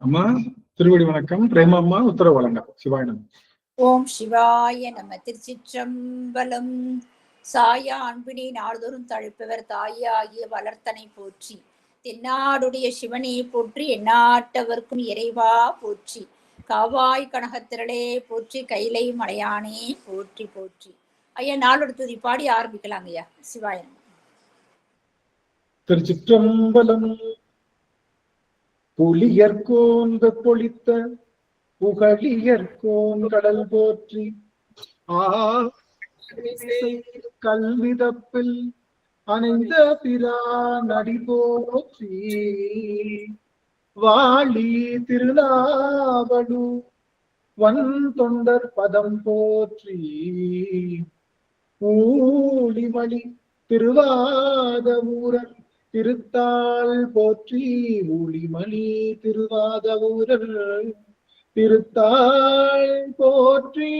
அம்மா திருவடி வணக்கம். பிரேமம்மா உத்தரவு வழங்க. சிவாய நம. ஓம் சிவாய நம. திருச்சிற்றம்பலம். சாய அன்பினை நாள்தோறும் தழைப்பவர் தாயாகிய வளர்த்தனை போற்றி. தென்னாடுடைய சிவனை போற்றி, எந்நாட்டவர்க்கும் இறைவா போற்றி. காவாய் கனகத்திரளே போற்றி, கைலை மலையானே போற்றி போற்றி. ஐயா, நாளோட துதி பாடி ஆரம்பிக்கலாங்க ஐயா. சிவாய நம. திருச்சிற்றம்பலம். புலியர்கோந்த பொழித்த புகழியர்கோன் கடல் போற்றி. கல்விதப்பில் அணைந்த பிரான் அடி போற்றி. வாழி திருநாவலு வன் தொண்டர் பதம் போற்றி. ஊழிமணி திருவாத ஊரர் திருத்தாள் போற்றி. ஊழிமணி திருவாத ஊரர் திருத்தாள் போற்றி.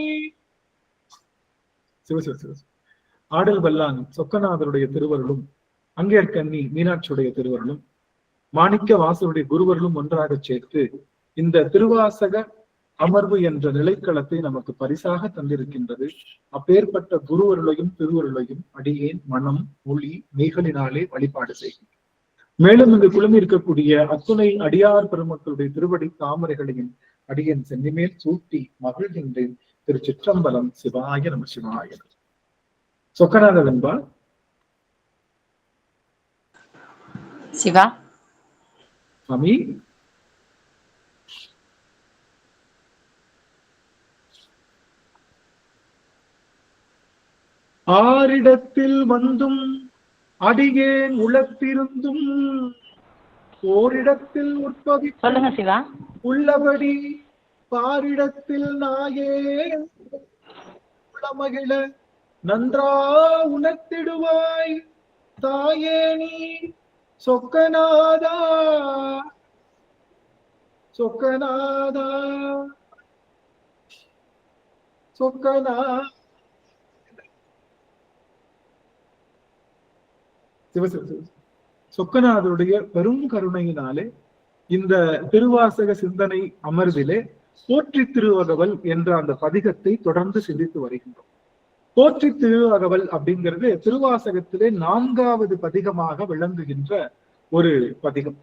ஆடல் வல்லான் சொக்கநாதருடைய திருவருளும், அங்கேற்கண்ணி மீனாட்சியுடைய திருவருளும், மாணிக்க வாசருடைய குருவருளும் ஒன்றாக சேர்த்து இந்த திருவாசக அமர்வு என்ற நிலைக்களத்தை நமக்கு பரிசாக தந்திருக்கின்றது. அப்பேற்பட்ட குருவருளையும் திருவருளையும் அடியேன் மனம் மொழி மெய்களினாலே வழிபாடு செய்கின்றேன். மேலும் இங்கு குழுமி இருக்கக்கூடிய அத்துணை அடியார் பெருமக்களுடைய திருவடி தாமரைகளையும் அடியேன் சென்னிமேல் சூட்டி மகிழ்கின்றேன். திருச்சிற்றம்பலம். சிவாய நம. சிவாய நம. சொக்கநாத வெண்பா. சிவா சுவாமி. ஆரிடத்தில் வந்தும் அடியேன் உளத்திருந்தும் ஓரிடத்தில் உற்பத்தி சொல்லுங்க சிவா. உள்ளபடி பாரிடத்தில் நாயே உளமகிழ நன்றா உணர்த்திடுவாய் தாயே நீ சொக்கநாதா. சொக்கநாதா சொக்கநா சொக்கநாதருடைய பெரும் கருணையினாலே இந்த திருவாசக சிந்தனை அமர்விலே போற்றி திருவகவல் என்ற அந்த பதிகத்தை தொடர்ந்து சிந்தித்து வருகின்றோம். போற்றி திருவகவல் அப்படிங்கிறது திருவாசகத்திலே 4வது பதிகமாக விளங்குகின்ற ஒரு பதிகம்.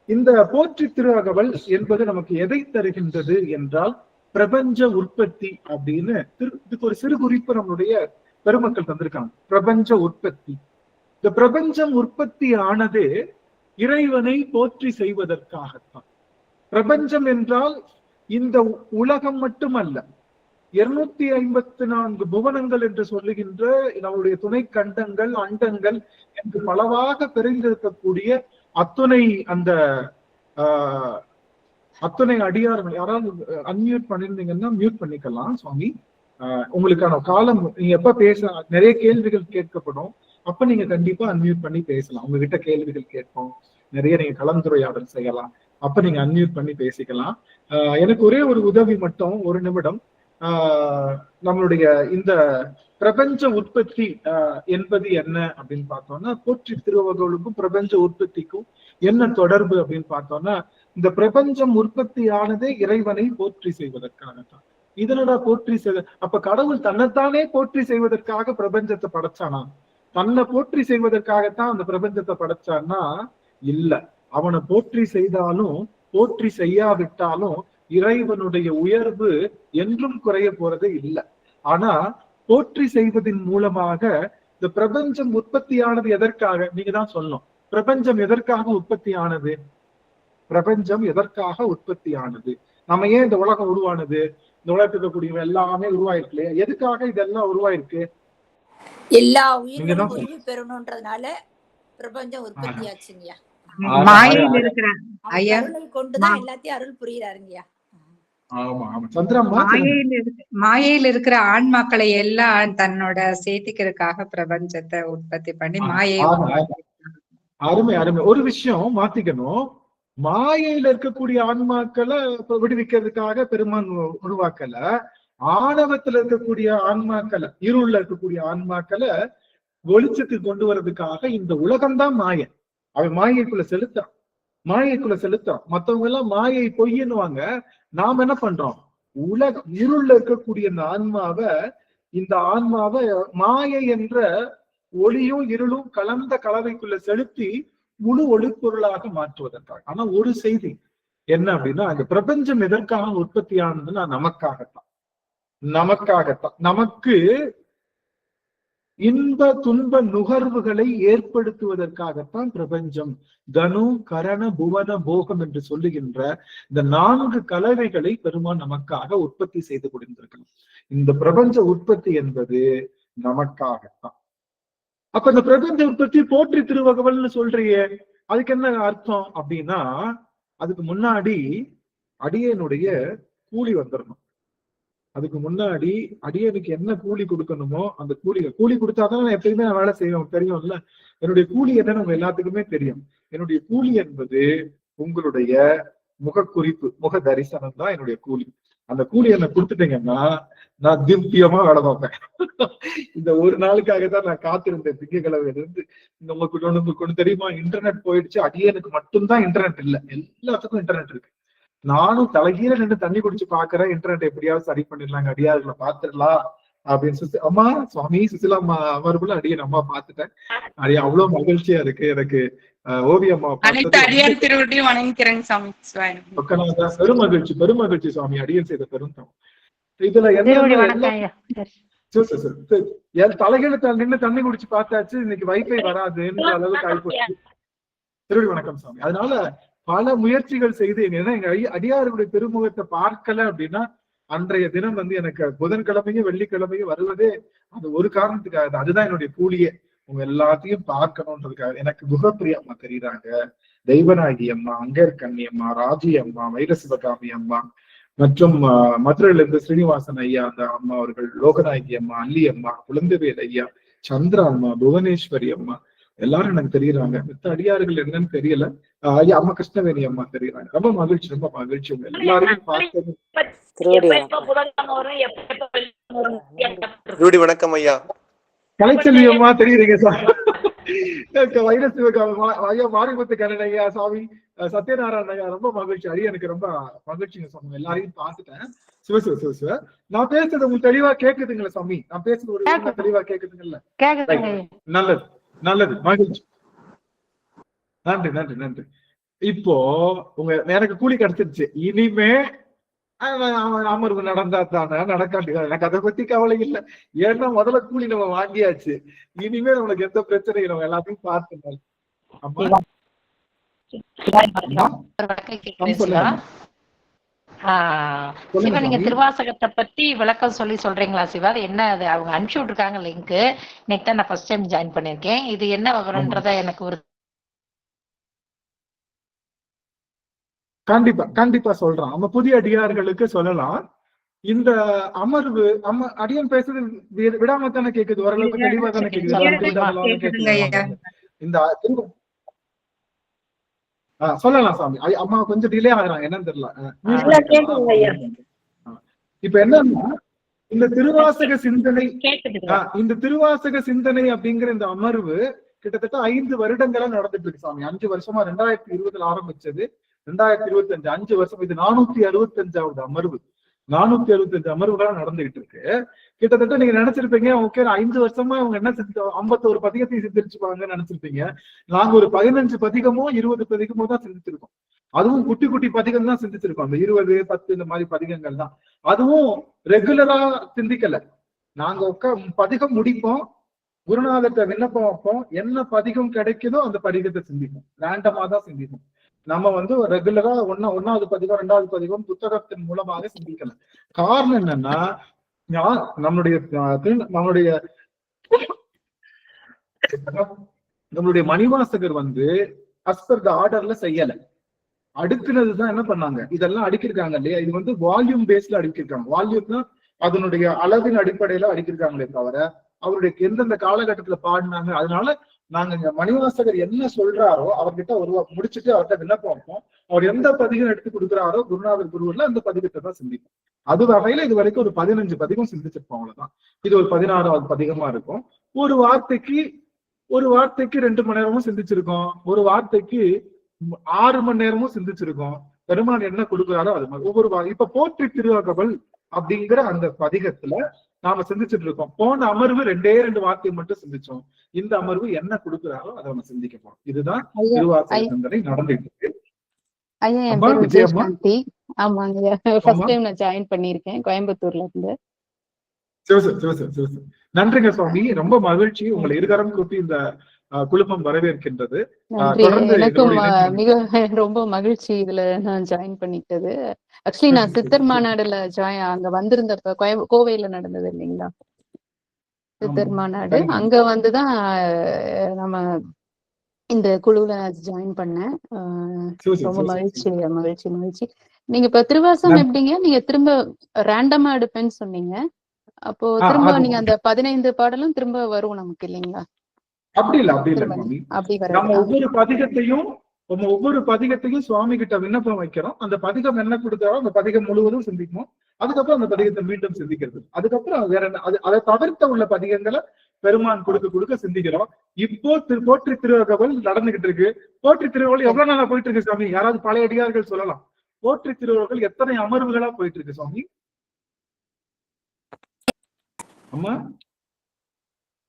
இந்த போற்றி திருவகவல் என்பது நமக்கு எதை தருகின்றது என்றால் பிரபஞ்ச உற்பத்தி அப்படின்னு இதுக்கு ஒரு சிறு குறிப்பு நம்முடைய பெருமக்கள் தந்திருக்காங்க. பிரபஞ்ச உற்பத்தி. இந்த பிரபஞ்சம் உற்பத்தி ஆனது இறைவனை போற்றி செய்வதற்காகத்தான். பிரபஞ்சம் என்றால் இந்த உலகம் மட்டுமல்ல, 254 புவனங்கள் என்று சொல்லுகின்ற நம்முடைய துணை கண்டங்கள், அண்டங்கள் என்று பலவாக பிரிந்திருக்கக்கூடிய அத்துணை அந்த அத்துணை அடியார்கள். யாராவது அன்மியூட் பண்ணிருந்தீங்கன்னா மியூட் பண்ணிக்கலாம் சுவாமி. உங்களுக்கான காலம், நீங்க எப்ப பேச நிறைய கேள்விகள் கேட்கப்படும், அப்ப நீங்க கண்டிப்பா அன்மியூட் பண்ணி பேசலாம். உங்ககிட்ட கேள்விகள் கேட்போம், நிறைய நீங்க கலந்துரையாடல் செய்யலாம். அப்ப நீங்க அன்மியூட் பண்ணி பேசிக்கலாம். எனக்கு ஒரே ஒரு உதவி மட்டும், ஒரு நிமிடம். நம்மளுடைய இந்த பிரபஞ்ச உற்பத்தி என்பது என்ன அப்படின்னு பார்த்தோம்னா, போற்றி திருவகவலுக்கும் பிரபஞ்ச உற்பத்திக்கும் என்ன தொடர்பு அப்படின்னு பார்த்தோம்னா, இந்த பிரபஞ்சம் உற்பத்தி ஆனதே இறைவனை போற்றி செய்வதற்காகத்தான். இதனடா போற்றி செய்த, அப்ப கடவுள் தன்னைத்தானே போற்றி செய்வதற்காக பிரபஞ்சத்தை படைச்சானா? தன்னை போற்றி செய்வதற்காகத்தான் அந்த பிரபஞ்சத்தை படைச்சான்னா இல்ல. அவனை போற்றி செய்தாலும் போற்றி செய்யாவிட்டாலும் இறைவனுடைய உயர்வு என்றும் குறைய போறது இல்லை. ஆனா போற்றி செய்வதன் மூலமாக இந்த பிரபஞ்சம் உற்பத்தியானது எதற்காக? நீங்க தான் சொல்லணும். பிரபஞ்சம் எதற்காக உற்பத்தி ஆனது? பிரபஞ்சம் எதற்காக உற்பத்தி ஆனது? நம்ம ஏன் இந்த உலகம் உருவானது? இந்த உலகத்துக்கு கூடிய எல்லாமே உருவாயிருக்கு இல்லையா? எதுக்காக இதெல்லாம் உருவாயிருக்கு? எல்லா உயிர்களும் உரிமை பெறணும்ன்றதுனால பிரபஞ்சம் உற்பத்தி ஆச்சுங்கய்யா. மாயையில் இருக்கிற ஐயா கொண்டுதான் எல்லாத்தையும் அருள் புரியுறாருங்கய்யா. மாயையில் இருக்கிற ஆன்மாக்களை எல்லாம் தன்னோட சேர்த்திக்கிறதுக்காக பிரபஞ்சத்தை உற்பத்தி பண்ணி மாயை. அருமை அருமை. ஒரு விஷயம் மாத்திக்கணும். மாயையில இருக்கக்கூடிய ஆன்மாக்களை விடுவிக்கிறதுக்காக பெருமான் உருவாக்கல. ஆணவத்துல இருக்கக்கூடிய ஆன்மாக்களை, இருள்ல இருக்கக்கூடிய ஆன்மாக்களை வெளிச்சத்துக்கு கொண்டு வர்றதுக்காக இந்த உலகம்தான் மாயை. அவன் மாயைக்குள்ள செலுத்தான். மாயைக்குள்ள செலுத்துறோம். மத்தவங்க எல்லாம் மாயை பொய்ன்னுவாங்க. நாம என்ன பண்றோம்? உலகம் இருள்ல இருக்கக்கூடிய இந்த ஆன்மாவை மாயை என்ற ஒளியும் இருளும் கலந்த கலவைக்குள்ள செலுத்தி முழு ஒளிப்பொருளாக மாற்றுவதற்காக. ஆனா ஒரு செய்தி என்ன அப்படின்னா, இந்த பிரபஞ்சம் எதற்காக உற்பத்தியானதுன்னா நமக்காகத்தான். நமக்கு இன்ப துன்ப நுகர்வுகளை ஏற்படுத்துவதற்காகத்தான் பிரபஞ்சம் தனு கரண புவன போகம் என்று சொல்லுகின்ற இந்த 4 கலவைகளை பெருமான் நமக்காக உற்பத்தி செய்து கொடுத்திருக்கணும். இந்த பிரபஞ்ச உற்பத்தி என்பது நமக்காகத்தான். அப்ப இந்த பிரபஞ்ச உற்பத்தி போற்றி திருவகவல்னு சொல்றியே, அதுக்கு என்ன அர்த்தம் அப்படின்னா, அதுக்கு முன்னாடி அடியனுடைய கூலி வந்துடணும். அதுக்கு முன்னாடி அடியனுக்கு என்ன கூலி கொடுக்கணுமோ அந்த கூலி கொடுத்தாதான் நான் எப்பயுமே நான் வேலை செய்வேன், தெரியும்ல. என்னுடைய கூலி என்னன்னு உங்க எல்லாத்துக்குமே தெரியும். என்னுடைய கூலி என்பது உங்களுடைய முகக்குறிப்பு, முக தரிசனம் தான் என்னுடைய கூலி. அந்த கூலி என்ன கொடுத்துட்டீங்கன்னா நான் திவ்யமா வேலை பார்ப்பேன். இந்த ஒரு நாளுக்காகத்தான் நான் காத்திருந்தேன் திங்கக்கிழமையில இருந்து. உங்களுக்கு ஒண்ணு தெரியுமா, இன்டர்நெட் போயிடுச்சு. அடியனுக்கு மட்டும்தான் இன்டர்நெட் இல்லை, எல்லாத்துக்கும் இன்டர்நெட் இருக்கு. நானும் தலைகீழ நின்று தண்ணி குடிச்சு பாக்குறேன், இன்டர்நெட் எப்படியாவது சரி பண்ணிடலாங்க, அடியார்களை பாத்துடலாம் அப்படின்னு அம்மா சுவாமி சுசிலா அம்மா அவர்களும் அடியன் அம்மா பாத்துட்டேன். அடிய அவ்வளவு மகிழ்ச்சியா இருக்கு எனக்கு. ஓவியம்மா பெருமகிழ்ச்சி சுவாமி, அடியன் செய்த பெருந்தம். இதுல என்ன தலைகீழ நின்று தண்ணி குடிச்சு பார்த்தாச்சு, இன்னைக்கு வைஃபை வராதுன்ற அளவுக்கு ஆயிப்போச்சு. திருவடி வணக்கம் சுவாமி. அதனால பல முயற்சிகள் செய்து ஏன்னா எங்க அடியாருடைய திருமுகத்தை பார்க்கல அப்படின்னா அன்றைய தினம் எனக்கு புதன்கிழமையும் வெள்ளிக்கிழமையும் வருவதே அது ஒரு காரணத்துக்காக. அதுதான் என்னுடைய கூலியே, உங்க எல்லாத்தையும் பார்க்கணும்ன்றதுக்காக. எனக்கு குகப்பிரிய அம்மா தெரியுறாங்க, தெய்வநாயகி அம்மா, அங்கேற்கண்ணி அம்மா, ராஜி அம்மா, வைரசிவகாமி அம்மா, மற்றும் மதுரையில இருந்து ஸ்ரீனிவாசன் ஐயா அந்த அம்மா அவர்கள், லோகநாயகி அம்மா, அல்லி அம்மா, குழந்தைவேல் ஐயா, சந்திரா அம்மா, புவனேஸ்வரி அம்மா, எல்லாரும் எனக்கு தெரியுறாங்க. மத்த அடியார்கள் என்னன்னு தெரியல. ஐயா அம்மா கிருஷ்ணவேணி அம்மா தெரியுறாங்க. ரொம்ப மகிழ்ச்சி உங்க எல்லாரையும் பார்த்தது. வணக்கம் ஐயா. கலைச்செல்வி அம்மா தெரியுறீங்க சார். வைரசிவகாமி ஐயா, மாரிமுத்து கண்ணன் ஐயா, சாமி சத்யநாராயண ஐயா, ரொம்ப மகிழ்ச்சி. அடி எனக்கு ரொம்ப மகிழ்ச்சிங்க சொன்னோம். எல்லாரையும் பார்த்துட்டேன். சிவ நான் பேசுறது உங்களுக்கு தெளிவா கேக்குதுங்களா சாமி? நான் பேசுறது ஒரு தெளிவா கேக்குதுங்கல்ல? நல்லது நல்லது, மகிழ்ச்சி. நன்றி. இப்போ எனக்கு கூலி கிடைச்சிருச்சு. இனிமே அமர்வு நடந்தா தானே, நடக்காட்டி எனக்கு அதை பத்தி கவலை இல்லை. ஏன்னா முதல்ல கூலி நம்ம வாங்கியாச்சு. இனிமே நம்மளுக்கு எந்த பிரச்சனையும் நம்ம எல்லாத்தையும் பார்த்துக்கலாம். சிவா, நீங்க திருவாசகத்தை பத்தி விளக்கம் சொல்றீங்களா சிவா? என்ன அது அவங்க அனுப்பிச்சு விட்டுருக்காங்க லிங்க். இன்னைக்கு தான் நான் ஃபர்ஸ்ட் டைம் ஜாயின் பண்ணிருக்கேன். இது என்ன விவரம்ன்றத எனக்கு ஒரு கண்டிப்பா சொல்றான். நம்ம புதிய அடியார்களுக்கு சொல்லலாம். இந்த அமர்வு அடியன் பேசுறது விடாம தானே கேக்குது, ஓரளவுக்கு தெளிவா தானே கேக்குது. இந்த சொல்லலாம் சாமி. அம்மா கொஞ்சம் டிலே ஆகுறாங்க, என்னன்னு தெரியல. இப்ப என்னன்னா இந்த திருவாசக சிந்தனை அப்படிங்கிற இந்த அமர்வு கிட்டத்தட்ட 5 வருடங்களா நடந்துட்டு இருக்கு சாமி. 5 வருஷமா 2020 ஆரம்பிச்சது, 2025 5 வருஷம். இது 465வது அமர்வு. 465 அமர்வுகளா நடந்துகிட்டு இருக்கு. கிட்டத்தட்ட நீங்க நினைச்சிருப்பீங்க, ஓகே 5 வருஷமா அவங்க என்ன 51 பதிகத்தையும் சிந்திச்சிருப்பாங்கன்னு நினைச்சிருப்பீங்க. நாங்க ஒரு 15 பதிகமோ 20 பதிகமோ தான் சிந்திச்சிருக்கோம். அதுவும் குட்டி குட்டி பதிகம் தான் சிந்திச்சிருக்கோம். அந்த 20, 10 இந்த மாதிரி பதிகங்கள் தான். அதுவும் ரெகுலரா சிந்திக்கல. நாங்க பதிகம் முடிப்போம், குருநாதர்கிட்ட விண்ணப்பம் வைப்போம், என்ன பதிகம் கிடைக்குதோ அந்த பதிகத்தை சிந்திப்போம். ரேண்டமா தான் சிந்திப்போம். நம்ம ரெகுலரா ஒன்னாவது பதிகம் 2வது பதிகம் புத்தகத்தின் மூலமாக சிந்திக்கல. காரணம் என்னன்னா, நம்மளுடைய மணிவாசகர் as per the ஆர்டர்ல செய்யல. அடுக்குனதுதான் என்ன பண்ணாங்க, இதெல்லாம் அடுக்கிருக்காங்க இல்லையா, இது வால்யூம் பேஸ்ல அடுக்கிருக்காங்க. வால்யூம்னா அதனுடைய அளவின் அடிப்படையில அடுக்கிருக்காங்களே தவிர அவருடைய எந்தெந்த காலகட்டத்துல பாடினாங்க. அதனால நாங்க மணிவாசகர் என்ன சொல்றாரோ அவர்கிட்ட முடிச்சுட்டு அவர்கிட்ட விண்ணப்பம் வைப்போம். அவர் எந்த பதிகம் எடுத்து கொடுக்குறாரோ குருநாதர் குருவர்ல அந்த பதிகத்தை தான் சிந்திப்போம். அது வகையில இது வரைக்கும் ஒரு 15 பதிகம் சிந்திச்சிருப்போம், அவ்வளவுதான். இது ஒரு 16வது பதிகமா இருக்கும். ஒரு வார்த்தைக்கு 2 மணி நேரமும் சிந்திச்சிருக்கோம். ஒரு வார்த்தைக்கு 6 மணி நேரமும் சிந்திச்சிருக்கோம். பெருமான் என்ன கொடுக்குறாரோ அது மாதிரி ஒவ்வொரு இப்ப போற்றி திருவகவல் அப்படிங்கிற அந்த பதிகத்துல நாம சிந்திச்சுட்டு இருக்கோம். போன அமர்வு 2 வார்த்தை மட்டும் சிந்திச்சோம். இந்த அமர்வு என்ன கொடுக்குறாரோ அதை நம்ம சிந்திக்க போறோம். இதுதான் திருவாசக சிந்தனை நடந்துட்டு இருக்கு. ஐயா, என் பேர் விஜயசாந்தி. ஆமாங்க, ஃபர்ஸ்ட் டைம் நான் ஜாயின் பண்ணிருக்கேன் கோயம்புத்தூர்ல இருந்து. நன்றிங்க சுவாமி, ரொம்ப மகிழ்ச்சி. உங்களை இருகரம் கூட்டி இந்த குழுமம் வரவேற்கின்றது. எனக்கும் மிக ரொம்ப மகிழ்ச்சி இதுல நான் ஜாயின் பண்ணிட்டது. ஆக்சுவலி நான் சித்தர் மாநாடுல அங்க வந்திருந்தப்ப கோவையில நடந்தது இல்லைங்களா சித்தர் மாநாடு, அங்க வந்துதான் நம்ம இந்த குழுல ஜாயின் பண்ணேன். ரொம்ப மகிழ்ச்சி. நீங்க இப்ப திருவாசகம் எப்படிங்க நீங்க திரும்ப ரேண்டமா எடுப்பேன்னு சொன்னீங்க, அப்போ திரும்ப நீங்க அந்த 15 பாடலும் திரும்ப வரும் நமக்கு இல்லைங்களா? அப்படி இல்ல நம்ம ஒவ்வொரு பதிகத்தையும் சுவாமி கிட்ட விண்ணப்பம் வைக்கிறோம். அந்த பதிகம் என்ன கொடுத்தாலும் அந்த பதிகம் முழுவதும் சிந்திப்போம். அதுக்கப்புறம் அந்த பதிகத்தை மீண்டும் சிந்திக்கிறது. அதுக்கப்புறம் வேற என்ன அதை தவிர்த்த உள்ள பதிகங்களை பெருமான் கொடுக்க சிந்திக்கிறோம். இப்போ போற்றி திருவகவல் நடந்துகிட்டு இருக்கு. போற்றி திருவகவல் எவ்வளவு நாளா போயிட்டு இருக்கு சுவாமி? யாராவது பழைய அடியார்கள் சொல்லலாம். போற்றி திருவகவல் எத்தனை அமர்வுகளா போயிட்டு இருக்கு சுவாமி? அம்மா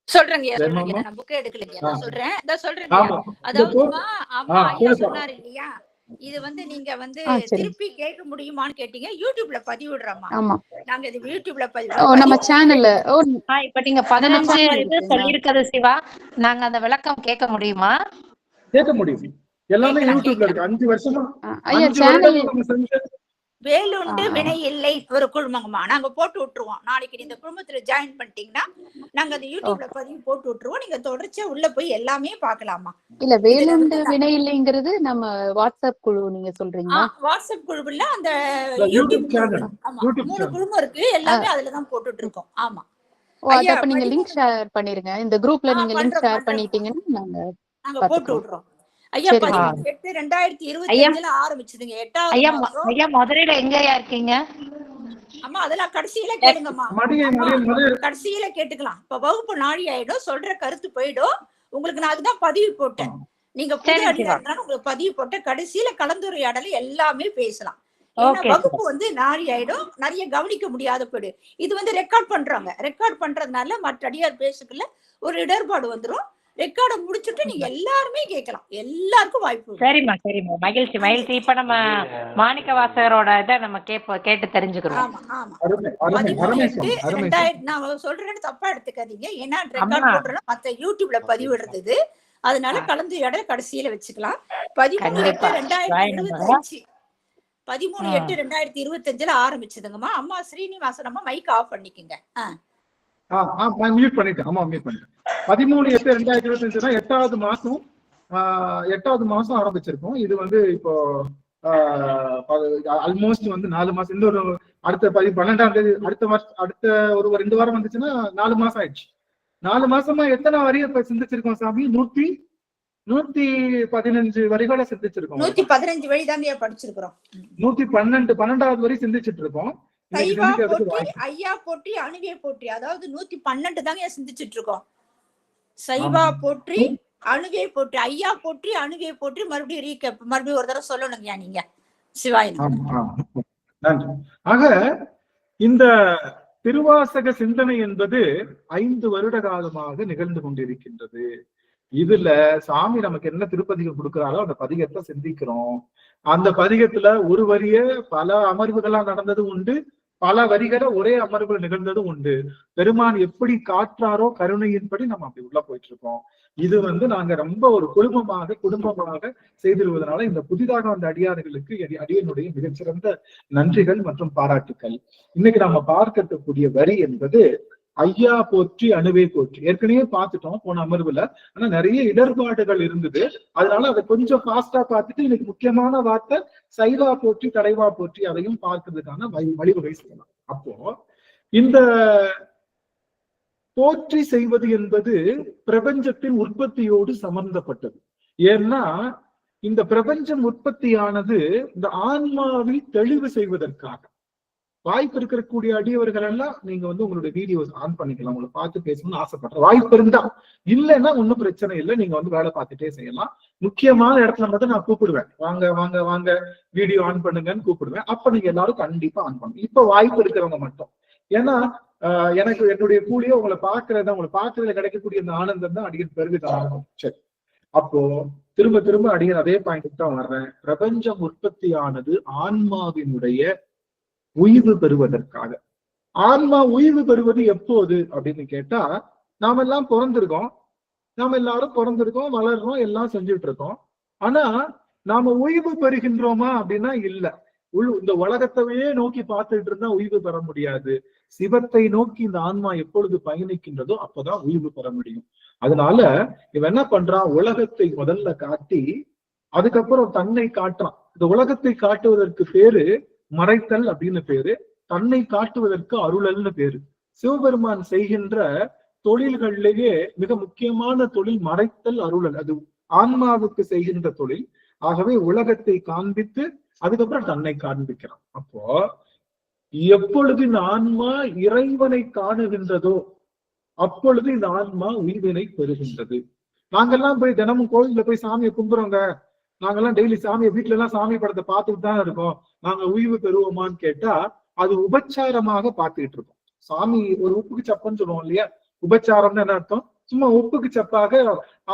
சொல்றேங்க, நான் புக் எடுக்கலைங்க, சொல்றேன். அதாவது அம்மா ஐயா சொன்னாரு இல்லையா, இது நீங்க திருப்பி கேட்க முடியுமான்னு கேட்டீங்க. யூடியூப்ல பதிவிடுறோமா, நாங்க இது யூடியூப்ல நம்ம சேனல்ல. இப்ப நீங்க 15 இது சொல்லிருக்கிறது சிவா, நாங்க அந்த விளக்கம் கேட்க முடியுமா? கேட்க முடியும். எல்லாமே யூடியூப்ல இருக்கு. 5 வருஷமா ஐயா சேனல் வேலுண்டு வினை இல்லை ஒரு குழுமங்கம்மா, நாங்க போட்டு விட்டுருவோம். நாளைக்கு இந்த குழுமத்துல ஜாயின் பண்ணிட்டீங்கன்னா நாங்க அந்த யூடியூப்ல பதிவு போட்டு விட்டுருவோம். நீங்க தொடர்ச்சியா உள்ள போய் எல்லாமே பாக்கலாமா. இல்ல வேலுண்டு வினை இல்லைங்கிறது நம்ம வாட்ஸ்அப் குழு நீங்க சொல்றீங்க? வாட்ஸ்அப் குழுவுல அந்த யூடியூப் சேனல் 3 குழுமம் இருக்கு, எல்லாமே அதுலதான் போட்டுட்டு இருக்கோம். ஆமா, அப்ப நீங்க லிங்க் ஷேர் பண்ணிருங்க. இந்த குரூப்ல நீங்க லிங்க் ஷேர் பண்ணிட்டீங்கன்னா நாங்க போட்டு விடுறோம். ஐயா 18/8/2025 ஆரம்பிச்சதுங்க. 8வது மதுரையில எங்கயா இருக்கீங்க? அம்மா அதெல்லாம் கடைசியில கேளுங்கம்மா, கடைசியில கேட்டுக்கலாம். இப்ப வகுப்பு நாழி ஆயிடும், சொல்ற கருத்து போயிடும். உங்களுக்கு நான் அதுதான் பதிவு போட்டேன். நீங்க உங்களுக்கு பதிவு போட்ட கடைசியில கலந்துரையாடல எல்லாமே பேசலாம். வகுப்பு நாழி ஆயிடும், நிறைய கவனிக்க முடியாத போயிடு. இது ரெக்கார்ட் பண்றாங்க. ரெக்கார்ட் பண்றதுனால மற்ற அடியார் பேசுக்குள்ள ஒரு இடர்பாடு வந்துரும். ரெக்கார்ட முடிச்சுட்டு நீங்க எல்லாருமே கேட்கலாம், எல்லாருக்கும் வாய்ப்பு. சரிம்மா மகிழ்ச்சி. இப்ப நம்ம மாணிக்க வாசகரோட இதை நம்ம கேட்டு தெரிஞ்சுக்கிறோம். ஆமா ஆமா 13/8/2000 நான் சொல்றேன்னு தப்பா எடுத்துக்காதீங்க. ஏன்னா ரெக்கார்ட் போடுறோம், மத்த யூடியூப்ல பதிவிடுறது, அதனால கலந்துரையாடல் கடைசியில வச்சுக்கலாம். 13/8/2025 13/8/2025 ஆரம்பிச்சதுங்கம்மா. அம்மா ஸ்ரீனிவாசன் அம்மா மைக் ஆஃப் பண்ணிக்கங்க. மியூட் பண்ணிட்டேன். 13/8/2025 எட்டாவது மாசம் ஆரம்பிச்சிருக்கோம். இது இப்போ ஆல்மோஸ்ட் 4 மாசம். இந்த ஒரு அடுத்த 12ஆம் தேதி அடுத்த ஒரு 2 வாரம் வந்துச்சுன்னா 4 மாசம் ஆயிடுச்சு. 4 மாசமா எத்தனை வரி இப்ப சிந்திச்சிருக்கோம் சாமி? 115 வரிகளை சிந்திச்சிருக்கோம். 115 வரி தாங்க படிச்சிருக்கிறோம். 112வது வரி சிந்திச்சிட்டு இருக்கோம். ஐயா போற்றி அணுவே போற்றி, அதாவது 112 தாங்க சிந்திச்சுட்டு இருக்கோம். சைவா போற்றி அணுவே போற்றி, ஐயா போற்றி அணுவே போற்றி. மறுபடியும் ரீகேப், மறுபடியும் ஒரு தடவை சொல்லணுங்க நீங்க. சிவாய் நன்றி. ஆக இந்த திருவாசக சிந்தனை என்பது 5 வருட காலமாக நிகழ்ந்து கொண்டிருக்கின்றது. இதுல சாமி நமக்கு என்ன திருப்பதிகம் கொடுக்கிறாரோ அந்த பதிகத்தை சிந்திக்கிறோம். அந்த பதிகத்துல ஒரு வரிய பல அமர்வுகளா நடந்தது உண்டு, பல வரிகளை ஒரே அமர்வுகள் நிகழ்ந்ததும் உண்டு. பெருமான் எப்படி காற்றாரோ கருணையின்படி நம்ம அப்படி உள்ள போயிட்டு இருக்கோம். இது நாங்க ரொம்ப ஒரு குடும்பமாக செய்திருவதனால இந்த புதிதாக வந்த அடியார்களுக்கு அடியனுடைய மிகச்சிறந்த நன்றிகள் மற்றும் பாராட்டுக்கள். இன்னைக்கு நாம பார்க்கக்கூடிய வரி என்பது ஐயா போற்றி அணுவே போற்றி. ஏற்கனவே பார்த்துட்டோம் போன அமர்வுல, ஆனா நிறைய இடர்பாடுகள் இருந்தது. அதனால அதை கொஞ்சம் ஃபாஸ்டா பார்த்துட்டு இன்னைக்கு முக்கியமான வார்த்தை சைவா போற்றி தலைவா போற்றி, அதையும் பார்க்கறதுக்கான வழிவகை செய்யலாம். அப்போ இந்த போற்றி செய்வது என்பது பிரபஞ்சத்தின் உற்பத்தியோடு சம்பந்தப்பட்டது. ஏன்னா இந்த பிரபஞ்சம் உற்பத்தியானது இந்த ஆன்மாவை தெளிவு செய்வதற்காக. வாய்ப்பு இருக்கக்கூடிய அடியவர்கள் எல்லாம் நீங்க உங்களுடைய வீடியோஸ் ஆன் பண்ணிக்கலாம். உங்களை பார்த்து பேசணும்னு ஆசைப்படுறேன். வாய்ப்பு இருந்தா, இல்லைன்னா ஒன்னும் பிரச்சனை இல்லை, நீங்க வேலை பார்த்துட்டே செய்யலாம். முக்கியமான இடத்துல மட்டும் நான் கூப்பிடுவேன், வாங்க வாங்க வாங்க வீடியோ ஆன் பண்ணுங்கன்னு கூப்பிடுவேன். அப்ப நீங்க எல்லாரும் கண்டிப்பா ஆன் பண்ணுங்க. இப்ப வாய்ப்பு இருக்கிறவங்க மட்டும். ஏன்னா எனக்கு என்னுடைய கூலியோ உங்களை பார்க்கறதுல கிடைக்கக்கூடிய இந்த ஆனந்தம் தான் அடிக்கடி பெருகுதான். சரி, அப்போ திரும்ப திரும்ப அடிக்கடி அதே பாயிண்ட் தான் வர்றேன். பிரபஞ்சம் உற்பத்தியானது ஆன்மாவினுடைய உய்வு பெறுவதற்காக. ஆன்மா உய்வு பெறுவது எப்போது அப்படின்னு கேட்டா, நாம எல்லாம் பிறந்திருக்கோம், வளர்றோம், எல்லாம் செஞ்சுட்டு இருக்கோம். ஆனா நாம உய்வு பெறுகின்றோமா அப்படின்னா இல்ல. இந்த உலகத்தையே நோக்கி பார்த்துட்டு இருந்தா உய்வு பெற முடியாது. சிவத்தை நோக்கி இந்த ஆன்மா எப்பொழுது பயணிக்கின்றதோ அப்பதான் உய்வு பெற முடியும். அதனால இவன் என்ன பண்றான், உலகத்தை முதல்ல காட்டி அதுக்கப்புறம் தன்னை காட்டுறான். இந்த உலகத்தை காட்டுவதற்கு பேரு மறைத்தல் அப்படின்னு பேரு, தன்னை காட்டுவதற்கு அருளல்னு பேரு. சிவபெருமான் செய்கின்ற தொழில்களிலேயே மிக முக்கியமான தொழில் மறைத்தல், அருளல். அது ஆன்மாவுக்கு செய்கின்ற தொழில். ஆகவே உலகத்தை காண்பித்து அதுக்கப்புறம் தன்னை காண்பிக்கிறான். அப்போ எப்பொழுது இந்த ஆன்மா இறைவனை காணுகின்றதோ அப்பொழுது இந்த ஆன்மா உய்வினை பெறுகின்றது. நாங்கெல்லாம் போய் தினமும் கோயில்ல போய் சாமியை கும்பிடுறோங்க, நாங்கெல்லாம் டெய்லி சாமியை வீட்டுல எல்லாம் சாமி படத்தை பார்த்துட்டு தான் இருக்கோம், நாங்க உய்வு பெறுவோமான்னு கேட்டா அது உபச்சாரமாக பார்த்துக்கிட்டு இருக்கோம். சாமி ஒரு உப்புக்கு சப்பன்னு சொல்லுவோம் இல்லையா, உபச்சாரம்னு என்ன அர்த்தம், சும்மா உப்புக்கு சப்பாக.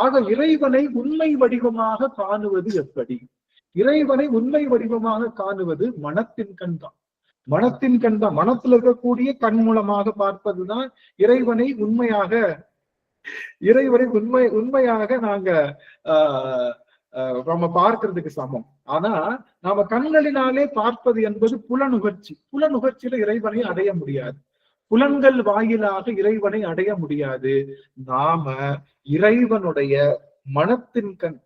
ஆக இறைவனை உண்மை வடிவமாக காணுவது எப்படி? இறைவனை உண்மை வடிவமாக காணுவது மனத்தின் கண் தான். மனத்தின் கண் தான், மனத்துல இருக்கக்கூடிய கண் மூலமாக பார்ப்பதுதான் இறைவனை உண்மையாக நாங்க நம்ம பார்க்கறதுக்கு சமம். ஆனா நாம கண்களினாலே பார்ப்பது என்பது புலனுகர்ச்சியில இறைவனை அடைய முடியாது. புலன்கள் வாயிலாக இறைவனை அடைய முடியாது. நாம இறைவனுடைய மனத்தின் கண்,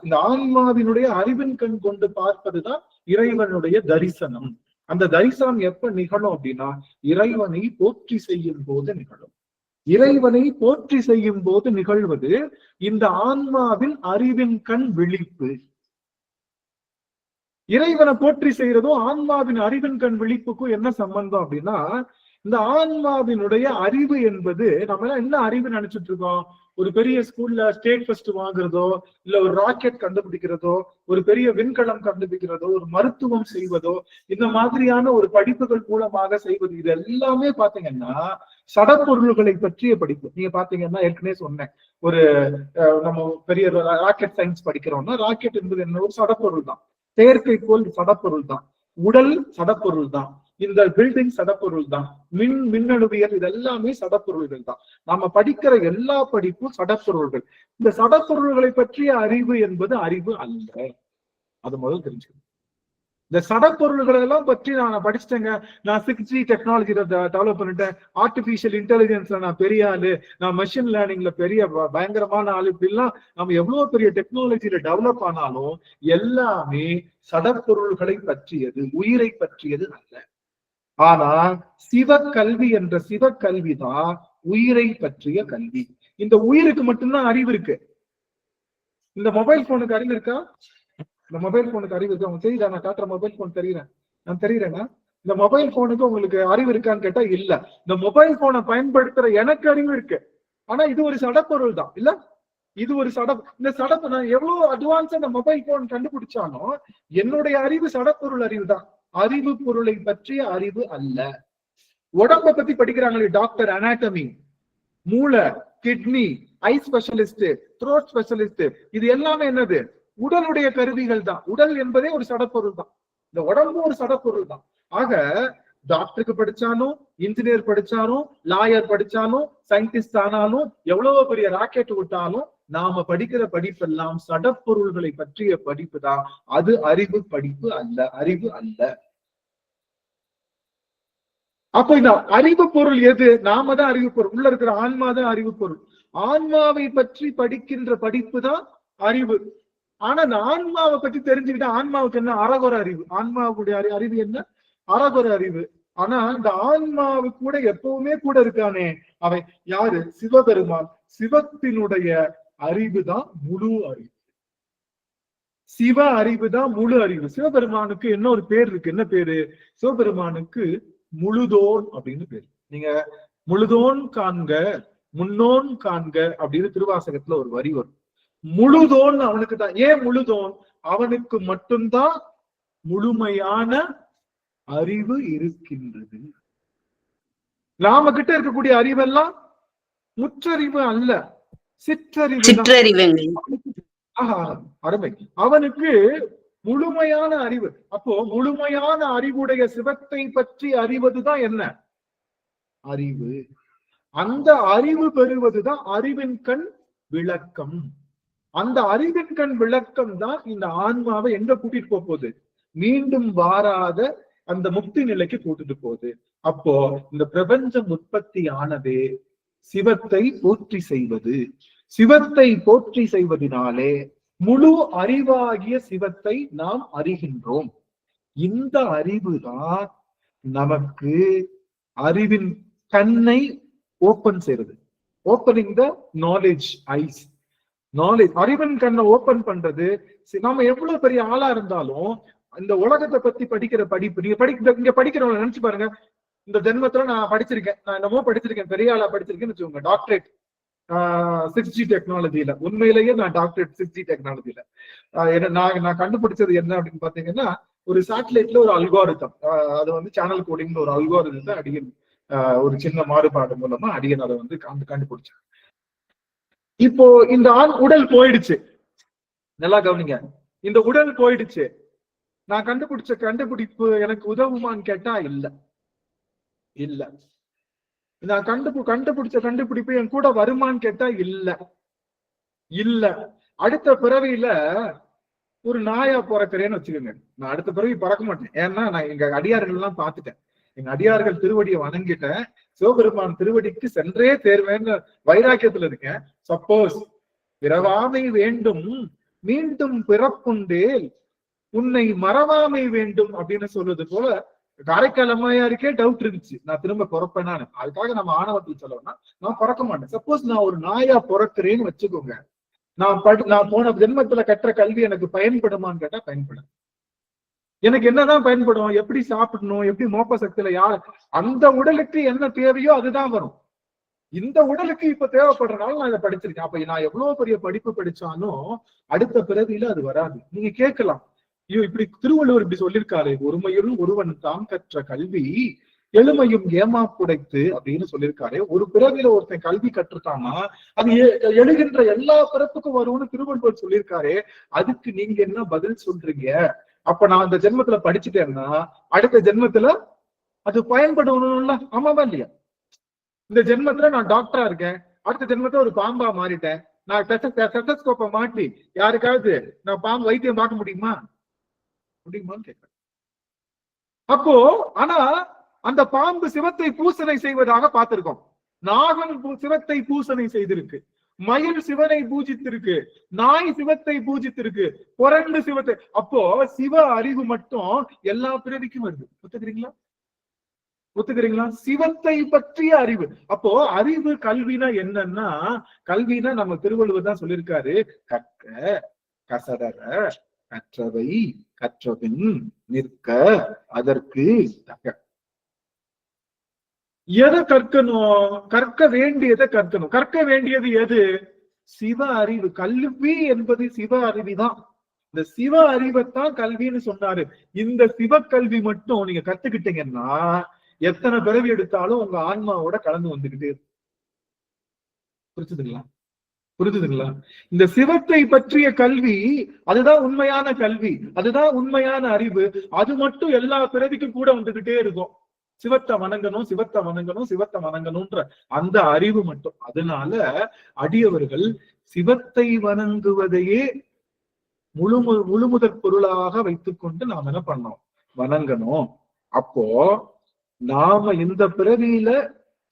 இந்த ஆன்மாவினுடைய அறிவின் கண் கொண்டு பார்ப்பதுதான் இறைவனுடைய தரிசனம். அந்த தரிசனம் எப்ப நிகழும் அப்படின்னா இறைவனை போற்றி செய்யும் போது நிகழும். இறைவனை போற்றி செய்யும் போது நிகழ்வது இந்த ஆன்மாவின் அறிவின் கண் விழிப்பு. இறைவனை போற்றி செய்யறதும் ஆன்மாவின் அறிவின் கண் விழிப்புக்கும் என்ன சம்பந்தம் அப்படின்னா, இந்த ஆன்மாவினுடைய அறிவு என்பது, நம்ம எல்லாம் என்ன அறிவு நினைச்சிட்டு இருக்கோம், ஒரு பெரிய ஸ்கூல்ல ஸ்டேட் ஃபர்ஸ்ட் வாங்குறதோ, இல்ல ஒரு ராக்கெட் கண்டுபிடிக்கிறதோ, ஒரு பெரிய விண்கலம் கண்டுபிடிக்கிறதோ, ஒரு மருத்துவம் செய்வதோ, இந்த மாதிரியான ஒரு படிப்புகள் மூலமாக செய்வது. இது எல்லாமே பாத்தீங்கன்னா சடப்பொருள்களை பற்றிய படிப்பு. நீங்க பாத்தீங்கன்னா ஏற்கனவே சொன்னேன், ஒரு நம்ம பெரிய ராக்கெட் சயின்ஸ் படிக்கிறோம்னா ராக்கெட் என்பது என்ன, ஒரு சடப்பொருள் தான். செயற்கைக்கோள் சடப்பொருள் தான். உடல் சடப்பொருள் தான். இந்த பில்டிங் சடப்பொருள் தான். மின்னணுவியல் இதெல்லாமே சடப்பொருள்கள் தான். நாம படிக்கிற எல்லா படிப்பும் சடப்பொருள்கள். இந்த சடப்பொருள்களை பற்றிய அறிவு என்பது அறிவு அல்ல. அது முதல் தெரிஞ்சுக்கணும். இந்த சடப்பொருள்களை எல்லாம் பற்றி நான் படிச்சுட்டேங்க, நான் 6G டெக்னாலஜி டெவலப் பண்ணிட்டேன், ஆர்டிபிஷியல் இன்டெலிஜென்ஸ்ல நான் பெரிய ஆளு, நான் மெஷின் லேர்னிங்ல பெரிய பயங்கரமான ஆளு, இப்படிலாம் நம்ம எவ்வளவு பெரிய டெக்னாலஜியில டெவலப் ஆனாலும் எல்லாமே சடப்பொருள்களை பற்றியது, உயிரை பற்றியது அல்ல. ஆனா சிவக்கல்வி என்ற சிவக்கல்விதான் உயிரை பற்றிய கல்வி. இந்த உயிருக்கு மட்டும்தான் அறிவு இருக்கு. இந்த மொபைல் போனுக்கு அறிவு இருக்கா? இந்த மொபைல் போனுக்கு அறிவு இருக்கா? உங்களுக்கு தெரியுதா? நான் காட்டுற மொபைல் போன் நான் தெரியுறேன்னா, இந்த மொபைல் போனுக்கு உங்களுக்கு அறிவு இருக்கான்னு கேட்டா இல்ல. இந்த மொபைல் போனை பயன்படுத்துற எனக்கு அறிவு இருக்கு. ஆனா இது ஒரு சடப்பொருள் தான் இல்ல, இது ஒரு இந்த சடப்பு. நான் எவ்வளவு அட்வான்ஸா இந்த மொபைல் போன் கண்டுபிடிச்சாலும் என்னுடைய அறிவு சடப்பொருள் அறிவு தான், அறிவு பொருளை பற்றிய அறிவு அல்ல. உடம்பை பத்தி படிக்கிறாங்களே டாக்டர், அனாட்டமி, மூளை, கிட்னி, ஐ ஸ்பெஷலிஸ்ட், த்ரோட் ஸ்பெஷலிஸ்ட், இது எல்லாமே என்னது? உடலுடைய கருவிகள் தான். உடல் என்பதே ஒரு சடப்பொருள் தான். இந்த உடம்பு ஒரு சடப்பொருள் தான். ஆக டாக்டருக்கு படிச்சாலும், இன்ஜினியர் படிச்சாலும், லாயர் படிச்சாலும், சயின்டிஸ்ட் ஆனாலும், எவ்வளவு பெரிய ராக்கெட் விட்டாலும் நாம படிக்கிற படிப்பெல்லாம் சடப்பொருள்களை பற்றிய படிப்பு தான். அது அறிவு படிப்பு அல்ல, அறிவு அல்ல. அப்ப இந்த அறிவு பொருள் எது? நாம தான் அறிவு பொருள். உள்ள இருக்கிற ஆன்மா தான் அறிவு பொருள். ஆன்மாவை பற்றி படிக்கின்ற படிப்பு தான் அறிவு. ஆனா இந்த ஆன்மாவை பற்றி தெரிஞ்சுக்கிட்டா ஆன்மாவுக்கு என்ன? அறகுற அறிவு. ஆன்மாவுடைய அறிவு என்ன? அறகுற அறிவு. ஆனா இந்த ஆன்மாவு கூட எப்பவுமே கூட இருக்கானே, அவை யாரு? சிவபெருமான். சிவத்தினுடைய அறிவு தான் முழு அறிவு. சிவ அறிவு தான் முழு அறிவு. சிவபெருமானுக்கு என்ன ஒரு பேர் இருக்கு. என்ன பேரு? சிவபெருமானுக்கு முழுதோன் அப்படின்னு பேரு. நீங்க முழுதோன் காண்க முன்னோன் காண்க அப்படின்னு திருவாசகத்துல ஒரு வரி வரும். முழுதோன் அவனுக்கு தான். ஏன் முழுதோன்? அவனுக்கு மட்டும்தான் முழுமையான அறிவு இருக்கின்றது. நாம கிட்ட இருக்கக்கூடிய அறிவெல்லாம் முற்றறிவு அல்ல, சிற்றறிவு. அருமை. அவனுக்கு முழுமையான அறிவு. அப்போ முழுமையான அறிவுடைய சிவத்தை பற்றி அறிவதுதான் என்ன? அறிவு. அந்த அறிவு பெறுவதுதான் அறிவின் கண் விளக்கம். அந்த அறிவின் கண் விளக்கம் தான் இந்த ஆன்மாவை எங்க கூட்டிட்டு போகுது? மீண்டும் வாராத அந்த முக்தி நிலைக்கு கூட்டிட்டு போகுது. அப்போ இந்த பிரபஞ்சம் உற்பத்தி ஆனதே சிவத்தை போற்றி செய்வது. சிவத்தை போற்றி செய்வதனாலே முழு அறிவாகிய சிவத்தை நாம் அறிகின்றோம். இந்த அறிவுதான் நமக்கு அறிவின் கண்ணை ஓபன் செய்யறது. Opening the knowledge eyes. Knowledge, அறிவின் கண்ணை ஓபன் பண்றது. நாம எவ்வளவு பெரிய ஆளா இருந்தாலும் இந்த உலகத்தை பத்தி படிக்கிற படிப்பு, நீங்க இங்க படிக்கிறவங்க நினைச்சு பாருங்க. இந்த ஜென்மத்துல நான் படிச்சிருக்கேன், நான் என்னமோ படிச்சிருக்கேன், பெரிய ஆளா படிச்சிருக்கேன்னு வச்சுக்கோங்க, டாக்டரேட் 6G டெக்னாலஜில. உண்மையிலேயே நான் டாக்டரேட் 6G டெக்னாலஜில. நான் கண்டுபிடிச்சது என்ன அப்படின்னு பாத்தீங்கன்னா, ஒரு சேட்டலைட்ல ஒரு அல்காரிதம், அது வந்து சேனல் கோடிங்ல ஒரு அல்காரிதத்தை அடியன் ஒரு சின்ன மாறுபாடு மூலமா அடியன் அதை வந்து கண்டுபிடிச்சேன். இப்போ இந்த உடல் போயிடுச்சு, நல்லா கவனிங்க, இந்த உடல் போயிடுச்சு. நான் கண்டுபிடிச்ச கண்டுபிடிப்பு எனக்கு உதவுமான்னு கேட்டா இல்ல. இல்ல. நான் கண்டுபிடிச்ச கண்டுபிடிப்பு என் கூட வருமான்னு கேட்டா இல்ல. இல்ல. அடுத்த பிறவியில ஒரு நாயா பிறக்கிறேன்னு வச்சுக்கோங்க, நான் அடுத்த பிறவி பறக்க மாட்டேன். ஏன்னா நான் எங்க அடியார்கள் எல்லாம் பார்த்துட்டேன். எங்க அடியார்கள் திருவடியை வணங்கிட்டேன். சிவபெருமான் திருவடிக்கு சென்றே தேர்வேன்னு வைராக்கியத்துல இருக்கேன். சப்போஸ் பிறவாமை வேண்டும் மீண்டும் பிறப்புண்டேல் உன்னை மறவாமை வேண்டும் அப்படின்னு சொல்றது போல காரைக்கால் அம்மையாருக்கே டவுட் இருந்துச்சு, நான் திரும்ப பிறப்பேனான்னு. அதுக்காக நம்ம ஆணவத்தில் சொல்லணும்னா நான் பிறக்க மாட்டேன். சப்போஸ் நான் ஒரு நாயா பிறக்கிறேன்னு வச்சுக்கோங்க, நான் போன ஜென்மத்துல கற்ற கல்வி எனக்கு பயன்படுமான்னு கேட்டா பயன்படும். எனக்கு என்னதான் பயன்படும்? எப்படி சாப்பிடணும், எப்படி மோப்ப சக்தியில யார், அந்த உடலுக்கு என்ன தேவையோ அதுதான் வரும். இந்த உடலுக்கு இப்ப தேவைப்படுறதுனால நான் இதை படிச்சிருக்கேன். அப்ப நான் எவ்வளவு பெரிய படிப்பு படிச்சாலும் அடுத்த பிறவியில அது வராது. நீங்க கேட்கலாம், ஐயோ இப்படி திருவள்ளுவர் இப்படி சொல்லியிருக்காரு, ஒருமையுள் ஒருவன் தாம் கற்ற கல்வி எளிமையும் ஏமாப்புடைத்து அப்படின்னு சொல்லியிருக்காரு. ஒரு பிறவியில ஒருத்தன் கல்வி கற்றுட்டானா அது எழுகின்ற எல்லா பிறப்புக்கும் வரும்னு திருவள்ளுவர் சொல்லியிருக்காரு. அதுக்கு நீங்க என்ன பதில் சொல்றீங்க? அப்ப நான் இந்த ஜென்மத்துல படிச்சுட்டேன்னா அடுத்த ஜென்மத்துல அது பயன்படணும்ல, ஆமாவா இல்லையா? இந்த ஜென்மத்துல நான் டாக்டரா இருக்கேன், அடுத்த ஜென்மத்துல ஒரு பாம்பா மாறிட்டேன். நான் ஸ்டெத்தஸ்கோப்பை மாட்டி யாருக்காவது நான் பாம்பு வைத்தியம் பார்க்க முடியுமான்னு கேட்கிறேன். அப்போ ஆனா அந்த பாம்பு சிவத்தை பூசனை செய்வதாக பார்த்திருக்கோம். நாகம் சிவத்தை பூசனை செய்திருக்கு, மயில் சிவனை பூஜித்திருக்கு, நாய் சிவத்தை பூஜித்திருக்கு, புரண்டு சிவத்தை. அப்போ சிவ அறிவு மட்டும் எல்லா பிறவிக்கும் வருது. ஒத்துக்கிறீங்களா? சிவத்தை பற்றிய அறிவு. அப்போ அறிவு கல்வினா என்னன்னா, கல்வினா நம்ம திருவள்ளுவர் தான் சொல்லியிருக்காரு, கற்க கசடர கற்றவை கற்றபின் நிற்க அதற்கு தக்க. எதை கற்கணும்? கற்க வேண்டியதை கற்கணும். கற்க வேண்டியது எது? சிவ அறிவு. கல்வி என்பது சிவ அறிவுதான். இந்த சிவ அறிவைத்தான் கல்வின்னு சொன்னாரு. இந்த சிவ கல்வி மட்டும் நீங்க கத்துக்கிட்டீங்கன்னா எத்தனை பிறவி எடுத்தாலும் உங்க ஆன்மாவோட கலந்து வந்துகிட்டே இருக்கு. புரிஞ்சுதுங்களா? இந்த சிவத்தை பற்றிய கல்வி அதுதான் உண்மையான கல்வி, அதுதான் உண்மையான அறிவு. அது மட்டும் எல்லா பிறவிக்கும் கூட வந்துகிட்டே இருக்கும். சிவத்தை வணங்கணும், சிவத்தை வணங்கணும், சிவத்தை வணங்கணும்ன்ற அந்த அறிவு மட்டும். அதனால அடியவர்கள் சிவத்தை வணங்குவதையே முழுமுதற் பொருளாக வைத்துக்கொண்டு நாம் என்ன பண்ணோம்? வணங்கணும். அப்போ நாம இந்த பிறவியில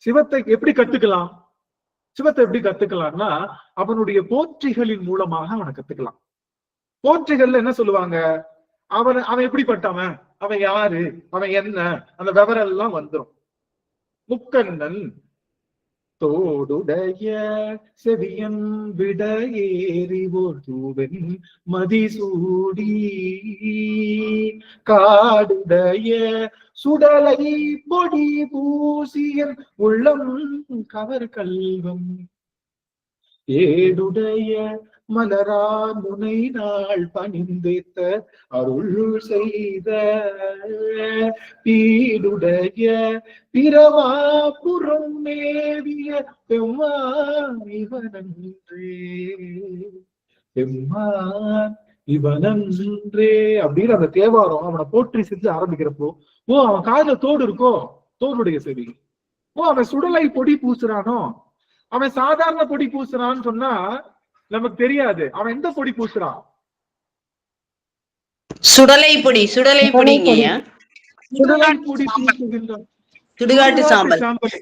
சிவத்தை எப்படி கத்துக்கலாம்? சிவத்தை எப்படி கத்துக்கலாம்னா அவனுடைய போற்றிகளின் மூலமாக அவனை கத்துக்கலாம். போற்றிகள்ல என்ன சொல்லுவாங்க? அவன் எப்படிப்பட்டவன், அவன் யாரு, அவன் என்ன, அந்த விவரம் எல்லாம் வந்துடும். முக்கண்ணன் தோடுடைய செவியன் விட ஏறிவோர் தூவன் மதிசூடி காடுடைய சுடலை பொடி பூசியன் உள்ளம் கவர் கல்வம் ஏடுடைய மலரா முனை நாள் பணிந்தேத்த அருள் செய்த பீடுடைய பிரவாபுரம் மேவிய பெம்மான் இவனன்றே பெம்மான் இவனன்றே அப்படின்னு அந்த தேவாரம் அவனை போற்றி செஞ்சு ஆரம்பிக்கிறப்போ அவன் காதுல தோடு இருக்கோ, தோடுடைய செவி. அவன் சுடலை பொடி பூசுறானோ, அவன் சாதாரண பொடி பூசுறான்னு சொன்னா நமக்கு தெரியாது. அவன் எந்த பொடி பூசுறான்? சுடலை பொடி. சுடலை பொடிங்க. சுடலை பொடி பூசுகின்ற சுடுகாட்டு சாம்பல்.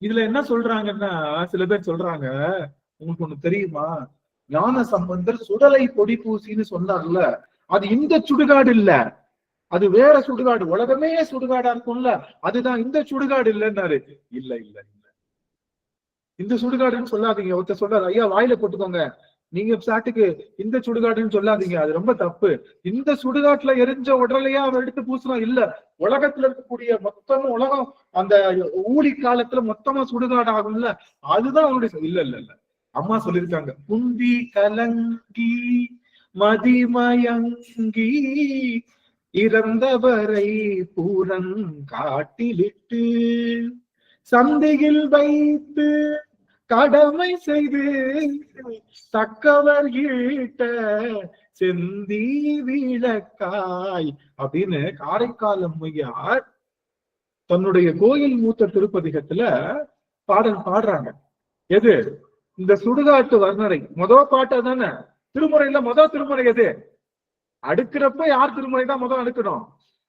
இதுல என்ன சொல்றாங்கன்னா, சில பேர் சொல்றாங்க, உங்களுக்கு ஒண்ணு தெரியுமா, ஞான சம்பந்தர் சுடலை பொடி பூசின்னு சொன்னார்ல, அது இந்த சுடுகாடு இல்ல, அது வேற சுடுகாடு. உலகமே சுடுகாடா இருக்கும்ல, அதுதான் இந்த சுடுகாடு இல்லைன்னாரு. இல்ல இல்ல இல்ல, இந்த சுடுகாடுன்னு சொல்லாதீங்க. ஒருத்தர் சொல்றாரு, ஐயா வாயில போட்டுக்கோங்க, நீங்க சாட்டுக்கு இந்த சுடுகாடுன்னு சொல்லாதீங்க, அது ரொம்ப தப்பு. இந்த சுடுகாட்டுல எரிஞ்ச உடலையா அவன் எடுத்து பூசுறான். இல்ல, உலகத்துல இருக்கக்கூடிய மொத்தமும் உலகம் அந்த ஊழி காலத்துல மொத்தமா சுடுகாடு ஆகும்ல, அதுதான் அவனுடைய. இல்ல இல்ல இல்ல, அம்மா சொல்லியிருக்காங்க, புந்தி கலங்கி மதிமயங்கி இறந்தவரை பூரன் காட்டிலிட்டு சந்தையில் வைத்து கடமை செய்து தக்கவர் ஈட்ட செந்தி விளக்காய் அப்படின்னு காரைக்கால் அம்மையார் தன்னுடைய கோயில் மூத்த திருப்பதிகத்துல பாடல் பாடுறாங்க. எது? இந்த சுடுகாட்டு வர்ணரை. பாட்டு தானே திருமுறையில. திருமுறை எது? அடுக்கிறப்ப யார் திருமுறை தான் அடுக்கணும்?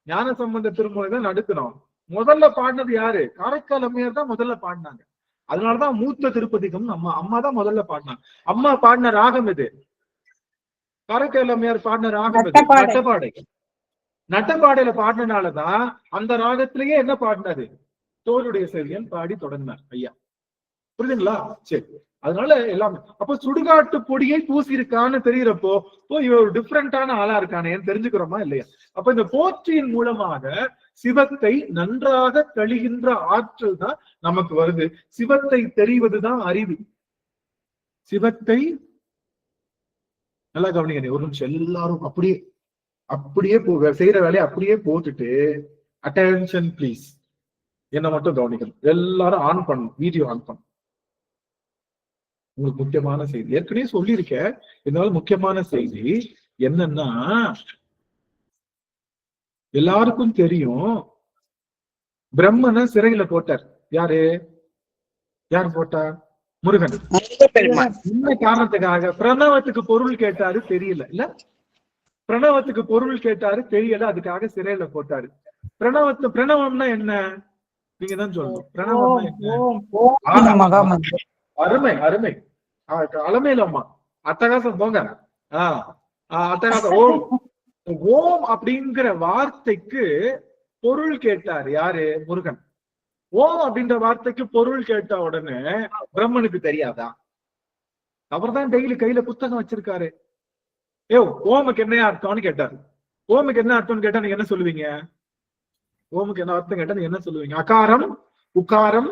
ஞான சம்பந்த திருமுறை தான் அடுக்கணும். முதல்ல பாடினது யாரு? காரைக்கால் அம்மையார் தான் முதல்ல பாடினாங்க. அதனாலதான் மூத்த திருப்பதிகம் அம்மா தான் முதல்ல பாடினாங்க. அம்மா பாடின ராகம் எது? காரைக்கால் அம்மையார் பாடின ராகம் எது? நட்டப்பாடை. நட்டப்பாடையில பாடினாலதான் அந்த ராகத்திலேயே என்ன பாடினாரு? தோளுடைய செவியன் பாடி தொடங்கினார் ஐயா. புரியுதுங்களா? சரி, அதனால எல்லாமே. அப்ப சுடுகாட்டு பொடியை பூசியிருக்கான்னு தெரிகிறப்போ இவன் ஒரு டிஃப்ரெண்டான ஆளா இருக்கானேன்னு தெரிஞ்சுக்கிறோமா இல்லையா? அப்ப இந்த போற்றியின் மூலமாக சிவத்தை நன்றாக தெளிகின்ற ஆற்றல் தான் நமக்கு வருது. சிவத்தை தெரிவதுதான் அறிவு. சிவத்தை நல்லா கவனிங்க. ஒரு நிமிஷம் எல்லாரும் அப்படியே செய்யற வேலையை அப்படியே போட்டுட்டு அட்டென்ஷன் பிளீஸ், என்ன மட்டும் கவனிக்கணும். எல்லாரும் ஆன் பண்ணணும், வீடியோ ஆன் பண்ணணும். உங்களுக்கு முக்கியமான செய்தி ஏற்கனவே சொல்லியிருக்கேன், இதனால முக்கியமான செய்தி என்னன்னா, எல்லாருக்கும் தெரியும் பிரம்மனை சிறையில போட்டார். யார் போட்டார்? முருகன். என்ன காரணத்துக்காக? பிரணவத்துக்கு பொருள் கேட்டாரு, தெரியல. இல்ல, பிரணவத்துக்கு பொருள் கேட்டாரு, தெரியல, அதுக்காக சிறையில போட்டாரு. பிரணவம்னா என்ன? நீங்க தான் சொல்லணும். பிரணவம்னா என்ன? அருமை அருமை அலமேலம்மா, அட்டகாசம் போங்க. அட்டகாசம். ஓம் அப்படிங்கிற வார்த்தைக்கு பொருள் கேட்டார் யாரு? முருகன். ஓம் அப்படின்ற வார்த்தைக்கு பொருள் கேட்ட உடனே பிரம்மனுக்கு தெரியாதா? அவர் தான் டெய்லி கையில புத்தகம் வச்சிருக்காரு. ஓமுக்கு என்ன அர்த்தம்னு கேட்டாரு. ஓமுக்கு என்ன அர்த்தம்னு கேட்டா நீங்க என்ன சொல்லுவீங்க? ஓமுக்கு என்ன அர்த்தம் கேட்டா நீங்க என்ன சொல்லுவீங்க? அகாரம், உகாரம்,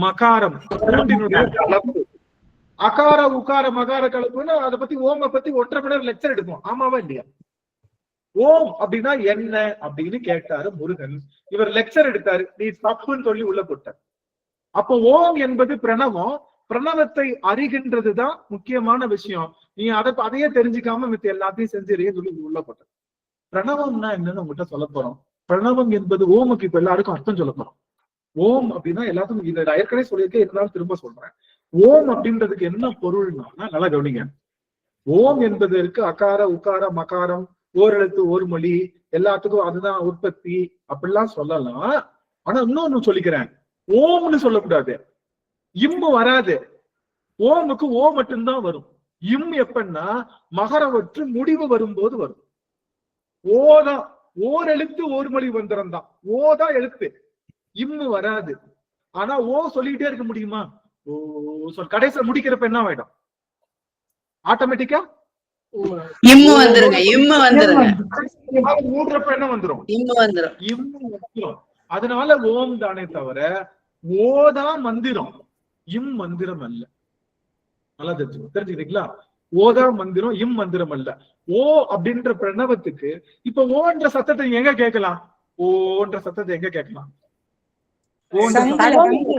மகாரம் மூன்றினுடைய கலப்பு. அகார உகார மகார கலப்புன்னு அதை பத்தி ஓம பத்தி 1.5 மணி நேரம் லெக்சர் எடுப்போம். ஆமாவா இல்லையா? ஓம் அப்படின்னா என்ன அப்படின்னு கேட்டாரு முருகன். இவர் லெக்சர் எடுத்தாரு, நீ தப்புன்னு சொல்லி உள்ள போட்டார். அப்போ ஓம் என்பது பிரணவம். பிரணவத்தை அறிகின்றதுதான் முக்கியமான விஷயம். நீ அதையே தெரிஞ்சுக்காம மித்த எல்லாத்தையும் செஞ்சிருக்கே சொல்லி உள்ள போட்டார். பிரணவம்னா என்னன்னு உங்ககிட்ட சொல்ல போறோம். பிரணவம் என்பது ஓமுக்கு இப்ப எல்லாருக்கும் அர்த்தம் சொல்ல போறோம். ஓம் அப்படின்னா எல்லாத்துக்கும் இதை ஏற்கனவே சொல்லியிருக்கேன், இருந்தாலும் திரும்ப சொல்றேன். ஓம் அப்படின்றதுக்கு என்ன பொருள்னா, நல்லா கவனிங்க. ஓம் என்பதற்கு அகார உகார மகாரம், ஓரெழுத்து ஒரு மொழி, எல்லாத்துக்கும் அதுதான் உற்பத்தி அப்படிலாம் சொல்லலாம். ஆனா இன்னொன்னு சொல்லிக்கிறேன், ஓம்னு சொல்லக்கூடாது, இம்மு வராது. ஓமுக்கு ஓ மட்டும்தான் வரும். இம் எப்பன்னா மகரவற்று முடிவு வரும்போது வரும். ஓதான் ஓரெழுத்து ஒரு மொழி மந்திரம் தான். ஓதான் எழுத்து, இம்மு வராது. ஆனா ஓ சொல்லிக்கிட்டே இருக்க முடியுமா? ஓ கடைசியில முடிக்கிறப்ப என்ன ஆயிடும்? ஆட்டோமேட்டிக்கா இம்மு வந்துருங்க. இம்மு வந்துருங்க. மூடுறப்ப என்ன வந்துரும்? இம்மு வந்துரும். இம்மு வந்துரும். அதனால ஓம் தானே தவிர ஓதான் மந்திரம், இம் மந்திரம் அல்ல. நல்லா தெரிஞ்சுக்கிட்டீங்களா? ஓதா மந்திரம், இம் மந்திரம் அல்ல. ஓ அப்படின்ற பிரணவத்துக்கு இப்ப ஓன்ற சத்தத்தை எங்க கேட்கலாம்? ஓன்ற சத்தத்தை எங்க கேட்கலாம்?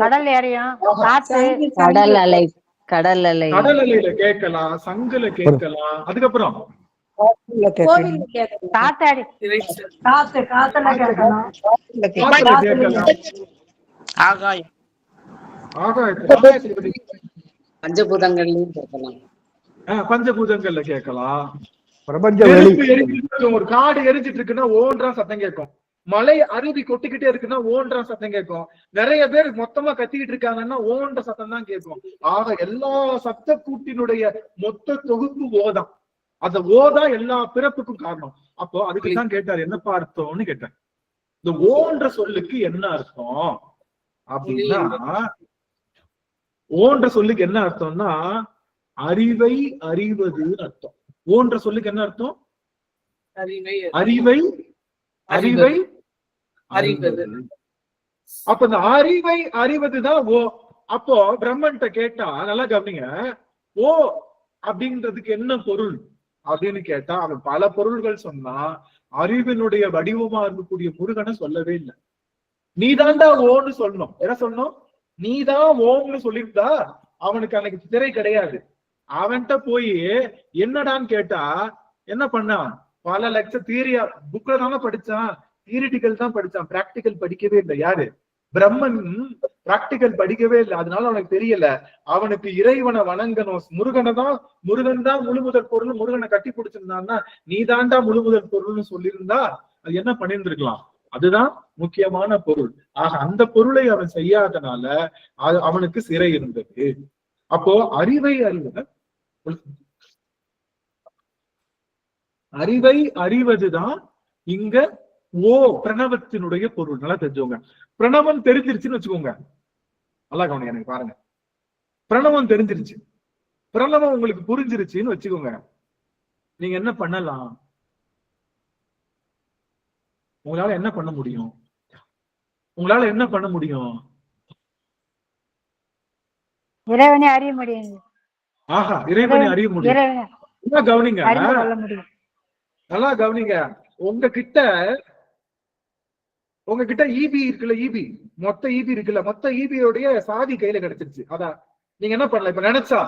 கடல் ஏரியம், காத்து, கடல் அலை, கடல் அலை, கடல் அலையில கேட்கலாம், சங்குல கேட்கலாம். அதுக்கப்புறம் காத்தாடி, காத்துல கேட்கலாம், ஆகாயம், ஆகாயத்துல பஞ்சபூதங்கள்லயும் கேட்கலாம், பஞ்சபூதங்கள்ல கேட்கலாம். பிரபஞ்ச நெருப்பு எரிஞ்சிட்டு இருக்கும், ஒரு காடு எரிஞ்சிட்டு இருக்குன்னா ஓன்றா சத்தம் கேட்கும். மலை அருவி கொட்டிக்கிட்டே இருக்குன்னா ஓன்றா சத்தம் கேட்கும். நிறைய பேர் மொத்தமா கத்திக்கிட்டு இருக்காங்கன்னா ஓன்ற சத்தம் தான் கேட்கும். ஆக எல்லா சத்த கூட்டினுடைய மொத்த தொகுப்பு ஓதான். அந்த ஓதான் எல்லா பிறப்புக்கும் காரணம். அப்போ அதுக்குதான் கேட்டார், என்னப்பா அர்த்தம்னு கேட்டார். இந்த ஓன்ற சொல்லுக்கு என்ன அர்த்தம் அப்படின்னா, ஓன்ற சொல்லுக்கு என்ன அர்த்தம்னா அறிவை அறிவதுன்னு அர்த்தம். ஓன்ற சொல்லுக்கு என்ன அர்த்தம்? அறிவை அறிவை அறிவது. அப்ப இந்த அறிவை அறிவதுதான் ஓ. அப்போ பிரம்மன்ட்ட கேட்டா, நல்லா கவனிங்க, ஓ அப்படின்றதுக்கு என்ன பொருள் அப்படின்னு கேட்டா அவன் பல பொருள்கள் சொன்னா, அறிவினுடைய வடிவமா இருக்கக்கூடிய முருகனை சொல்லவே இல்லை. நீதான்டா ஓன்னு சொல்லணும். என்ன சொல்லணும்? நீதான் ஓம்னு சொல்லியிருந்தா அவனுக்கு அன்னைக்கு திரை கிடையாது. அவன்கிட்ட போய் என்னடான்னு கேட்டா என்ன பண்ணான்? பல லட்சம் தியரியா புக்ல தானே படிச்சான், தியரிட்டிக்கல் தான் படிச்சான், பிராக்டிக்கல் படிக்கவே இல்லை. யாரு? பிரம்மன் பிராக்டிக்கல் படிக்கவே இல்லை. அதனால அவனுக்கு தெரியல. அவனுக்கு இறைவனை வணங்கணும், முருகன் தான் முழு முதல் பொருள். முருகனை கட்டி பிடிச்சிருந்தான்னா நீ தாண்டா முழு முதல் பொருள்னு சொல்லியிருந்தா அது என்ன பண்ணிருந்திருக்கலாம்? அதுதான் முக்கியமான பொருள். ஆக அந்த பொருளை அவன் செய்யாதனால அவனுக்கு சிறை இருந்தது. அப்போ அறிவை அறிவதுதான் இங்க ஓ பிரணவத்தினுடைய பொருள். நல்லா தெரிஞ்சுக்கோங்க. பிரணவம் தெரிஞ்சிருச்சுன்னு வச்சுக்கோங்க. நல்லா கவனிங்க, எனக்கு பாருங்க. பிரணவம் தெரிஞ்சிருச்சு, பிரணவம் உங்களுக்கு புரிஞ்சிருச்சுன்னு வச்சுக்கோங்க. நீங்க என்ன பண்ணலாம்? உங்களால என்ன பண்ண முடியும்? உங்களால என்ன பண்ண முடியும்? இறைவனை அறிய முடியும். ஆஹா, இறைவனை அறிய முடியும். நல்லா கவனிங்க, நல்லா கவனிங்க. உங்ககிட்ட ஈபி இருக்குல்ல, ஈபி மொத்த ஈபி இருக்குல்ல, மொத்த ஈபியோடைய சாவி கையில கிடைச்சிருச்சு. அதான் நீங்க என்ன பண்ணலாம்? இப்ப நினைச்சா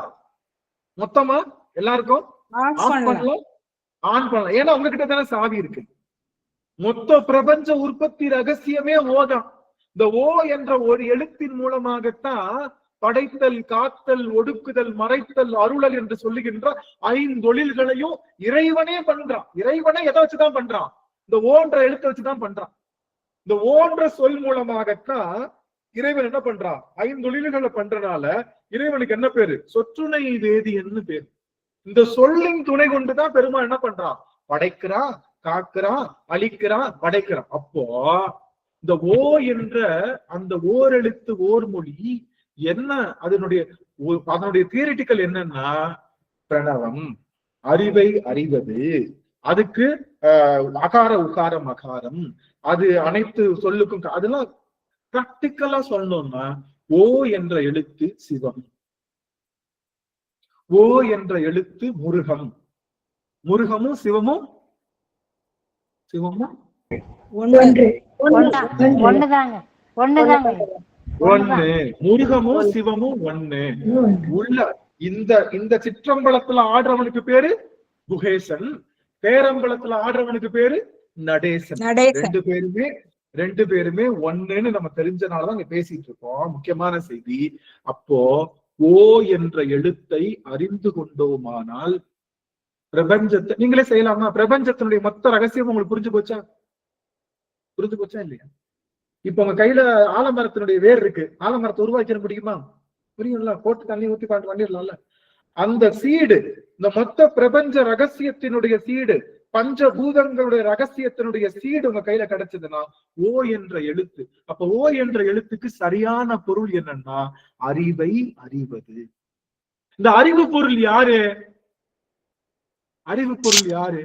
மொத்தமா எல்லாருக்கும் ஆன் பண்ணலாம். ஏன்னா உங்ககிட்ட தானே சாவி இருக்கு. மொத்த பிரபஞ்ச உற்பத்தி ரகசியமே ஓதான். இந்த ஓ என்ற ஒரு எழுத்தின் மூலமாகத்தான் படைத்தல், காத்தல், ஒடுக்குதல், மறைத்தல், அருளல் என்று சொல்லுகின்ற 5 தொழில்களையும் இறைவனே பண்றான். இறைவனே எதை வச்சுதான் பண்றான்? இந்த ஓன்ற எழுத்தை வச்சுதான் பண்றான். இந்த ஓன்ற சொல் மூலமாகத்தான் இறைவன் என்ன பண்றான்? 5 தொழில்களை பண்றனால இறைவனுக்கு என்ன பேரு? சொற்றுணை வேதியன்னு பேரு. இந்த சொல்லின் துணை கொண்டுதான் பெருமாள் என்ன பண்றான்? படைக்கிறான், காக்கிறான், அழிக்கிறான், படைக்கிறான். அப்போ இந்த ஓ என்ற அந்த ஓரெழுத்து ஓர் மொழி என்ன? அதனுடைய தியரிட்டிக்கல் என்னன்னா பிரணவம், அறிவை அறிவது. அதுக்கு அகார உகாரம் அகாரம், அது அனைத்து சொல்லுக்கும். அதெல்லாம் பிராக்டிக்கலா சொல்லணும்னா ஓ என்ற எழுத்து சிவம், ஓ என்ற எழுத்து முருகம், முருகமும் சிவமும் ஒண்ணு. முருகமும் சிவமும் ஒண்ணு. உள்ள இந்த சிற்றம்பலத்துல ஆடுறவனுக்கு பேரு குகேசன், பேரம்பலத்துல ஆடுறவனுக்கு பேரு நடேசன். ரெண்டு பேருமே ஒண்ணுன்னு நம்ம தெரிஞ்சனாலதான் இங்க பேசிட்டு இருக்கோம். முக்கியமான செய்தி. அப்போ ஓ என்ற எழுத்தை அறிந்து கொண்டோமானால் பிரபஞ்சத்தை நீங்களே செய்யலாமா? பிரபஞ்சத்தினுடைய மொத்த ரகசியம் உங்களுக்கு புரிஞ்சு போச்சா இல்லையா? இப்ப உங்க கையில ஆலமரத்தினுடைய வேர் இருக்கு. ஆலமரத்தை உருவாக்கிட முடியுமா? புரியும்ல? போட்டு தண்ணி ஊத்தி பாட்டு பண்ணிடலாம்ல. அந்த சீடு, இந்த மொத்த பிரபஞ்ச ரகசியத்தினுடைய சீடு, பஞ்சபூதங்களுடைய ரகசியத்தினுடைய சீடு உங்க கையில கிடைச்சதுன்னா ஓ என்ற எழுத்து. அப்ப ஓ என்ற எழுத்துக்கு சரியான பொருள் என்னன்னா அறிவை அறிவது. இந்த அறிவு பொருள் யாரு? அறிவு பொருள் யாரு?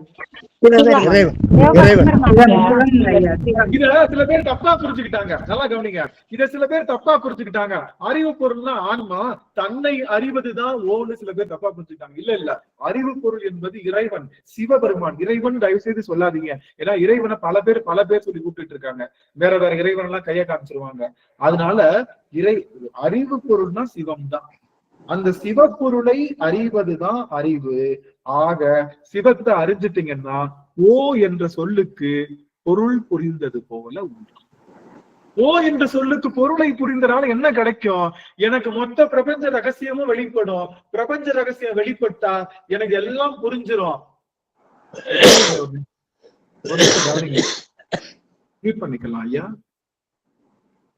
இத சில பேர் தப்பா புரிஞ்சுக்கிட்டாங்க. நல்லா கவனிங்க. இத சில பேர் தப்பா புரிஞ்சுக்கிட்டாங்க. அறிவு பொருள்னா ஆன்மா, தன்னை அறிவதுதான் ஓன்னு சில பேர் தப்பா புரிஞ்சுக்கிட்டாங்க. இல்ல இல்ல, அறிவு பொருள் என்பது இறைவன், சிவபெருமான். இறைவன் தயவு செய்து சொல்லாதீங்க. ஏன்னா இறைவனை பல பேர் சொல்லி கூப்பிட்டு இருக்காங்க. வேற வேற இறைவன் எல்லாம் கையை காமிச்சிருவாங்க. அதனால அறிவு பொருள்னா சிவம் தான். அந்த சிவப்பொருளை அறிவதுதான் அறிவு. ஆக சிவத்தை அறிஞ்சிட்டீங்கன்னா ஓ என்ற சொல்லுக்கு பொருள் புரிந்தது போல உண்டு. ஓ என்ற சொல்லுக்கு பொருளை புரிந்தனால என்ன கிடைக்கும்? எனக்கு மொத்த பிரபஞ்ச ரகசியமும் வெளிப்படும். பிரபஞ்ச ரகசியம் வெளிப்பட்டா எனக்கு எல்லாம் புரிஞ்சிடும். மீட் பண்ணிக்கலாம் ஐயா,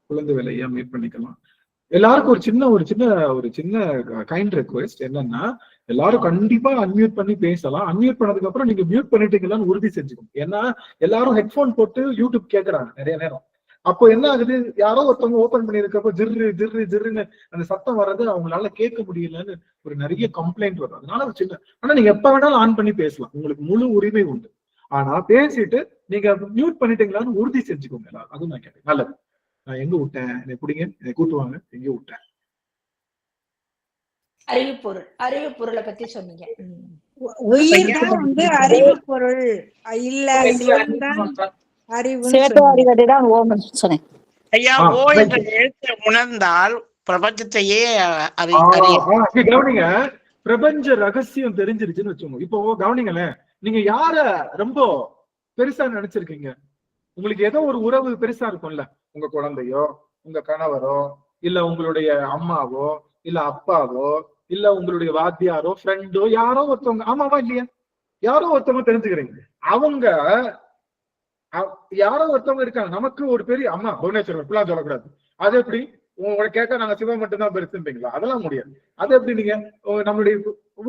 குழந்தை வேலை ஐயா, மீட் பண்ணிக்கலாம். எல்லாருக்கும் ஒரு சின்ன கைண்ட் ரெக்வெஸ்ட் என்னன்னா, எல்லாரும் கண்டிப்பா அன்மியூட் பண்ணி பேசலாம். அன்மியூட் பண்ணதுக்கு அப்புறம் நீங்க மியூட் பண்ணிட்டீங்களான்னு உறுதி செஞ்சுக்கணும். ஏன்னா எல்லாரும் ஹெட்போன் போட்டு யூடியூப் கேக்குறாங்க நிறைய நேரம். அப்போ என்ன ஆகுது, யாரோ ஒருத்தவங்க ஓபன் பண்ணிருக்கப்போ ஜிர்ருன்னு அந்த சத்தம் வர்றது அவங்களால கேட்க முடியலன்னு ஒரு நிறைய கம்ப்ளைண்ட் வரும். அதனால ஒரு சின்ன, ஆனா நீங்க எப்ப வேணாலும் ஆன் பண்ணி பேசலாம், உங்களுக்கு முழு உரிமை உண்டு. ஆனா பேசிட்டு நீங்க மியூட் பண்ணிட்டீங்களான்னு உறுதி செஞ்சுக்கோங்க எல்லாரும். அதுவும் நான் கேட்டேன். நல்லது. நான் எங்க விட்டேன்? என்னை பிடிங்க, என்னை கூட்டுவாங்க. எங்க விட்டேன்? அறிவு பொருளை பத்தி சொன்னீங்க. உயிர் தான் அறிவு பொருள் இல்ல, சிவன் தான் அறிவு. சொன்னேன் ஐயா, ஓ என்ற எழுத்தை உணர்ந்தால் பிரபஞ்சத்தையே கவனிங்க. பிரபஞ்ச ரகசியம் தெரிஞ்சிருச்சுன்னு வச்சுக்கோங்க. இப்போ கவனிங்களேன், நீங்க யார ரொம்ப பெருசா நினைச்சிருக்கீங்க? உங்களுக்கு ஏதோ ஒரு உறவு பெருசா இருக்கும்ல, உங்க குழந்தையோ, உங்க கணவரோ, இல்ல உங்களுடைய அம்மாவோ, இல்ல அப்பாவோ, இல்ல உங்களுடைய வாத்தியாரோ, ஃப்ரெண்டோ, யாரோ ஒருத்தவங்க, ஆமாவா இல்லையா? யாரோ ஒருத்தவங்க தெரிஞ்சுக்கிறீங்க. அவங்க யாரோ ஒருத்தவங்க இருக்காங்க. நமக்கு ஒரு பெரிய அம்மா புவனேஸ்வரர் இப்பெல்லாம் சொல்லக்கூடாது. அது எப்படி உங்களை கேட்க நாங்க சிவம் மட்டும்தான் பெருசுன்றீங்களா? அதெல்லாம் முடியாது. அது எப்படி நீங்க நம்மளுடைய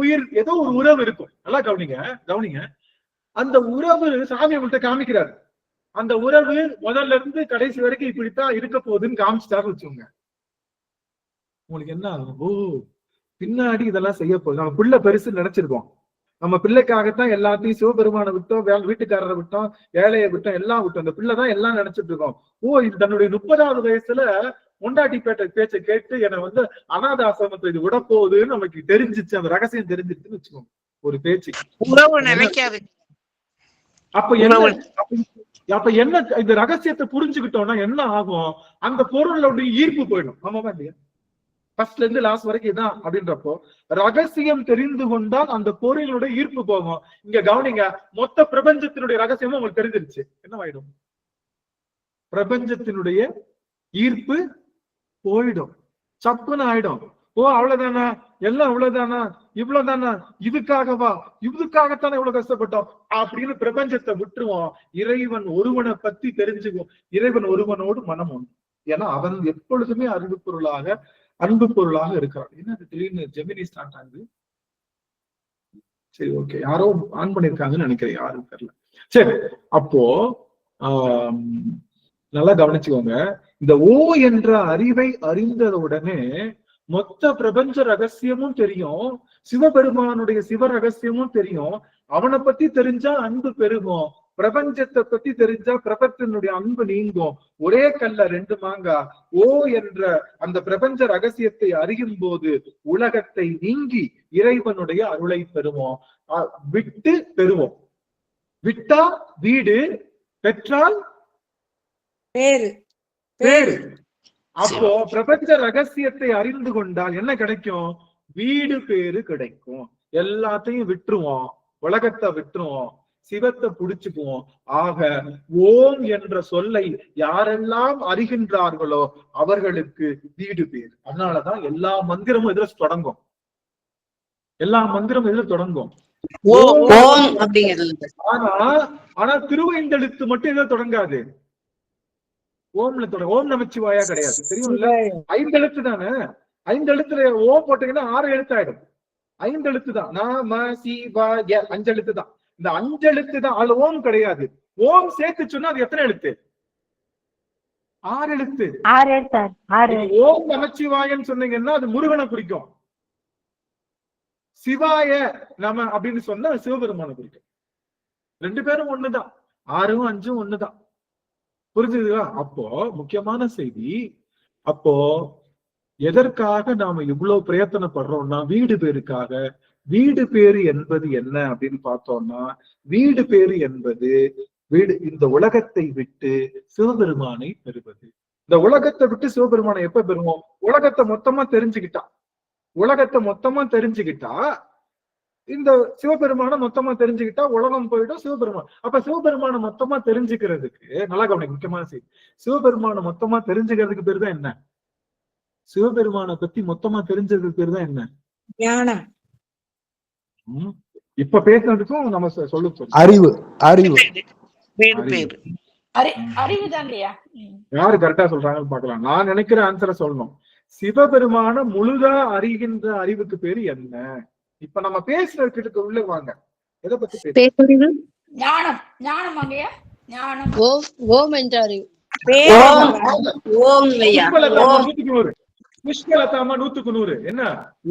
உயிர் ஏதோ ஒரு உறவு இருக்கும். நல்லா கவனிங்க. அந்த உறவு சாமி உங்கள்கிட்ட காமிக்கிறாரு. அந்த உறவு முதல்ல இருந்து கடைசி வரைக்கும் இப்படித்தான் இருக்க போகுதுன்னு காமிச்சிட்டாரு வச்சுக்கோங்க. உங்களுக்கு என்ன ஆகும்? ஓ, பின்னாடி இதெல்லாம் செய்ய போகுது. நம்ம பிள்ளை பெருசு நினைச்சிருக்கோம். நம்ம பிள்ளைக்காகத்தான் எல்லாத்தையும் சிவபெருமானை விட்டோம், வீட்டுக்காரரை விட்டோம், ஏழையை விட்டோம், எல்லாம் விட்டோம். அந்த பிள்ளைதான் எல்லாம் நினைச்சிட்டு இருக்கோம். ஓ, இது தன்னுடைய 30வது வயசுல முண்டாட்டி பேச்சை கேட்டு என்னை அநாத ஆசிரமத்தை இது விட போகுதுன்னு நமக்கு தெரிஞ்சிச்சு. அந்த ரகசியம் தெரிஞ்சிருச்சுன்னு வச்சுக்கோங்க. ஒரு பேச்சு உறவு நினைக்காது. அப்ப என்ன, இந்த ரகசியத்தை புரிஞ்சுக்கிட்டோம்னா என்ன ஆகும்? அந்த பொருளுடைய ஈர்ப்பு போயிடும். ஆமாவா இல்லையா? ஃபர்ஸ்ட்ல இருந்து லாஸ்ட் வரைக்கும் இதான் அப்படின்றப்போ ரகசியம் தெரிந்து கொண்டால் அந்த பொருளுடைய ஈர்ப்பு போகும். இங்க கவனிங்க, மொத்த பிரபஞ்சத்தினுடைய ரகசியமும் உங்களுக்கு தெரிஞ்சிருச்சு. என்னவாயிடும்? பிரபஞ்சத்தினுடைய ஈர்ப்பு போயிடும், சப்புன்னு ஆயிடும். ஓ, அவ்வளவுதானா, எல்லாம் அவ்வளவுதானா, இவ்வளவுதானா, இதுக்காகத்தானே இவ்வளவு கஷ்டப்பட்டோம் அப்படின்னு பிரபஞ்சத்தை விட்டுருவோம். இறைவன் ஒருவனை பத்தி தெரிஞ்சுக்குவோம். இறைவன் ஒருவனோடு மனம் ஒன்று. ஏன்னா அவன் எப்பொழுதுமே அறிவு பொருளாக, அன்பு பொருளாக இருக்கிறான். என்ன திடீர்னு ஜெமினி ஸ்டார்ட் ஆகுது? சரி, ஓகே, யாரோ ஆன் பண்ணிருக்காங்கன்னு நினைக்கிறேன், யாரும் தெரியல. சரி, அப்போ நல்லா கவனிச்சுக்கோங்க. இந்த ஓ என்ற அறிவை அறிந்தவுடனே மொத்த பிரபஞ்ச ரகசியமும் தெரியும், சிவபெருமானுடைய சிவ ரகசியமும் தெரியும். அவனை பத்தி தெரிஞ்சா அன்பு பெருகும், பிரபஞ்சத்தை பத்தி தெரிஞ்சா பிரபஞ்சத்தினுடைய அன்பு நீங்கும். ஒரே கல்ல 2 மாங்கா. ஓ என்ற அந்த பிரபஞ்ச ரகசியத்தை அறியும் போது உலகத்தை நீங்கி இறைவனுடைய அருளை பெறுவோம். விட்டு பெறுவோம். விட்டா வீடு, பெற்றால் பேரு. அப்போ பிரபஞ்ச ரகசியத்தை அறிந்து கொண்டால் என்ன கிடைக்கும்? வீடு, பேரு கிடைக்கும். எல்லாத்தையும் விட்டுருவோம், உலகத்தை விட்டுருவோம், சிவத்தை புடிச்சுக்குவோம். ஆக ஓம் என்ற சொல்லை யாரெல்லாம் அறிகின்றார்களோ அவர்களுக்கு வீடு பேர். அதனாலதான் எல்லா மந்திரமும் எதிர தொடங்கும். ஆனா திருவைந்தெழுத்து மட்டும் எதிர தொடங்காது. ஓம்ல ஓம் நமச்சிவாயா கிடையாது, தெரியும்ல? 5 எழுத்து தானே. 5 எழுத்துல ஓம் போட்டீங்கன்னா 6 எழுத்தாயிடும். 5 எழுத்து தான். நாம சிவா 5 எழுத்து தான். இந்த 5 எழுத்து தான். அதுல ஓம் கிடையாது. ஓம் சேர்த்து சொன்னா அது எத்தனை எழுத்து? 6 எழுத்து. ஓம் நமச்சிவாயன்னு சொன்னீங்கன்னா அது முருகனை குறிக்கும். சிவாய நம அப்படின்னு சொன்னா சிவபெருமான குறிக்கும். 2 பேரும் ஒண்ணுதான், 6ம் 5ம் ஒண்ணுதான். புரிஞ்சுதுங்களா? அப்போ முக்கியமான செய்தி, அப்போ எதற்காக நாம இவ்வளவு பிரயத்தனப்படுறோம்னா வீடு பேருக்காக. வீடு பேரு என்பது என்ன அப்படின்னு பார்த்தோம்னா, வீடு பேரு என்பது இந்த உலகத்தை விட்டு சிவபெருமானை பெறுவது. இந்த உலகத்தை விட்டு சிவபெருமானை எப்ப பெறுவோம்? உலகத்தை மொத்தமா தெரிஞ்சுக்கிட்டா இந்த சிவபெருமான மொத்தமா தெரிஞ்சுக்கிட்டா உலகம் போயிடும், சிவபெருமான். அப்ப சிவபெருமான மொத்தமா தெரிஞ்சுக்கிறதுக்கு நல்லா கவனிக்க, முக்கியமான செய்தி, சிவபெருமான மொத்தமா தெரிஞ்சுக்கிறதுக்கு பேர் தான் என்ன? சிவபெருமானை பத்தி மொத்தமா தெரிஞ்சதுக்கு பேர் தான் என்ன? ஞானம். இப்ப பேசுறதுக்கும் நம்ம சொல்ல அறிவு. அறிவு அறிவுதாங்கய்யா. யாரு கரெக்டா சொல்றாங்கன்னு பாக்கலாம். நான் நினைக்கிற ஆன்சரை சொல்லணும். சிவபெருமான முழுதா அறிகின்ற அறிவுக்கு பேரு என்ன? இப்ப நம்ம பேசுறதுக்கு உள்ள வாங்க. எதை பத்தி பேசுறீங்க? ஞானம். ஞானமாங்கய்யா. ஞானம். ஓம் என்ற அறிவு. புஷ்பலதாமா 100க்கு 100 என்ன?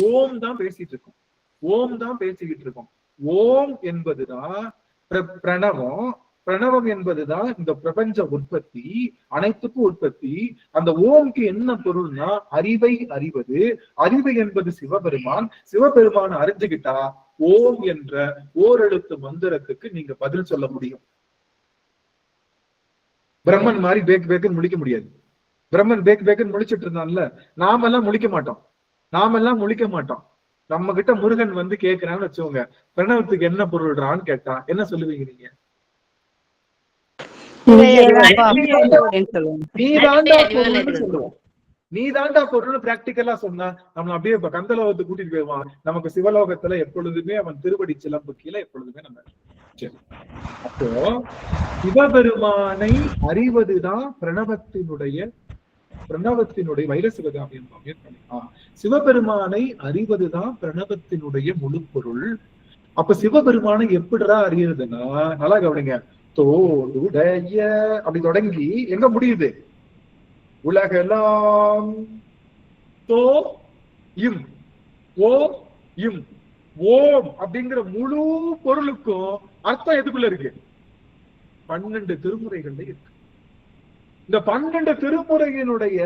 ஓம் தான் பேசிட்டு இருக்கோம். ஓம் தான் பேசிக்கிட்டு இருக்கோம். ஓம் என்பதுதான் பிரணவம். பிரணவம் என்பதுதான் இந்த பிரபஞ்ச உற்பத்தி, அனைத்துக்கும் உற்பத்தி. அந்த ஓம்க்கு என்ன பொருள்னா அறிவை அறிவது. அறிவு என்பது சிவபெருமான். சிவபெருமான் அறிஞ்சுக்கிட்டா ஓம் என்ற ஓரெழுத்து மந்திரத்துக்கு நீங்க பதில் சொல்ல முடியும். பிரம்மன் மாதிரி பேக்குன்னு முடிக்க முடியாது. பிரம்மன் பேக்குன்னு முடிச்சிட்டு இருந்தான்ல, நாமெல்லாம் முழிக்க மாட்டோம். நம்ம கிட்ட முருகன் வந்து கேக்குறான்னு வச்சுக்கோங்க, பிரணவத்துக்கு என்ன பொருள்றான்னு கேட்டா என்ன சொல்லுவீங்க நீங்க? நீ தாண்டா பொருள் பிராக்டிக்கலா சொன்னா நம்ம அப்படியே கந்தலோகத்துக்கு கூட்டிட்டு போயிடுவான். நமக்கு சிவலோகத்துல எப்பொழுதுமே அவன் திருவடி சிலம்பு கீழே எப்பொழுதுமே நம்ம. அப்போ சிவபெருமானை அறிவதுதான் பிரணவத்தினுடைய வைரசிவகாமியம். சிவபெருமானை அறிவதுதான் பிரணவத்தினுடைய முழு பொருள். அப்ப சிவபெருமானை எப்படிடா அறியறதுன்னா நல்லா கவனிங்க. தோடுடைய அப்படி தொடங்கி எங்க முடியுது? உலகெல்லாம் தோ இம் ஓ இம் ஓம் அப்படிங்கிற முழு பொருளுக்கும் அர்த்தம் எதுக்குள்ள இருக்கு? 12 திருமுறைகள்ல இருக்கு. இந்த 12 திருமுறையினுடைய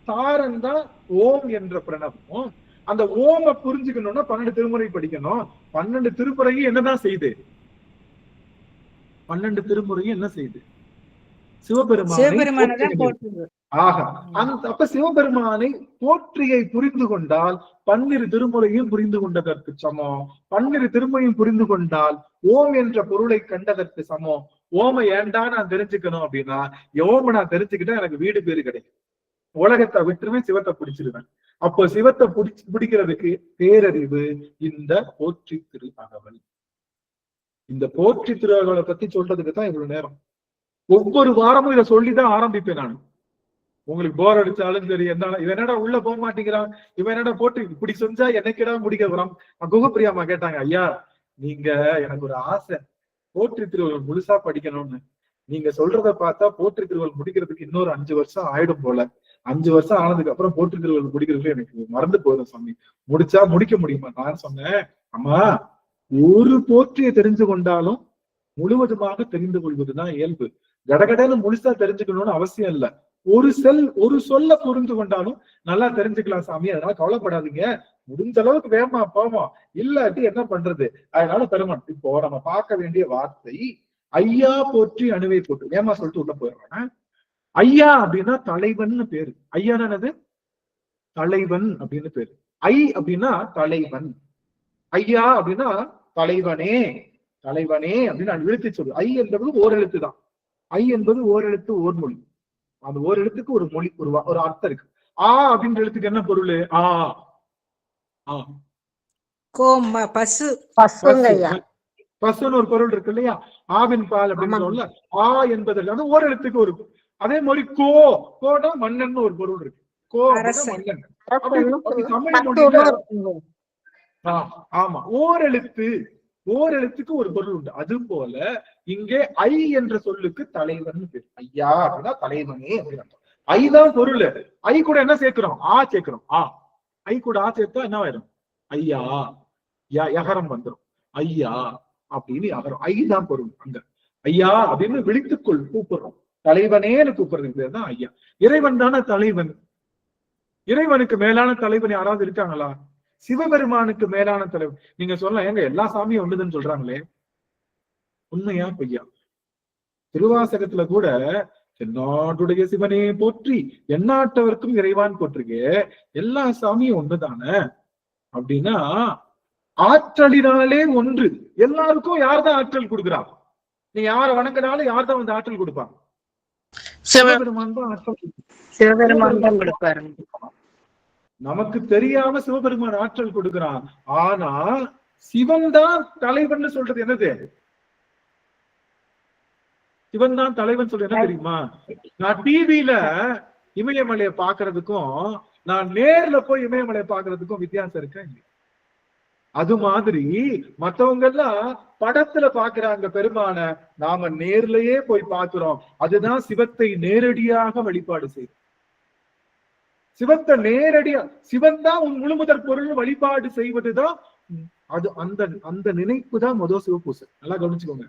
சாரம் தான் ஓம் என்ற பிரணவம். அந்த ஓம புரிஞ்சுக்கணும்னா 12 திருமுறை படிக்கணும். 12 திருமுறையும் என்னதான் செய்யுது? 12 திருமுறையும் என்ன செய்யுது? சிவபெருமானை. அப்ப சிவபெருமானை போற்றியை புரிந்து கொண்டால் 12 திருமுறையும் புரிந்து கொண்டதற்கு சமம். 12 திருமுறையும் புரிந்து கொண்டால் ஓம் என்ற பொருளை கண்டதற்கு சமம். ஓம ஏண்டா நான் தெரிஞ்சுக்கணும் அப்படின்னா, ஓம நான் தெரிஞ்சுக்கிட்டா எனக்கு வீடு பேரு கிடைக்கும். உலகத்தை விட்டுருவேன், சிவத்தை பிடிச்சிருவேன். அப்போ சிவத்தை பிடிக்கிறதுக்கு பேரறிவு இந்த போற்றி திரு அகவல். இந்த போற்றி திரு அகவலை பத்தி சொல்றதுக்கு தான் இவ்வளவு நேரம். ஒவ்வொரு வாரமும் இதை சொல்லிதான் ஆரம்பிப்பேன் நான். உங்களுக்கு போர் அடிச்சாலும் சரி, இவன் என்னடா உள்ள போக மாட்டேங்கிறான், இவன் என்னடா போட்டு இப்படி செஞ்சா என்னைக்கிடா முடிக்க வரான். குகப்பிரியாமா கேட்டாங்க, ஐயா நீங்க எனக்கு ஒரு ஆசை போற்றி திருவள்ளுவர் முழுசா படிக்கணும்னு. நீங்க சொல்றத பார்த்தா போற்றி திருவள்ளுவர் முடிக்கிறதுக்கு இன்னொரு 5 வருஷம் ஆயிடும் போல. 5 வருஷம் ஆனதுக்கு அப்புறம் போற்றி திருவள்ளுவர் முடிக்கிறதுல எனக்கு மறந்து போயிடும் சாமி, முடிச்சா முடிக்க முடியுமா? நான் சொன்னேன், அம்மா ஒரு போற்றியை தெரிஞ்சு கொண்டாலும் முழுவதுமாக தெரிந்து கொள்வதுதான் இயல்பு. கடகடன்னு முழுசா தெரிஞ்சுக்கணும்னு அவசியம் இல்லை. ஒரு சொல்ல புரிந்து கொண்டாலும் நல்லா தெரிஞ்சுக்கலாம் சாமி, அதனால கவலைப்படாதீங்க, முடிஞ்ச அளவுக்கு வேகமா போவோம், இல்லாட்டி என்ன பண்றது, அதனால பெருமான். இப்போ நம்ம பார்க்க வேண்டிய வார்த்தை ஐயா போற்றி அணுவை போட்டு வேமா சொல்லிட்டு உள்ள போயிடுறாங்க. ஐயா அப்படின்னா தலைவன் பேரு. ஐயா என்னது? தலைவன் அப்படின்னு பேரு. ஐ அப்படின்னா தலைவன். ஐயா அப்படின்னா தலைவனே. தலைவனே அப்படின்னு விழுத்தி சொல்லு. ஐ என்பது ஓரெழுத்து தான். ஐ என்பது ஓரெழுத்து ஓர் மொழி. அந்த ஒரு எழுத்துக்கு ஒரு மொழி, ஒரு அர்த்தம் இருக்கு. ஆ அப்படின்ற எழுத்துக்கு என்ன பொருள்? பசுன்னு ஒரு பொருள் இருக்கு இல்லையா? ஆவின் பால் அப்படின்னு சொல்ல. ஆ என்பதற்கு அந்த ஒரு எழுத்துக்கு ஒரு. அதே மாதிரி கோனா மன்னன் ஒரு பொருள் இருக்கு. கோ மன்னன். தமிழ் மொழியில ஆமா ஓரெழுத்துக்கு ஒரு பொருள் உண்டு. அது போல இங்கே ஐ என்ற சொல்லுக்கு தலைவன் பேர். ஐயா அப்படின்னா தலைவனே அப்படின்னு. ஐ தான் பொருள். ஐ கூட என்ன சேர்க்கிறோம்? ஆ சேர்க்கிறோம். ஐ கூட ஆ சேர்த்தா என்ன ஆயிரும்? ஐயா. யகரம் வந்துடும். ஐயா அப்படின்னு யகரம். ஐ தான் பொருள் அங்க. ஐயா அப்படின்னு விழித்துக்கொள் கூப்பிடுறோம். தலைவனேன்னு கூப்பிடுறதுக்கு பேர் தான் ஐயா. இறைவன் தானே தலைவன். இறைவனுக்கு மேலான தலைவன் யாராவது இருக்காங்களா? சிவபெருமானுக்கு மேலான தலைவன். நீங்க சொல்லலாம், ஏங்க எல்லா சாமியும் ஒண்ணுதுன்னு சொல்றாங்களே, உண்மையா பொய்யா? திருவாசகத்துல கூட தென்னாடுடைய சிவனே போற்றி எந்நாட்டவர்க்கும் இறைவான் போற்றிருக்கே, எல்லா சாமியும் ஒண்ணுதானே அப்படின்னா ஆற்றலினாலே ஒன்று. எல்லாருக்கும் யார்தான் ஆற்றல் கொடுக்குறா? நீ யார வணங்கினாலும் யார்தான் வந்து ஆற்றல் கொடுப்பாங்க? சிவபெருமான் தான் ஆற்றல். சிவபெருமான் தான் கொடுப்பாரு. நமக்கு தெரியாம சிவபெருமான் ஆற்றல் கொடுக்கிறான். ஆனா சிவன் தான் தலைவன் சொல்றது என்னது? சிவன் தான் தலைவன் சொல்றது என்ன தெரியுமா? நான் டிவியில இமயமலையை பாக்குறதுக்கும் நான் நேர்ல போய் இமயமலையை பாக்குறதுக்கும் வித்தியாசம் இருக்கா? அது மாதிரி மத்தவங்க எல்லாம் படத்துல பாக்குறாங்க பெருமான, நாம நேர்லயே போய் பாக்குறோம். அதுதான் சிவத்தை நேரடியாக வழிபாடு செய்யும். சிவத்தை நேரடியா, சிவன் தான் உன் முழுமுதற் பொருள் வழிபாடு செய்வதுதான் அது. அந்த அந்த நினைப்பு தான் முதல் சிவபூசை. நல்லா கவனிச்சுக்கோங்க.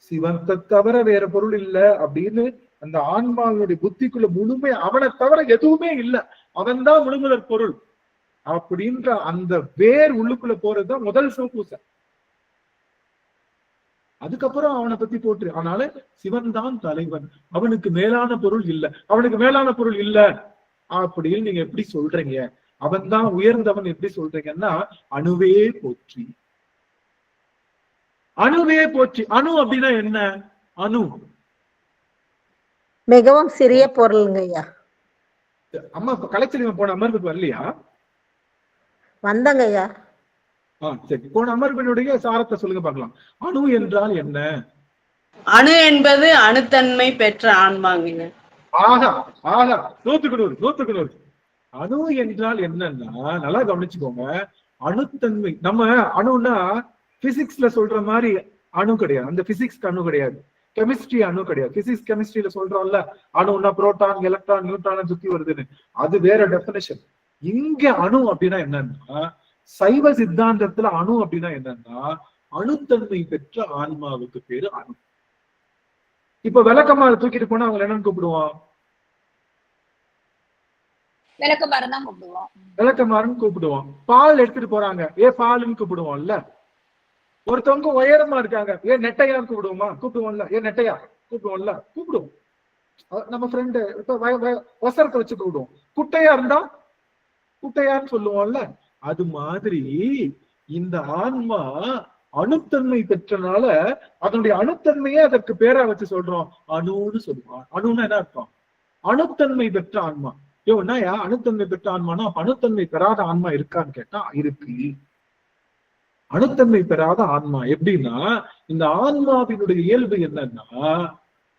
சிவத்தை தவிர வேற பொருள் இல்ல அப்படின்னு அந்த ஆன்மாவுடைய புத்திக்குள்ள முழுமை, அவனை தவிர எதுவுமே இல்லை, அவன் தான் முழுமுதற் பொருள் அப்படின்ற அந்த வேர் உள்ளுக்குள்ள போறதுதான் முதல் சிவபூசை. அதுக்கப்புறம் அவனை பத்தி போட்டு. அதனால சிவன் தான் தலைவன், அவனுக்கு மேலான பொருள் இல்லை. அவனுக்கு மேலான பொருள் இல்ல அப்படின்னு நீங்க எப்படி சொல்றீங்க? அவன் தான் உயர்ந்தவன் எப்படி சொல்றீங்கன்னா, அணுவே போற்றி. அணுவே போற்றி. அணு அப்படின்னா என்ன? அணு மிகவும் சிறிய பொருளுங்க ஐயா. அம்மா கலைச்செல்வம் போன அமர்வுக்கு வரலையா? வந்தங்க ஐயா. சரி, போன அமர்வினுடைய சாரத்தை சொல்லுங்க பார்க்கலாம். அணு என்றால் என்ன? அணு என்பது அணுத்தன்மை பெற்ற ஆன்மாங்க. ஆஹா ஆஹா, 100 அணு என்றால் என்னன்னா, நல்லா கவனிச்சுக்கோங்க. அணுத்தன்மை. நம்ம அணுன்னா பிசிக்ஸ்ல சொல்ற மாதிரி அணு கிடையாது. அந்த பிசிக்ஸ்க்கு அணு கிடையாது. கெமிஸ்ட்ரி அணு கிடையாது. பிசிக்ஸ் கெமிஸ்ட்ரியில சொல்றோம்ல, அணுன்னா புரோட்டான் எலக்ட்ரான் நியூட்ரான் சுத்தி வருதுன்னு, அது வேற டெபினிஷன். இங்க அணு அப்படின்னா என்னன்னா, சைவ சித்தாந்தத்துல அணு அப்படின்னா என்னன்னா, அணுத்தன்மை பெற்ற ஆன்மாவுக்கு பேரு அணு. இப்ப விளக்கமாறு தூக்கிட்டு போனா அவங்க என்னன்னு கூப்பிடுவோம்? விளக்கமாறு தான் கூப்பிடுவோம். விளக்கமாறுன்னு கூப்பிடுவோம். பால் எடுத்துட்டு போறாங்க, பாலுன்னு கூப்பிடுவோம்ல. ஒருத்தவங்க உயரமா இருக்காங்க, நெட்டையான்னு கூப்பிடுவோமா? கூப்பிடுவோம்ல. நெட்டையா கூப்பிடுவோம்ல, கூப்பிடுவோம். நம்ம ஃப்ரெண்டு இப்ப வசரத்தை வச்சு கூப்பிடுவோம். குட்டையா இருந்தா குட்டையான்னு சொல்லுவோம்ல. அது மாதிரி இந்த ஆன்மா அணுத்தன்மை பெற்றனால அதனுடைய அணுத்தன்மையே அதற்கு பேரா வச்சு சொல்றோம், அணுன்னு சொல்லுவோம். அணுன்னா என்ன அர்த்தம்? அணுத்தன்மை பெற்ற ஆன்மா. என்னையா அணுத்தன்மை பெற்ற ஆன்மானா? அணுத்தன்மை பெறாத ஆன்மா இருக்கான்னு கேட்டா இருக்கு. அணுத்தன்மை பெறாத ஆன்மா எப்படின்னா, இந்த ஆன்மாவினுடைய இயல்பு என்னன்னா,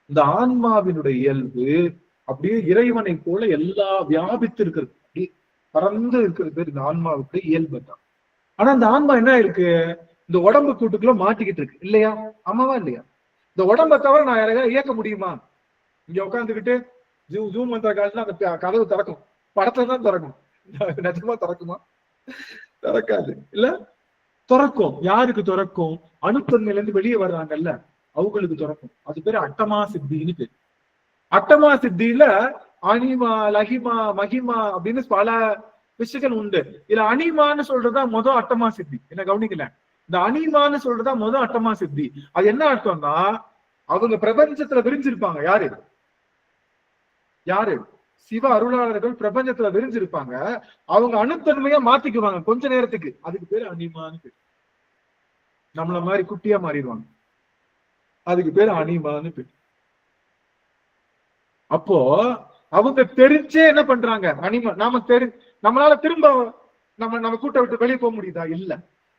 இந்த ஆன்மாவினுடைய இயல்பு அப்படியே இறைவனை போல எல்லா வியாபித்து இருக்கிறது, அப்படி பறந்து இருக்கிறது இந்த ஆன்மாவுக்கு இயல்பு தான். ஆனா இந்த ஆன்மா என்ன இருக்கு? இந்த உடம்பு கூட்டுக்குள்ள மாட்டிக்கிட்டு இருக்கு, இல்லையா? ஆமாவா இல்லையா? இந்த உடம்பை தவிர நான் யாரையாவது இயக்க முடியுமா? இங்க உட்காந்துக்கிட்டு ஜூம் பண்ற காலத்துல அந்த கதவு திறக்கும், படத்துல தான் திறக்கும். நிஜமா திறக்குமா? திறக்காது இல்ல. திறக்கும். யாருக்கு திறக்கும்? அணுத்தன்மையில இருந்து வெளியே வர்றாங்கல்ல, அவங்களுக்கு திறக்கும். அது பேரு அட்டமா சித்தின்னு பேரு. அட்டமா சித்தியில அனிமா லகிமா மகிமா அப்படின்னு பல விஷயங்கள் உண்டு. இதுல அனிமான்னு சொல்றதா முதல் அட்டமா சித்தி. என்ன கவனிக்கல? இந்த அனிமான்னு சொல்றதா முதல் அட்டமா சித்தி. அது என்ன அர்த்தம்னா, அவங்க பிரபஞ்சத்துல விரிஞ்சிருப்பாங்க. யாரு? சிவ அருளாளர்கள் பிரபஞ்சத்துல விரிஞ்சிருப்பாங்க. அவங்க அணுத்தன்மையா மாத்திக்குவாங்க கொஞ்ச நேரத்துக்கு. அதுக்கு பேரு அனிமான்னு பேரு. நம்மள மாதிரி குட்டியா மாறிடுவாங்க, அதுக்கு பேரு அனிமான்னு பேரு. அப்போ அவங்க தெரிஞ்சே என்ன பண்றாங்க? அனிமா. நம்மளால திரும்ப நம்ம கூட்ட விட்டு வெளியே போக முடியுதா? இல்ல.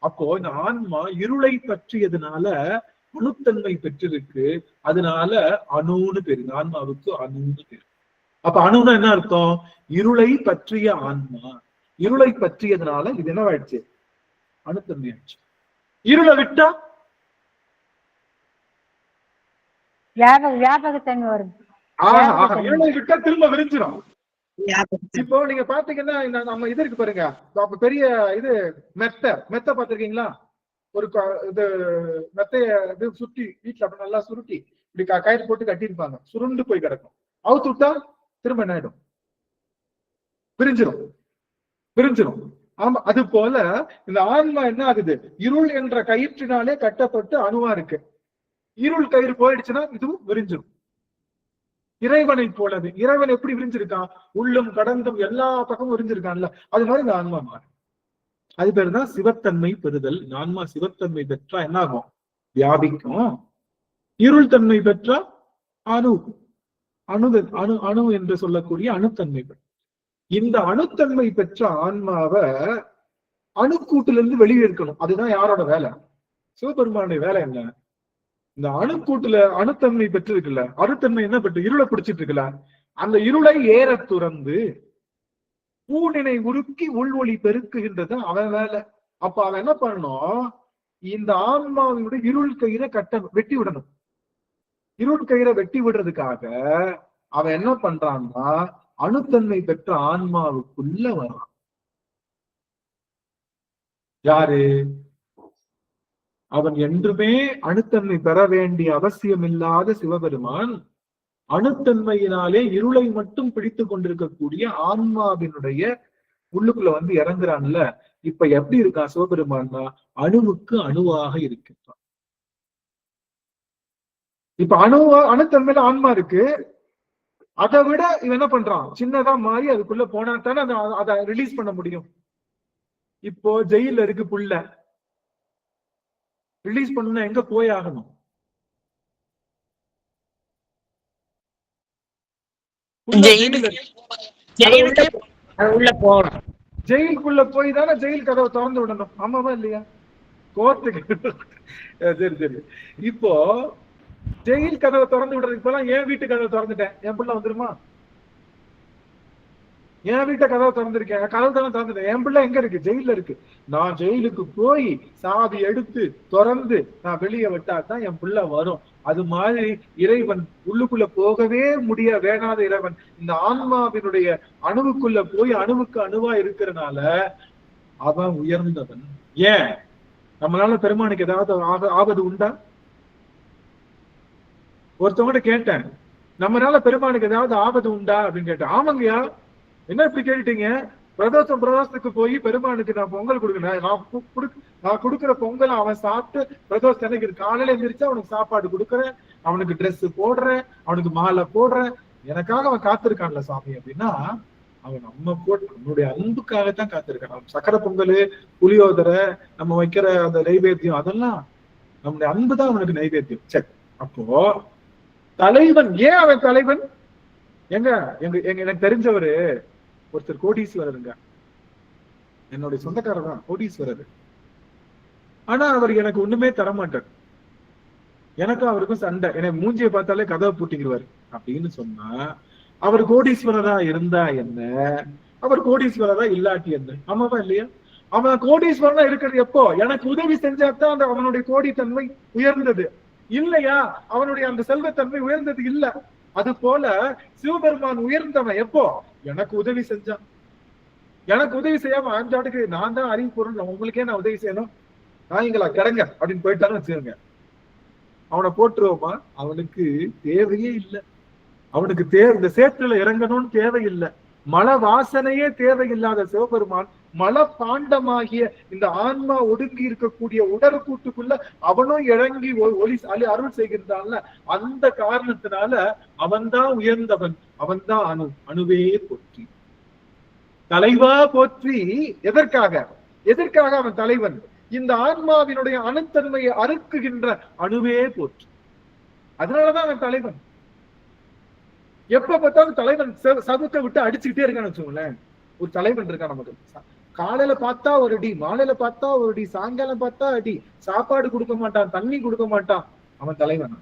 அப்போ இந்த ஆன்மா இருளை பற்றியதுனால அணுத்தன்மை பெற்றிருக்கு. அதனால அணுன்னு பேரு. இந்த ஆன்மாவுக்கு அணுன்னு பேரு. அப்ப அணுன்னா என்ன அர்த்தம்? இருளை பற்றிய ஆன்மா. இருளை பற்றியதுனால இது என்னவாயிடுச்சு? அணுத்தன்மை ஆயிடுச்சு. இருளை விட்டா வியாபகத்தன்மை வரும். இருளை விட்டா திரும்ப விரிஞ்சிடும். இப்போ நீங்க பாத்தீங்கன்னா நம்ம இது இருக்கு பாருங்க, அப்ப பெரிய இது மெத்த பாத்திருக்கீங்களா? ஒரு இது மெத்தைய இது சுட்டி வீட்டுல அப்படி நல்லா சுருட்டி இப்படி கயிறு போட்டு கட்டியிருப்பாங்க, சுருண்டு போய் கிடக்கும். அவுத்து விட்டா திரும்ப என்ன ஆயிடும்? பிரிஞ்சிடும். ஆமா, அது போல இந்த ஆன்மா என்ன ஆகுது? இருள் என்ற கயிற்றினாலே கட்டப்பட்டு அணுவா இருக்கு. இருள் கயிறு போயிடுச்சுன்னா இதுவும் விரிஞ்சிடும். இறைவனை போலது. இறைவன் எப்படி விரிஞ்சிருக்கான்? உள்ளும் கடந்தும் எல்லா பக்கமும் விரிஞ்சிருக்கான்ல, அது மாதிரி இந்த ஆன்மா மாறும். அது பேருதான் சிவத்தன்மை பெறுதல். ஆன்மா சிவத்தன்மை பெற்றா என்ன ஆகும்? வியாபிக்கும். இருள் தன்மை பெற்றா அணு அணு என்று சொல்லக்கூடிய அணுத்தன்மை பெறும். இந்த அணுத்தன்மை பெற்ற ஆன்மாவை அணுக்கூட்டிலிருந்து வெளியே இருக்கணும். அதுதான் யாரோட வேலை? சிவபெருமானுடைய வேலை என்ன? இந்த அணுக்கூட்டுல அணுத்தன்மை பெற்று இருக்குல்ல, அணுத்தன்மை என்ன பெற்று இருளை பிடிச்சிட்டு இருக்குல்ல, அந்த இருளை ஏற துறந்து பூனினை உருக்கி உள்வொளி பெருக்குகின்றது அவன் வேலை. அப்ப அவன் என்ன பண்ணணும்? இந்த ஆன்மாவினுடைய இருள் கயிறை வெட்டி விடணும். இருள் கயிறை வெட்டி விடுறதுக்காக அவன் என்ன பண்றான்னா அணுத்தன்மை பெற்ற ஆன்மாவுக்குள்ள வரான். யாரு? அவன் என்றுமே அணுத்தன்மை பெற வேண்டிய அவசியம் இல்லாத சிவபெருமான் அணுத்தன்மையினாலே இருளை மட்டும் பிடித்து கொண்டிருக்கக்கூடிய ஆன்மாவினுடைய உள்ளுக்குள்ள வந்து இறங்குறான்ல. இப்ப எப்படி இருக்கான் சிவபெருமான்னா? அணுவுக்கு அணுவாக இருக்கின்றான். இப்ப அணுத்தன்மையில ஆன்மா இருக்கு. அதை விட இவன் என்ன பண்றான்? சின்னதா மாறி அதுக்குள்ள போனா தானே அதை ரிலீஸ் பண்ண முடியும். இப்போ ஜெயில இருக்கு புள்ள, ரிலீஸ் பண்ணணும்னா எங்க போய் ஆகணும்? ஜெயிலுக்குள்ள போய் தானே ஜெயில் கதவை திறந்து விடணும். ஆமாவா இல்லையா? கோர்ட்டுக்கு சரி. இப்போ ஜெயில் கதவை திறந்து விடுறதுக்கு போல என் வீட்டு கதவை திறந்துட்டேன், என் பிள்ளை வந்துருமா? என் வீட்டை கதவை திறந்திருக்கேன், கதவு தானே திறந்துட்டேன், என் பிள்ளை எங்க இருக்கு? ஜெயில இருக்கு. நான் ஜெயிலுக்கு போய் சாவி எடுத்து திறந்து நான் வெளியே விட்டா தான் என் பிள்ளை வரும். அது மாதிரி இறைவன் உள்ளுக்குள்ள போகவே வேணாத இறைவன் இந்த ஆன்மாவினுடைய அணுவுக்குள்ள போய் அணுவுக்கு அணுவா இருக்கிறனால அவன் உயர்ந்தவன். ஏன்? நம்மளால பெருமானுக்கு ஏதாவது ஆபத்து உண்டா? ஒருத்தவங்கிட்ட கேட்டேன், நம்மளால பெருமானுக்கு ஏதாவது ஆபத்து உண்டா அப்படின்னு கேட்டேன். ஆமாங்கய்யா. என்ன இப்படி கேட்டீங்க? பிரதோஷத்துக்கு போய் பெருமானுக்கு நான் பொங்கல் கொடுக்குறேன், நான் கொடுக்குற பொங்கல் அவன் சாப்பிட்டு பிரதோஷம் எனக்கு காலையில எந்திரிச்சு அவனுக்கு சாப்பாடு கொடுக்குறேன், அவனுக்கு ட்ரெஸ் போடுறேன், அவனுக்கு மாலை போடுறேன், எனக்காக அவன் காத்திருக்கான்ல சாமி அப்படின்னா அவன் நம்மளுடைய அன்புக்காகத்தான் காத்திருக்கான். சக்கரை பொங்கல், புளியோதரை, நம்ம வைக்கிற அந்த நைவேத்தியம், அதெல்லாம் நம்முடைய அன்பு தான் அவனுக்கு நைவேத்தியம். சரி, அப்போ தலைவன் ஏன் அவன் தலைவன்? எனக்கு தெரிஞ்சவரு ஒருத்தர் கோடீஸ்வரருங்க, என்னுடைய சொந்தக்காரர் தான், கோடீஸ்வரர். ஆனா அவர் எனக்கு ஒண்ணுமே தரமாட்டார். எனக்கும் அவருக்கும் சண்டை. எனக்கு மூஞ்சியை பார்த்தாலே கதவை பூட்டிக்கிடுவாரு. அப்படின்னு சொன்னா அவர் கோடீஸ்வரரா இருந்தா என்ன, அவர் கோடீஸ்வரரா இல்லாட்டி என்ன? ஆமாவா இல்லையா? அவன் கோடீஸ்வரனா இருக்கிறது எப்போ? எனக்கு உதவி செஞ்சாதான் அந்த அவனுடைய கோடித்தன்மை உயர்ந்தது. இல்லையா அவனுடைய அந்த செல்வத்தன்மை உயர்ந்தது இல்ல. அது போல சிவபெருமான் உயர்ந்தவன் எப்போ? எனக்கு உதவி செஞ்சான். எனக்கு உதவி செய்யாம ஆண்டாடுக்கு நான் தான் அறிவு பொருள், உங்களுக்கே நான் உதவி செய்யணும், நாய்ங்களா கிடங்க அப்படின்னு போயிட்டாலும் வச்சுக்கோங்க, அவனை போட்டுருவோமா? அவனுக்கு தேவையே இல்லை. அவனுக்கு இந்த சேற்றுல இறங்கணும்னு தேவையில்லை. மல வாசனையே தேவையில்லாத சிவபெருமான் மல பாண்டமாகிய இந்த ஆன்மா ஒடுங்கி இருக்கக்கூடிய உடற்கூட்டுக்குள்ள அவனும் இறங்கி அருள் செய்கின்றான்ல, அந்த காரணத்தினால அவன்தான் உயர்ந்தவன், அவன்தான் அணுவே போற்றி. தலைவா போற்றி. எதற்காக அவன் தலைவன்? இந்த ஆன்மாவினுடைய அணுத்தன்மையை அறுக்குகின்ற அணுவே போற்றி. அதனாலதான் அவன் தலைவன். எப்ப பார்த்தாலும் தலைவன் சதுக்க விட்டு அடிச்சுக்கிட்டே இருக்கான்னு வச்சுக்கோங்களேன். ஒரு தலைவன் இருக்கான் நமக்கு. காலையில பார்த்தா ஒரு அடி, மாலையில பார்த்தா ஒரு அடி, சாயங்காலம் பார்த்தா அடி, சாப்பாடு கொடுக்க மாட்டான், தண்ணி கொடுக்க மாட்டான். அவன் தலைவனா?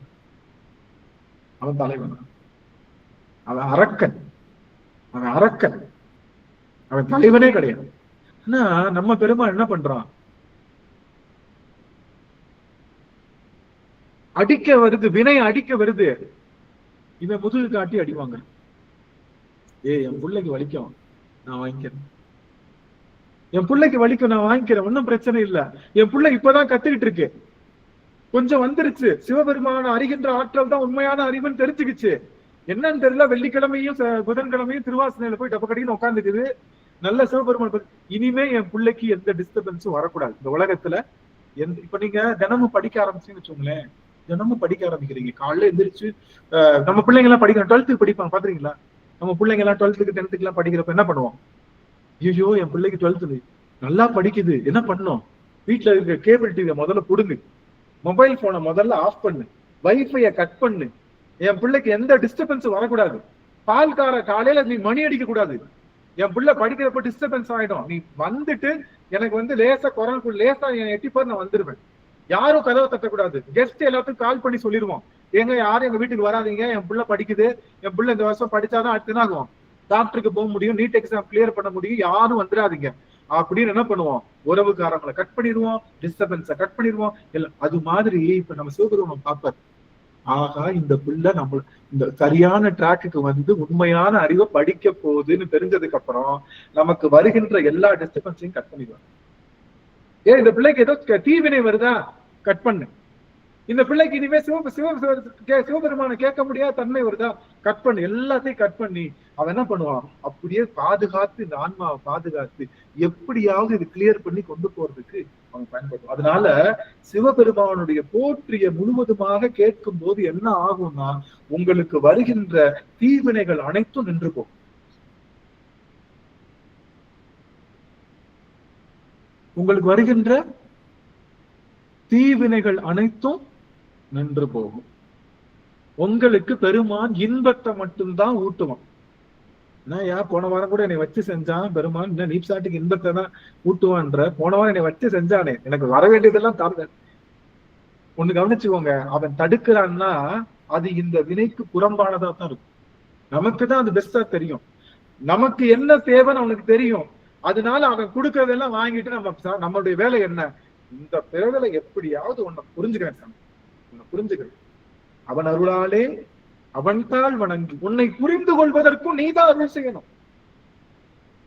அவன் தலைவனா? அவன் அரக்கன். அவன் தலைவனே கிடையாது. ஆனா நம்ம பெருமாள் என்ன பண்றான்? அடிக்க வருது, வினை அடிக்க வருது, இவன் முதுகு காட்டி அடிவாங்க. என் பிள்ளைக்கு வலிக்கும், நான் வாங்கிக்கிறேன். என் பிள்ளைக்கு வலிக்கும், நான் வாங்கிக்கிறேன், ஒன்னும் பிரச்சனை இல்ல. என் பிள்ளை இப்பதான் கத்துக்கிட்டு இருக்கு, கொஞ்சம் வந்துருச்சு. சிவபெருமான அறிகின்ற ஆற்றல் தான் உண்மையான அறிவுன்னு தெரிஞ்சுக்கிச்சு. என்னன்னு தெரியல, வெள்ளிக்கிழமையும் புதன்கிழமையும் திருவாசனையில போய் டப்ப கடின்னு உட்காந்துக்குது. நல்ல சிவபெருமான். இனிமே என் பிள்ளைக்கு எந்த டிஸ்டர்பன்ஸும் வரக்கூடாது இந்த உலகத்துல. இப்ப நீங்க தினமும் படிக்க ஆரம்பிச்சுன்னு வச்சுக்கோங்களேன், தினமும் படிக்க ஆரம்பிக்கிறீங்க. காலைல எந்திரிச்சு நம்ம பிள்ளைங்க எல்லாம் படிக்கணும், 12th படிப்பாங்க பாத்துறீங்களா? நம்ம பிள்ளைங்க எல்லாம் 12th 10th எல்லாம் படிக்கிறப்ப என்ன பண்ணுவோம்? ஐயோ என் பிள்ளைக்கு 12th நல்லா படிக்குது, என்ன பண்ணும்? வீட்டுல இருக்க கேபிள் டிவியை முதல்ல புடுங்கு, மொபைல் போனை முதல்ல ஆஃப் பண்ணு, வைஃபைய கட் பண்ணு. என் பிள்ளைக்கு எந்த டிஸ்டர்பன்ஸும் வரக்கூடாது. பால்கார காலையில நீ மணி அடிக்க கூடாது. என் பிள்ளை படிக்கிறப்ப டிஸ்டர்பன்ஸ் ஆயிடும். நீ வந்துட்டு எனக்கு லேசா குரல் லேசா எட்டி போய் நான் வந்துருவேன். யாரும் கதவை தட்டக்கூடாது. கெஸ்ட் எல்லாத்துக்கும் கால் பண்ணி சொல்லிடுவோம், எங்க யாரும் எங்க வீட்டுக்கு வராதீங்க, என் பிள்ளை படிக்குது, என் பிள்ளை இந்த வருஷம் படிச்சாதான் அடுத்து என்ன ஆகும், டாக்டருக்கு போக முடியும், நீட் எக்ஸாம் கிளியர் பண்ண முடியும், யாரும் வந்துடாதீங்க அப்படின்னு என்ன பண்ணுவோம், உறவுக்காரங்களை கட் பண்ணிடுவோம், டிஸ்டர்பன்ஸை கட் பண்ணிடுவோம். அது மாதிரி இப்ப நம்ம சிவபெருமான் பார்ப்பார், ஆகா இந்த பிள்ளை நம்ம இந்த சரியான டிராக்குக்கு உண்மையான அறிவை படிக்க போகுதுன்னு தெரிஞ்சதுக்கு அப்புறம் நமக்கு வருகின்ற எல்லா டிஸ்டர்பன்ஸையும் கட் பண்ணிடுவாங்க. ஏன் இந்த பிள்ளைக்கு ஏதோ தீவினை வருதா, கட் பண்ணு. இந்த பிள்ளைக்கு இனிமே சிவபெருமான கேட்க முடியாத தன்மை வருதா, கட் பண்ணு. எல்லாத்தையும் கட் பண்ணி அவன் என்ன பண்ணுவான், அப்படியே பாதுகாத்து இந்த ஆன்மாவை பாதுகாத்து எப்படியாவது இது கிளியர் பண்ணி கொண்டு போறதுக்கு அவன் பயன்படுத்தும். அதனால சிவபெருமானுடைய போற்றிய முழுவதுமாக கேட்கும் போது என்ன ஆகும்னா, உங்களுக்கு வருகின்ற தீவினைகள் அனைத்தும் நின்று போகும். உங்களுக்கு வருகின்ற தீவினைகள் அனைத்தும் நின்று போகும். உங்களுக்கு பெருமான் இன்பத்தை மட்டும்தான் ஊட்டுவான். போன வாரம் கூட என்னை வச்சு செஞ்சான் பெருமான், என்ன நீப் சாட்டுக்கு இன்பத்தை தான் ஊட்டுவான்ற. போன வாரம் என்னை வச்சு செஞ்சானே, எனக்கு வர வேண்டியதெல்லாம் தரல. ஒண்ணு கவனிச்சுக்கோங்க, அவன் தடுக்கிறான்னா அது இந்த வினைக்கு புறம்பானதா தான் இருக்கும். நமக்கு தான் அது பெஸ்டா தெரியும், நமக்கு என்ன தேவைன்னு அவனுக்கு தெரியும். அதனால அவன் கொடுக்கறதெல்லாம் வாங்கிட்டு நம்மளுடைய வேலை என்ன, இந்த பிறவில எப்படியாவது உன்னை புரிஞ்சுக்கிறேன், உன்னை புரிஞ்சுக்கிறேன். அவன் அருளாலே அவன் தாள் வணங்கி உன்னை புரிந்து கொள்வதற்கும் நீதான் அருள் செய்யணும்.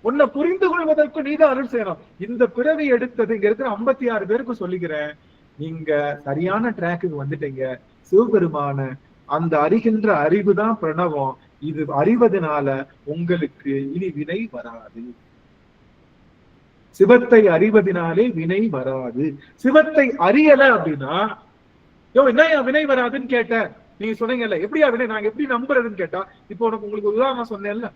உன்னை புரிந்து கொள்வதற்கும் நீதான் அருள் செய்யணும். இந்த பிறவி எடுத்தது இங்க இருக்கிற 56 பேருக்கு சொல்லிக்கிறேன், நீங்க சரியான டிராக்குக்கு வந்துட்டீங்க. சிவபெருமான அந்த அறிகின்ற அறிவு தான் பிரணவம். இது அறிவதனால உங்களுக்கு இனி வினை வராது. சிவத்தை அறிவதனாலே வினை வராது. சிவத்தை அறியல அப்படின்னா என்ன வினை வராதுன்னு கேட்ட, நீங்க சொன்னீங்கல்ல எப்படியா வினை, நாங்க எப்படி நம்புறதுன்னு கேட்டா, இப்போ உங்களுக்கு உதாரணம் சொன்னேன்ல,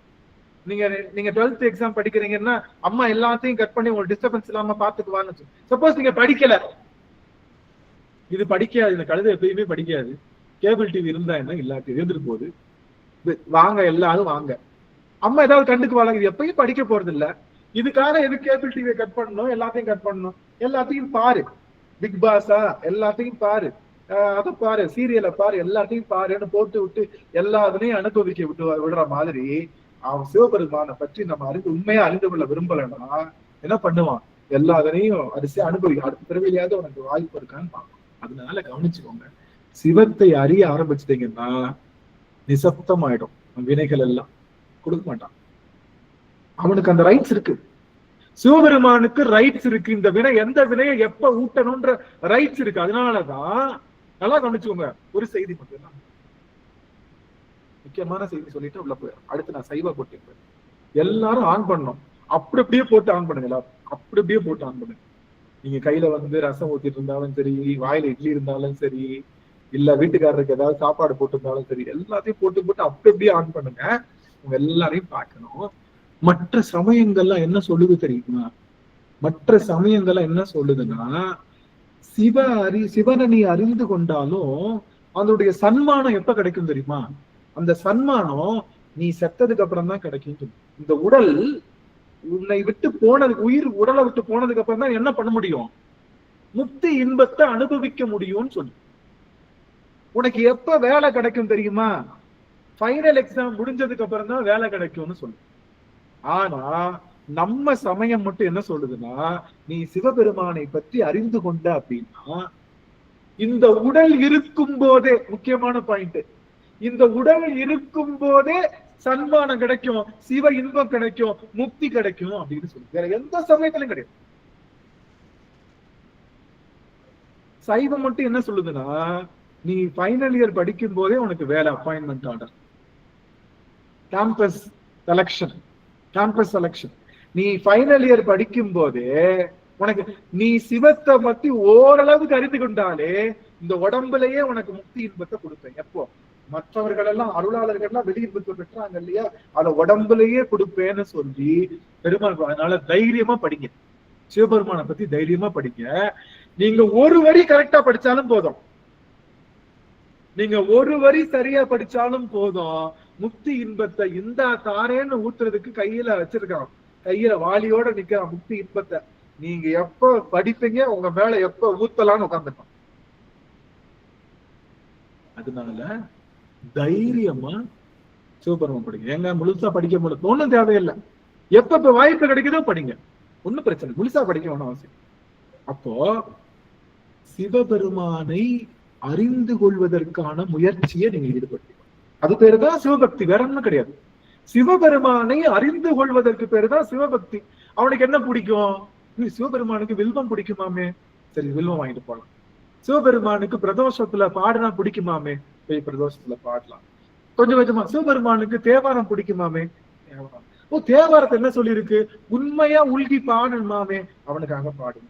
நீங்க 12th எக்ஸாம் படிக்கிறீங்கன்னா அம்மா எல்லாத்தையும் கட் பண்ணி உங்களுக்கு டிஸ்டர்பன்ஸ் இல்லாம பாத்துக்குவான்னு. சப்போஸ் நீங்க படிக்கல, இது படிக்காது, இந்த கழுதை எப்பயுமே படிக்காது, கேபிள் டிவி இருந்தா என்ன, இல்லாட்டி இருந்துட்டு போகுது, வாங்க எல்லாரும் வாங்க, அம்மா ஏதாவது கண்டுக்குவாங்க, இது எப்பயும் படிக்க போறது இல்ல, இதுக்காக எது கேபிள் டிவியை கட் பண்ணணும், எல்லாத்தையும் கட் பண்ணணும், எல்லாத்தையும் பாரு, பிக் பாஸா எல்லாத்தையும் பாரு, அதை பாரு, சீரியலை பாரு, எல்லாத்தையும் பாருன்னு போட்டு விட்டு எல்லாத்துலயும் அனுபவிக்க விடுற மாதிரி அவன் சிவபெருமானை பற்றி நம்ம உண்மையா அறிந்து கொள்ள விரும்பலன்னா என்ன பண்ணுவான், எல்லாத்தையும் அரிசி அனுபவிக்க, அடுத்த பிறவிலையாவது உனக்கு வாய்ப்பு இருக்கான்னு பார்க்கும். அதனால கவனிச்சுக்கோங்க, சிவத்தை அறிய ஆரம்பிச்சிட்டீங்கன்னா நிசப்தம் ஆயிடும், வினைகள் எல்லாம் கொடுக்க மாட்டான். அவனுக்கு அந்த ரைட்ஸ் இருக்கு, சிவபெருமானுக்கு ரைட்ஸ் இருக்கு. இந்த வினை எந்த வினையை எப்ப ஊட்டணும்ன்ற ரைட்ஸ் இருக்கு. அதனாலதான் நல்லா கவனிச்சுக்கோங்க. ஒரு செய்தி மட்டும்தான், முக்கியமான செய்தி சொல்லிட்டு உள்ள போய் அடுத்து நான் சைவா போட்டு எல்லாரும் ஆன் பண்ணணும். அப்படி அப்படியே போட்டு ஆன் பண்ணுங்க, எல்லாரும் அப்படி அப்படியே போட்டு ஆன் பண்ணுங்க. நீங்க கையில ரசம் ஊத்திட்டு இருந்தாலும் சரி, வாயில இட்லி இருந்தாலும் சரி, இல்ல வீட்டுக்காரருக்கு ஏதாவது சாப்பாடு போட்டு இருந்தாலும் சரி, எல்லாத்தையும் போட்டு அப்படி அப்படியே ஆன் பண்ணுங்க. உங்க எல்லாரையும் பார்க்கணும். மற்ற சமயங்கள்லாம் என்ன சொல்லுது தெரியுமா, மற்ற சமயங்கள்லாம் என்ன சொல்லுதுன்னா, சிவனை நீ அறிந்து கொண்டாலும் அதனுடைய சன்மானம் எப்ப கிடைக்கும் தெரியுமா, அந்த சன்மானம் நீ செத்ததுக்கு அப்புறம் தான் கிடைக்கும். இந்த உடல் உன்னை விட்டு போனதுக்கு, உயிர் உடலை விட்டு போனதுக்கு அப்புறம் தான் என்ன பண்ண முடியும், முக்தி இன்பத்தை அனுபவிக்க முடியும்னு சொல்லு. உனக்கு எப்ப வேலை கிடைக்கும் தெரியுமா, ஃபைனல் எக்ஸாம் முடிஞ்சதுக்கு அப்புறம் தான் வேலை கிடைக்கும்னு சொல்லு. ஆனா நம்ம சமயம் மட்டும் என்ன சொல்லுதுன்னா, நீ சிவபெருமானை பற்றி அறிந்து கொண்ட அப்படின்னா இந்த உடல் இருக்கும் போதே, முக்கியமான பாயிண்ட், இந்த உடல் இருக்கும் போதே சன்மானம் கிடைக்கும், சிவ இன்பம் கிடைக்கும், முக்தி கிடைக்கும் அப்படின்னு சொல்லி வேற எந்த சமயத்திலும் கிடையாது. சைவம் மட்டும் என்ன சொல்லுதுன்னா, நீ ஃபைனல் இயர் படிக்கும் போதே உனக்கு வேலை அப்பாயின்மெண்ட் ஆர்டர், கேம்பஸ் செலக்ஷன். நீ ஃபைனல் இயர் படிக்கும் போதே உனக்கு நீ சிவத்தை பத்தி ஓரளவுக்கு அறிந்து கொண்டாலே இந்த உடம்புலயே உனக்கு முக்தி இன்பத்தை கொடுப்பேன். எப்போ மற்றவர்கள் எல்லாம் அருளாளர்கள் எல்லாம் வெளி இன்பத்தை பெற்றாங்க இல்லையா, அத உடம்புலயே கொடுப்பேன்னு சொல்லி பெருமாள். அதனால தைரியமா படிங்க, சிவபெருமானை பத்தி தைரியமா படிங்க. நீங்க ஒரு வரி கரெக்டா படிச்சாலும் போதும், நீங்க ஒரு வரி சரியா படிச்சாலும் போதும், முக்தி இன்பத்தை இந்த தாரேன்னு ஊத்துறதுக்கு கையில வச்சிருக்கான், கையில வாளியோட நிக்கிறான் முக்தி இன்பத்தை. நீங்க எப்ப படிப்பீங்க, உங்க மேல எப்ப ஊத்தலான்னு உட்காந்துருப்பான். அதனால தைரியமா சிவபெருமான் படிங்க. எங்க முழுசா படிக்க முடியும் ஒண்ணும் தேவையில்லை, எப்ப வாய்ப்பு கிடைக்குதோ படிங்க, ஒண்ணும் பிரச்சனை, முழுசா படிக்க வேணும் அவசியம். அப்போ சிவபெருமானை அறிந்து கொள்வதற்கான முயற்சியை நீங்க ஈடுபடுத்தீங்க, அது பேருதான் சிவபக்தி, வேற ஒண்ணும் கிடையாது. சிவபெருமானை அறிந்து கொள்வதற்கு பேருதான் சிவபக்தி. அவனுக்கு என்ன பிடிக்கும்? சிவபெருமானுக்கு வில்வம் பிடிக்குமாமே, சரி வில்வம் வாங்கிட்டு போலாம். சிவபெருமானுக்கு பிரதோஷத்துல பாடினா பிடிக்குமாமே, போய் பிரதோஷத்துல பாடலாம். கொஞ்சம் கொஞ்சமா சிவபெருமானுக்கு தேவாரம் பிடிக்குமாமே, தேவாரத்தை என்ன சொல்லியிருக்கு, உண்மையா உள்கி பாடணுமாமே, அவனுக்காக பாடுங்க.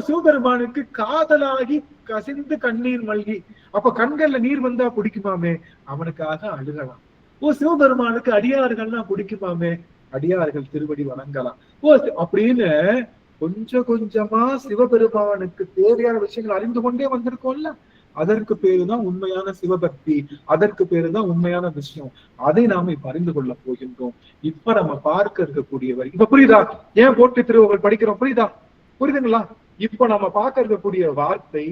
சிவபெருமானுக்கு காதலாகி கசிந்து கண்ணீர் மல்கி, அப்ப கண்கள்ல நீர் வந்தா பிடிக்குமாமே, அவனுக்காக அழுகலாம். சிவபெருமானுக்கு அடியார்கள்லாம் பிடிக்குமாமே, அடியார்கள் திருவடி வணங்கலாம். அப்படின்னு கொஞ்சம் கொஞ்சமா சிவபெருமானுக்கு தேவையான விஷயங்கள் அறிந்து கொண்டே வந்திருக்கோம்ல, அதற்கு பேருதான் உண்மையான சிவபக்தி, அதற்கு பேருதான் உண்மையான விஷயம். அதை நாம இப்ப அறிந்து கொள்ள போகின்றோம். இப்ப நம்ம பார்க்க இருக்கக்கூடியவர் இப்ப புரியுதா? ஏன் போற்றி திருவள்ளுவர் படிக்கிறோம்? புரியுதுங்களா? இப்ப நம்ம பார்க்க இருக்கக்கூடிய வார்த்தை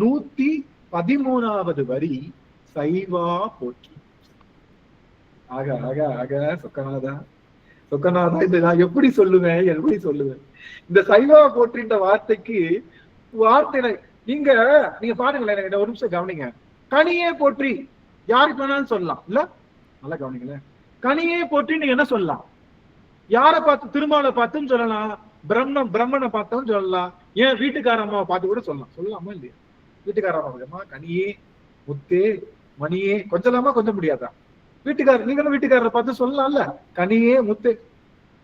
113வது வரி, சைவா போற்றி. ஆக ஆக ஆக சொக்கநாதா இது நான் எப்படி சொல்லுவேன்? இந்த சைவா போற்றின்ற வார்த்தைக்கு வார்த்தை நீங்க பாருங்களேன், ஒரு நிமிஷம் கவனிங்க. கனியே போற்றி யாருக்கு வேணாலும் சொல்லலாம் இல்ல, நல்லா கவனிங்களேன். கனியே போற்றி நீங்க என்ன சொல்லலாம்? யாரை பார்த்து? திருமாலை பார்த்துன்னு சொல்லலாம், பிரம்மனை பார்த்தோம்னு சொல்லலாம், ஏன் வீட்டுக்காரம்மாவை பார்த்து கூட சொல்லலாமா இல்லையா? வீட்டுக்காரம்மா கனியே முத்தே மணியே கொஞ்சலாமா, கொஞ்சம் முடியாதா? நீங்களும் வீட்டுக்காரரை பார்த்து சொல்லலாம்ல, கனியே முத்தே.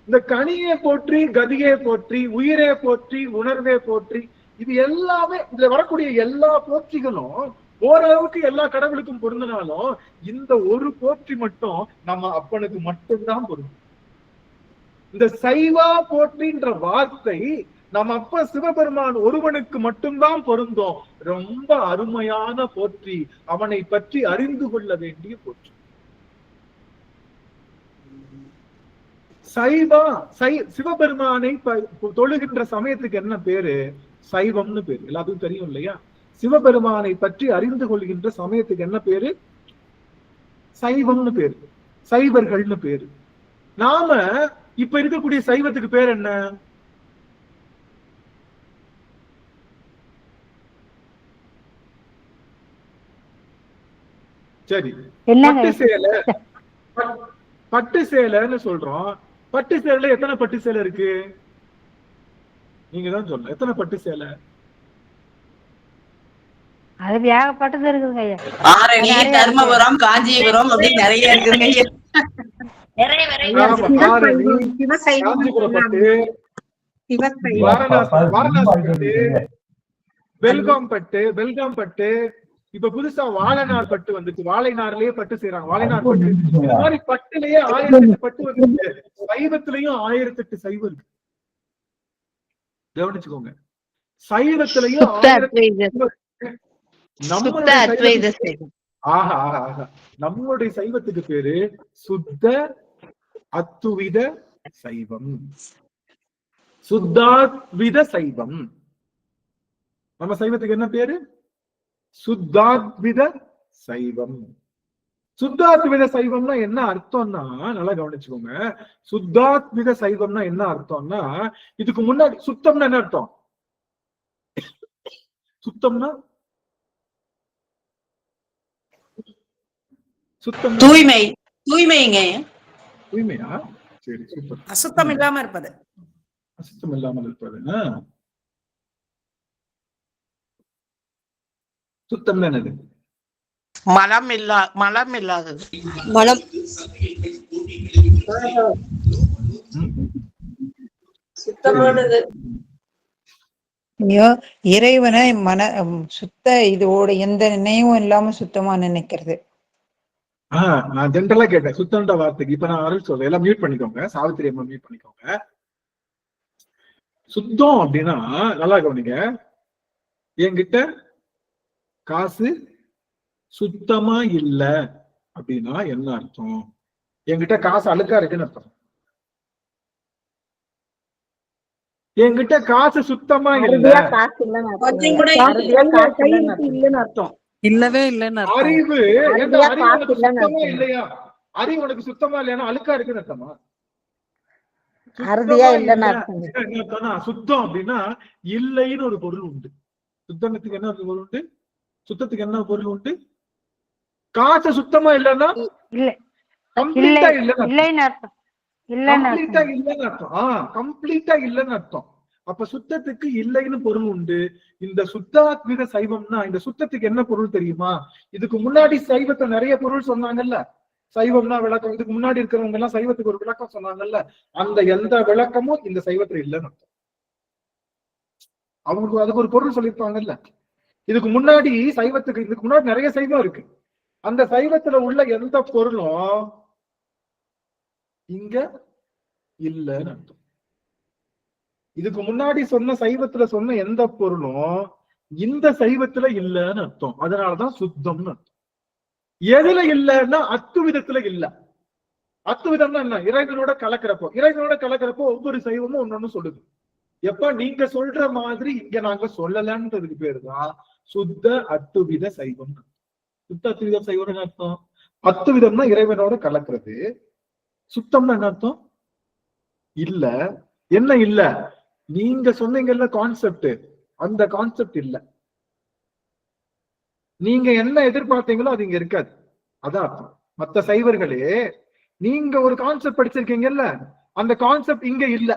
இந்த கனியே போற்றி, கதியே போற்றி, உயிரே போற்றி, உணர்வே போற்றி, இது எல்லாமே இதுல வரக்கூடிய எல்லா போற்றிகளும் ஓரளவுக்கு எல்லா கடவுளுக்கும் பொருந்தினாலும் இந்த ஒரு போற்றி மட்டும் நம்ம அப்பனுக்கு மட்டும்தான் பொருந்தும். இந்த சைவா போற்றின்ற வார்த்தை நம்ம அப்ப சிவபெருமான் ஒருவனுக்கு மட்டும்தான் பொருந்தும். ரொம்ப அருமையான போற்றி, அவனை பற்றி அறிந்து கொள்ள வேண்டிய போற்றி. சிவபெருமானை தொழுகின்ற சமயத்துக்கு என்ன பேரு? சைவம்னு பேரு, எல்லாத்துக்கும் தெரியும் இல்லையா? சிவபெருமானை பற்றி அறிந்து கொள்கின்ற சமயத்துக்கு என்ன பேரு? சைவம்னு பேரு, சைவர்கள்னு பேரு. நாம இப்ப இருக்கக்கூடிய சைவத்துக்கு பேர் என்ன? சரி, பட்டு சேலைன்னு சொல்றோம். பட்டு சேலை எத்தனை பட்டு சேலை இருக்கு? நீங்க தான் சொல்லணும், எத்தனை பட்டு சேலை? அது ஏகப்பட்டது இருக்குதுங்க ஐயா. ஆரணி, தர்மபுரம், காஞ்சிபுரம் அப்படி நிறைய இருக்குதுங்க ஐயா. பெல்காம் பட்டு, இப்ப புதுசா வாழைநார் பட்டு வந்துச்சு, வாழைநார்லயே பட்டு செய்யறாங்க, வாழைநார் பட்டு. இந்த மாதிரி பட்டுலயே 1008 பட்டு வந்துச்சு. சைவத்திலையும் 1008 சைவம் இருக்கு, கவனிச்சுக்கோங்க. சைவத்திலையும் நம்மளுடைய சைவத்துக்கு பேரு சுத்த அத்துவித சைவம், சுத்தாத்வித சைவம். நம்ம சைவத்துக்கு என்ன பேரு? சுத்தாத்வித சைவம். சுத்தாத்வித சைவம்னா என்ன அர்த்தம்னா, நல்லா கவனிச்சுக்கோங்க. சுத்தாத்வித சைவம்னா என்ன அர்த்தம்னா, இதுக்கு முன்னாடி சுத்தம்னா என்ன அர்த்தம்? சுத்தம்னா தூய்மைங்க. தூய்மையா? சரி, சூப்பர். அசுத்தம் இல்லாம இருப்பது. அசுத்தம் இல்லாமல் இருப்பது. சுத்தம் என்னது? மலம் இல்லாதது. மனம் சுத்தமானது. ஐயோ, இறைவனை சுத்த இதோட எந்த நினைவும் இல்லாம சுத்தமா நினைக்கிறது. நான் ஜென்ரலா கேட்டேன் சுத்தம்ன்ற வார்த்தைக்கு. இப்ப நான் அருள் சொல்றேன், எல்லாம் மியூட் பண்ணிக்கோங்க. சாவித்திரி அம்மா மியூட் பண்ணிக்கோங்க. சுத்தம் அப்படின்னா நல்லா கவனிங்க. என்கிட்ட காசு சுத்தமா இல்ல அப்படின்னா என்ன அர்த்தம்? என்கிட்ட காசு அழுக்கா இருக்குன்னு அர்த்தம். என்கிட்ட காசு சுத்தமா இல்ல, காசு இல்லைன்னு கொஞ்சம் கூட இல்லைன்னு அர்த்தம். இல்லவே இல்லைன்னு அறிவு சுத்தமா இல்லையா? அறிவு உனக்கு சுத்தமா இல்லையா? அழுக்கா இருக்குன்னு அர்த்தமா? அறுதியா இல்லைன்னு அர்த்தம். என்ன அர்த்தம்னா சுத்தம் அப்படின்னா இல்லைன்னு ஒரு பொருள் உண்டு. சுத்தத்துக்கு என்ன பொருள் உண்டு? சுத்தத்துக்கு என்ன பொருள் உண்டு? காசு சுத்தமா இல்லைன்னா கம்ப்ளீட்டா இல்லைன்னு அர்த்தம். கம்ப்ளீட்டா இல்லைன்னு அர்த்தம். அப்ப சுத்தத்துக்கு இல்லைன்னு பொருள் உண்டு. இந்த சுத்தாத்மிக சைவம்னா இந்த சுத்தத்துக்கு என்ன பொருள் தெரியுமா? இதுக்கு முன்னாடி சைவத்தை நிறைய பொருள் சொன்னாங்கல்ல. சைவம்னா விளக்கம். இதுக்கு முன்னாடி இருக்கிறவங்க எல்லாம் சைவத்துக்கு ஒரு விளக்கம் சொன்னாங்கல்ல. அந்த எந்த விளக்கமும் இந்த சைவத்துல இல்லைன்னு அர்த்தம். அவங்களுக்கு அதுக்கு ஒரு பொருள் சொல்லியிருப்பாங்கல்ல. இதுக்கு முன்னாடி சைவத்துக்கு இதுக்கு முன்னாடி நிறைய சைவம் இருக்கு. அந்த சைவத்துல உள்ள எந்த பொருளும் இங்க இல்லைன்னு அர்த்தம். இதுக்கு முன்னாடி சொன்ன சைவத்துல சொன்ன எந்த பொருளும் இந்த சைவத்துல இல்லைன்னு அர்த்தம். அதனாலதான் சுத்தம்னு அர்த்தம். எதுல இல்லைன்னா அத்துவிதத்துல இல்ல. அத்துவிதம்னா என்ன? இறைவனோட கலக்கிறப்போ ஒவ்வொரு சைவமும் ஒன்னொன்னு சொல்லுது. எப்ப நீங்க சொல்ற மாதிரி இங்க நாங்க சொல்லலன்றதுக்கு பேருதான் சுத்த அத்துவித சைவம். சுத்த அத்துவித சைவம் அர்த்தம். அத்துவிதம்னா இறைவனோட கலக்கிறது. சுத்தம்னா என்ன அர்த்தம்? இல்ல. என்ன இல்ல? நீங்க சொன்னீங்கல்ல கான்செப்ட், அந்த கான்செப்ட் இல்ல. நீங்க என்ன எதிர்பார்த்தீங்களோ அது இங்க இருக்காது. அதான் அர்த்தம். மத்த சைவர்களே நீங்க ஒரு கான்செப்ட் படிச்சிருக்கீங்கல்ல, அந்த கான்செப்ட் இங்க இல்ல.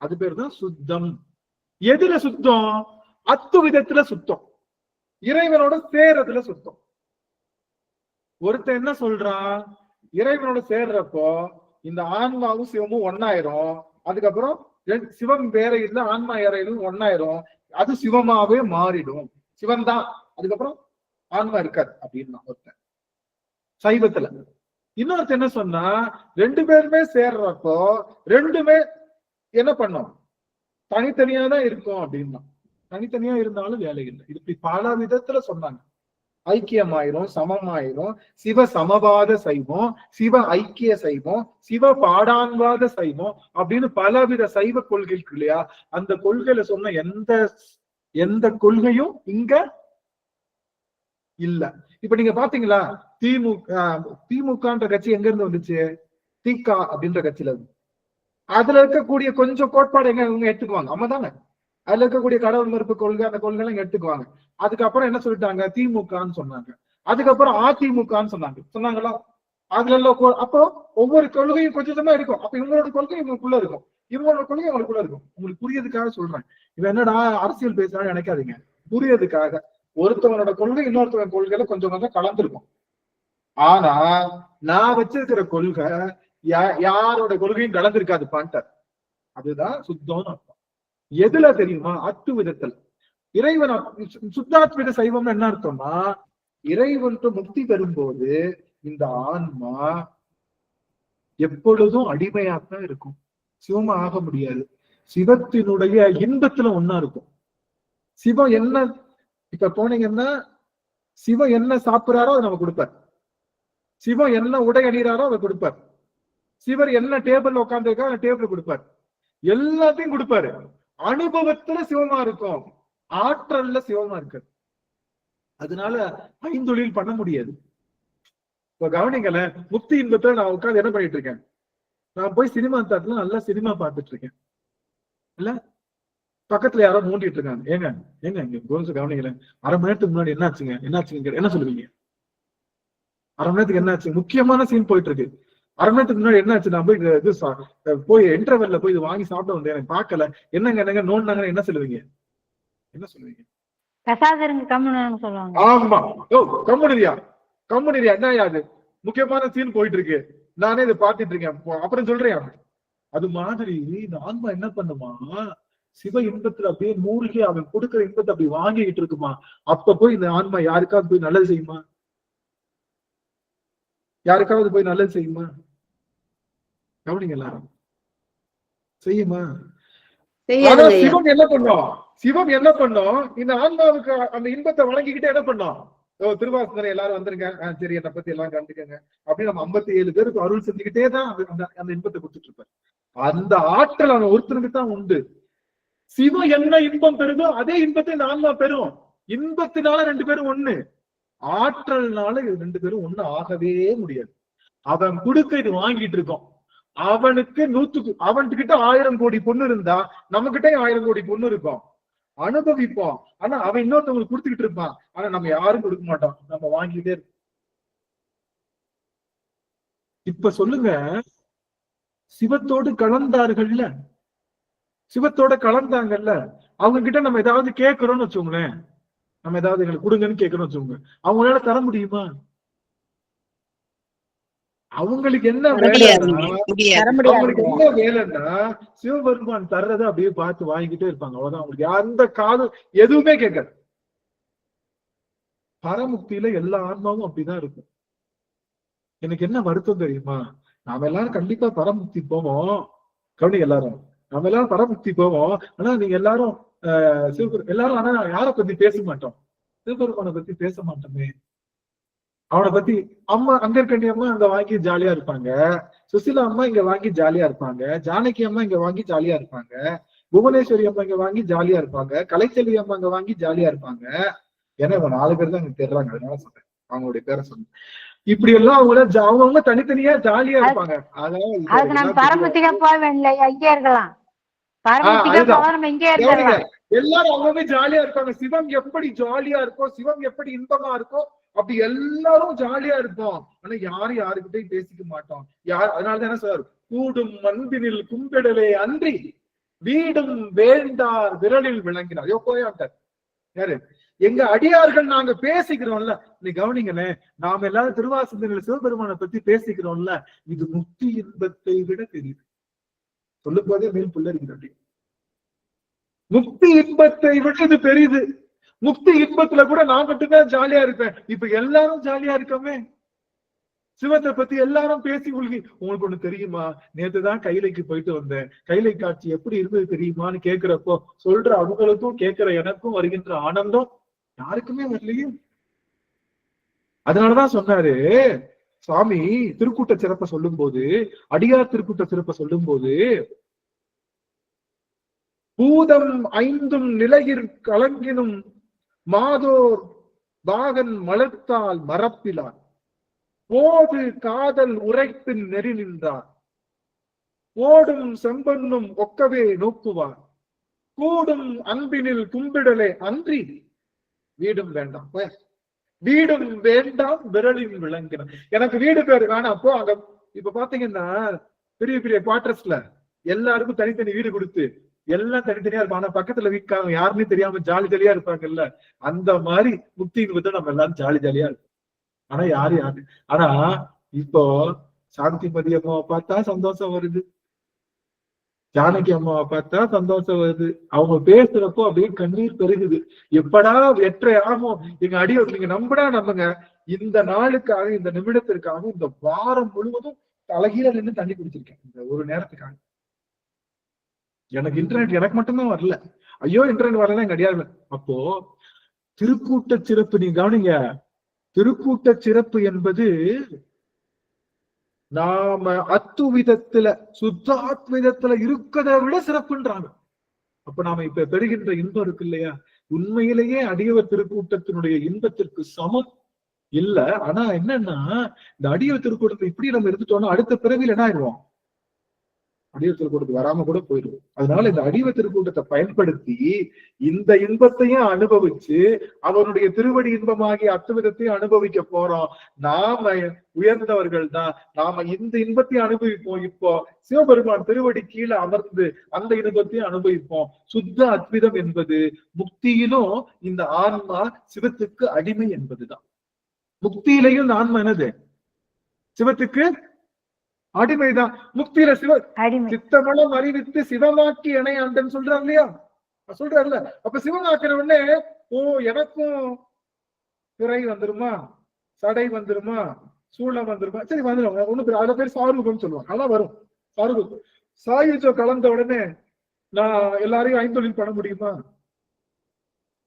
அது பேர் தான் சுத்தம். எதுல சுத்தம்? அத்துவிதத்துல சுத்தம். இறைவனோட சேர்றதுல சுத்தம். ஒருத்தன் என்ன சொல்றான்? இறைவனோட சேர்றப்போ இந்த ஆன்மாவும் சிவமும் ஒன்னாயிரும். அதுக்கப்புறம் சிவம் வேற இல்ல, ஆன்மா இறைவனும் ஒன்னாயிரும். அது சிவமாவே மாறிடும். சிவன் தான், அதுக்கப்புறம் ஆன்மா இருக்காது அப்படின்னா ஒருத்தன் சைவத்துல. இன்னொருத்தன் என்ன சொன்னா, ரெண்டு பேருமே சேர்றப்போ ரெண்டுமே என்ன பண்ணும்? தனித்தனியா தான் இருக்கும் அப்படின்னா. தனித்தனியா இருந்தாலும் வேலை இல்லை. இது இப்படி பல விதத்துல சொன்னாங்க. ஐக்கியமாயிரும், சமமாயிரும், சிவ சமவாத சைவம், சிவ ஐக்கிய சைவம், சிவ பாடான்வாத சைவம் அப்படின்னு பலவித சைவ கொள்கை இருக்கு இல்லையா? அந்த கொள்கையில சொன்ன எந்த கொள்கையும் இங்க இல்ல. இப்ப நீங்க பாத்தீங்களா, திமுகன்ற கட்சி எங்க இருந்து வந்துச்சு? திகா அப்படின்ற கட்சியில இருந்து. அதுல இருக்கக்கூடிய கொஞ்சம் கோட்பாடு எங்க இவங்க எடுத்துக்குவாங்க, ஆமா தானே? அதுல இருக்கக்கூடிய கடவுள் மறுப்பு கொள்கை, அந்த கொள்கை எல்லாம் எடுத்துக்குவாங்க. அதுக்கப்புறம் என்ன சொல்லிட்டாங்க? திமுகன்னு சொன்னாங்க. அதுக்கப்புறம் அதிமுகன்னு சொன்னாங்களா? அதுல எல்லாம் அப்போ ஒவ்வொரு கொள்கையும் கொஞ்சமா இருக்கும். அப்ப இவங்களோட கொள்கை இவங்களுக்குள்ள இருக்கும், இவங்களோட கொள்கை அவங்களுக்குள்ள இருக்கும். உங்களுக்கு புரியதுக்காக சொல்றேன். இவன் என்னடா அரசியல் பேசுறான்னு நினைக்காதீங்க, புரியதுக்காக. ஒருத்தவனோட கொள்கை இன்னொருத்தவங்க கொள்கையில கொஞ்சம் கொஞ்சம் கலந்துருக்கும். ஆனா நான் வச்சிருக்கிற கொள்கை யாரோட கொள்கையும் கலந்துருக்காது பான்ட்டார். அதுதான் சுத்தம்னு அர்த்தம். எதுல தெரியுமா? அத்துவிதத்துல. இறைவன் சுத்தாத்வித சைவம்னு என்ன அர்த்தம்னா, இறைவன் முக்தி பெறும்போது இந்த ஆன்மா எப்பொழுதும் அடிமையாத்தான் இருக்கும், சிவமா ஆக முடியாது. சிவத்தினுடைய இன்பத்துல ஒன்னா இருக்கும். சிவம் என்ன, இப்ப போனீங்கன்னா சிவம் என்ன சாப்பிடுறாரோ அதை நம்ம கொடுப்பார். சிவம் என்ன உடை அணிகிறாரோ அதை கொடுப்பார். சிவர் என்ன டேபிள் உட்காந்துருக்கோ அந்த டேபிள் கொடுப்பார். எல்லாத்தையும் கொடுப்பாரு. அனுபவத்துல சிவமா இருக்கும், ஆற்றல்ல சிவமா இருக்கு. அதனால ஐந்தொழில் பண்ண முடியாது. இப்ப கவனிங்கள, முக்தி இன்பத்துல நான் உட்காந்து என்ன பண்ணிட்டு இருக்கேன்? நான் போய் சினிமா தாட்டுல நல்லா சினிமா பார்த்துட்டு இருக்கேன் இல்ல, பக்கத்துல யாரோ மூண்டிட்டு இருக்காங்க. ஏங்க இங்க கொஞ்சம் கவனிங்களேன், அரை மணி நேரத்துக்கு முன்னாடி என்னாச்சுங்க என்ன சொல்லுவீங்க? அரை மணி நேரத்துக்கு என்னாச்சு? முக்கியமான சீன் போயிட்டு இருக்கு. அரை மணி நேரத்துக்கு முன்னாடி என்ன ஆச்சு, நான் போய் இது போய் இன்டர்வெல்ல போய் இது வாங்கி சாப்பிட வந்தேன், எனக்கு பார்க்கல, என்னங்க நோண்டாங்கன்னு என்ன சொல்லுவீங்க? என்ன சொல்லுவீங்க? கசாதருங்க கம்முன்னு சொல்லுவாங்க. ஆமா, கம்முனியா என்ன அது முக்கியமான சீன் போயிட்டு இருக்கு, நானே இதை பார்த்துட்டு இருக்கேன், அப்புறம் சொல்றேன். அது மாதிரி இந்த ஆன்மா என்ன பண்ணுமா, சிவ இன்பத்துல அப்படியே மூழ்கி அவன் கொடுக்குற இன்பத்தை அப்படி வாங்கிக்கிட்டு இருக்குமா. அப்ப போய் இந்த ஆன்மா யாருக்காவது போய் நல்லது செய்யுமா? யாருக்காவது போய் நல்லது செய்யுமா? கவனிங்க எல்லாரும், செய்யுமா? ஆனா சிவம் என்ன பண்ணோம், சிவம் என்ன பண்ணோம், இந்த ஆன்மாவுக்கு அந்த இன்பத்தை வழங்கிக்கிட்டே என்ன பண்ணோம், திருவாசகரை எல்லாரும் வந்துருங்க, சரி என்னை பத்தி எல்லாம் கண்டுக்கங்க அப்படின்னு நம்ம 57 பேருக்கு அருள் செஞ்சுக்கிட்டே தான் அந்த இன்பத்தை கொடுத்துட்டு இருப்பாரு. அந்த ஆற்றல் அவன் ஒருத்தருக்கு தான் உண்டு. சிவம் என்ன இன்பம் பெறுதோ அதே இன்பத்தை இந்த ஆன்மா பெறும். இன்பத்தினால 2 பேரும் ஒண்ணு, ஆற்றல்னால 2 பேரும் ஒண்ணு ஆகவே முடியாது. அவன் கொடுக்க இது வாங்கிட்டு இருக்கோம். அவனுக்கு அவன்கிட்ட 1000 கோடி பொண்ணு இருந்தா நம்ம கிட்ட 1000 கோடி பொண்ணு இருக்கும், அனுபவிப்போம். ஆனா அவன் இன்னொருத்தவங்களுக்கு கொடுத்துக்கிட்டு இருப்பான், ஆனா நம்ம யாரும் கொடுக்க மாட்டோம், நம்ம வாங்கிட்டே இருப்போம். இப்ப சொல்லுங்க, சிவத்தோடு கலந்தார்கள்ல, சிவத்தோட கலந்தாங்கல்ல, அவங்க கிட்ட நம்ம ஏதாவது கேட்கிறோம்னு வச்சுக்கோங்களேன், நம்ம ஏதாவது எங்களுக்கு கொடுங்கன்னு கேட்கறோம்னு வச்சுக்கோங்க, அவங்களால தர முடியுமா? அவங்களுக்கு என்ன வேலைன்னா, அவங்களுக்கு என்ன வேலைன்னா சிவபெருமான் தர்றதை அப்படியே பார்த்து வாங்கிக்கிட்டே இருப்பாங்க, அவ்வளவுதான். அவங்களுக்கு அந்த காலம் எதுவுமே கேட்காது. பரமுக்தியில எல்லா ஆன்மாவும் அப்படிதான் இருக்கும். எனக்கு என்ன வருத்தம் தெரியுமா, நாம எல்லாரும் கண்டிப்பா பரமுக்தி போவோம், கவனிங்க எல்லாரும், நம்ம எல்லாரும் பரமுக்தி போவோம். ஆனா நீங்க எல்லாரும் எல்லாரும் ஆனா யாரை பத்தி பேச மாட்டோம், சிவபெருமானை பத்தி பேச மாட்டோமே. அவனை பத்தி அம்மா அங்க இருக்க அம்மா அங்க வாங்கி ஜாலியா இருப்பாங்க, சுசிலா அம்மா இங்க வாங்கி ஜாலியா இருப்பாங்க, ஜானகி அம்மா இங்க வாங்கி ஜாலியா இருப்பாங்க, புவனேஸ்வரி அம்மா இங்க வாங்கி ஜாலியா இருப்பாங்க, கலைச்செல்வி அம்மா இங்க வாங்கி ஜாலியா இருப்பாங்க. ஏன்னா இவன் 4 பேர் தான் எனக்கு தெரியறாங்க, அதனால சொல்றேன், அவங்களுடைய பேரை சொல்றேன். இப்படி எல்லாம் அவங்க தனித்தனியா ஜாலியா இருப்பாங்க. அதுக்கு நம்ம பரமத்திக்கா போக வேண்டிய, இங்கே இருக்கலாம், பரமத்திக்கா போக நம்ம இங்கே இருக்கலாம். எல்லாரும் அவங்கவுங்க ஜாலியா இருப்பாங்க. சிவம் எப்படி ஜாலியா இருக்கும், சிவம் எப்படி இன்பமா இருக்கும், அப்படி எல்லாரும் ஜாலியா இருப்போம். ஆனா யாரும் யாருக்கிட்டையும் பேசிக்க மாட்டோம். அதனாலதான் என்ன சார், கூடும் அன்பினில் கும்பிடலே அன்றி வீடும் வேண்டார் விரலில் விளங்கினார். போயாட்டார் யாரு, எங்க அடியார்கள் நாங்க பேசிக்கிறோம்ல, நீ கவனிங்களே, நாம எல்லாரும் திருவாசகத்தில் சிவபெருமானை பத்தி பேசிக்கிறோம்ல, இது முக்தி இன்பத்தை விட தெரியுது. சொல்லும் போதே மேல் புள்ளறிகிறது. முக்தி இன்பத்தை விட இது பெரிது. முக்தி இன்பத்துல கூட நான் மட்டும்தான் ஜாலியா இருப்பேன். இப்ப எல்லாரும் ஜாலியா இருக்கமே, சிவத்தை பத்தி எல்லாரும் பேசி உள்கி. உங்களுக்கு ஒண்ணு தெரியுமா, நேத்துதான் கைலைக்கு போயிட்டு வந்தேன், கைலை காட்சி எப்படி இருந்தது தெரியுமான்னு கேட்கிறப்போ சொல்ற அவங்களுக்கும் கேட்கிற எனக்கும் வருகின்ற ஆனந்தம் யாருக்குமே வரலையே. அதனாலதான் சொன்னாரு சுவாமி திருக்கூட்ட சிறப்ப சொல்லும் போது, அடியார் திருக்கூட்ட சிறப்ப சொல்லும் போது, பூதம் 5 நிலையிற் கலங்கினும் மாதோர் பாகன் மலர்த்தால் மரப்பிலார், போது காதல் உரைப்பின் நெறி நின்றார், ஓடும் செம்பன்னும் ஒக்கவே நோக்குவார், கூடும் அன்பினில் கும்பிடலே அன்றி வீடும் வேண்டாம், வீடும் வேண்டாம் விரலின் விளங்கினார். எனக்கு வீடு பேரு வேணாம். அப்போ அங்க இப்ப பாத்தீங்கன்னா பெரிய பெரிய குவார்டர்ஸ்ல எல்லாருக்கும் தனித்தனி வீடு கொடுத்து எல்லாம் தனித்தனியா இருப்பாங்க, ஆனா பக்கத்துல வீக்காங்க யாருமே தெரியாம ஜாலி ஜாலியா இருப்பாங்கல்ல, அந்த மாதிரி முக்தி இன்பத்தை நம்ம எல்லாரும் ஜாலி ஜாலியா இருக்கும். ஆனா யாரு ஆனா இப்போ சாந்திமதி அம்மாவை பார்த்தா சந்தோஷம் வருது, ஜானகி அம்மாவை பார்த்தா சந்தோஷம் வருது, அவங்க பேசுறப்போ அப்படியே கண்ணீர் பெருகுது. எப்படா வெற்றை ஆகும் எங்க அடியோர், நீங்க நம்படா நம்புங்க, இந்த நாளுக்காக இந்த நிமிடத்திற்காக இந்த வாரம் முழுவதும் தலைகீழ நின்று தண்ணி குடிச்சிருக்கேன் இந்த ஒரு நேரத்துக்காக. எனக்கு இன்டர்நெட் எனக்கு மட்டும்தான் வரல, ஐயோ இன்டர்நெட் வரலன்னா எங்க அடியார். அப்போ திருக்கூட்ட சிறப்பு நீங்க கவனிங்க, திருக்கூட்ட சிறப்பு என்பது நாம அத்துவிதத்துல சுத்தாத்விதத்துல இருக்கிறத விட சிறப்புன்றாங்க. அப்ப நாம இப்ப பெறுகின்ற இன்பம் இருக்கு இல்லையா, உண்மையிலேயே அடியவர் திருக்கூட்டத்தினுடைய இன்பத்திற்கு சமம் இல்ல. ஆனா என்னன்னா, இந்த அடியவர் திருக்கூட்டத்தை இப்படி நம்ம இருந்துட்டோம்னா அடுத்த பிறவியில் என்ன ஆயிடுவோம், அடிவ திருக்கூட்டத்துக்கு வராம கூட போயிடும். அதனால இந்த அடிவ திருக்கூட்டத்தை பயன்படுத்தி இந்த இன்பத்தையும் அனுபவிச்சு அவனுடைய திருவடி இன்பமாகிய அத்துவிதத்தையும் அனுபவிக்க போறோம். நாம உயர்ந்தவர்கள் தான், நாம இந்த இன்பத்தையும் அனுபவிப்போம். இப்போ சிவபெருமான் திருவடி கீழே அமர்ந்து அந்த இன்பத்தையும் அனுபவிப்போம். சுத்த அத்விதம் என்பது முக்தியிலும் இந்த ஆன்மா சிவத்துக்கு அடிமை என்பதுதான். முக்தியிலையும் இந்த ஆன்மா என்னது? சிவத்துக்கு அடிமைதான். முக்தியில சிவ சித்தமலம் அறிவித்து சிவமாக்கி இணையாண்டன்னு சொல்றாரு இல்லையா? சொல்றாருல்ல. அப்ப சிவமாக்கிற உடனே எனக்கும் திரை வந்துருமா, சடை வந்துருமா, சூளம் வந்துருமா? சரி வந்துடும். ஒண்ணு அதுல பேர் சாரூபம் சொல்லுவாங்க. அதான் வரும் சாரூபம். சாயுஜோ கலந்த உடனே நான் எல்லாரையும் ஐந்தொழில் பண்ண முடியுமா?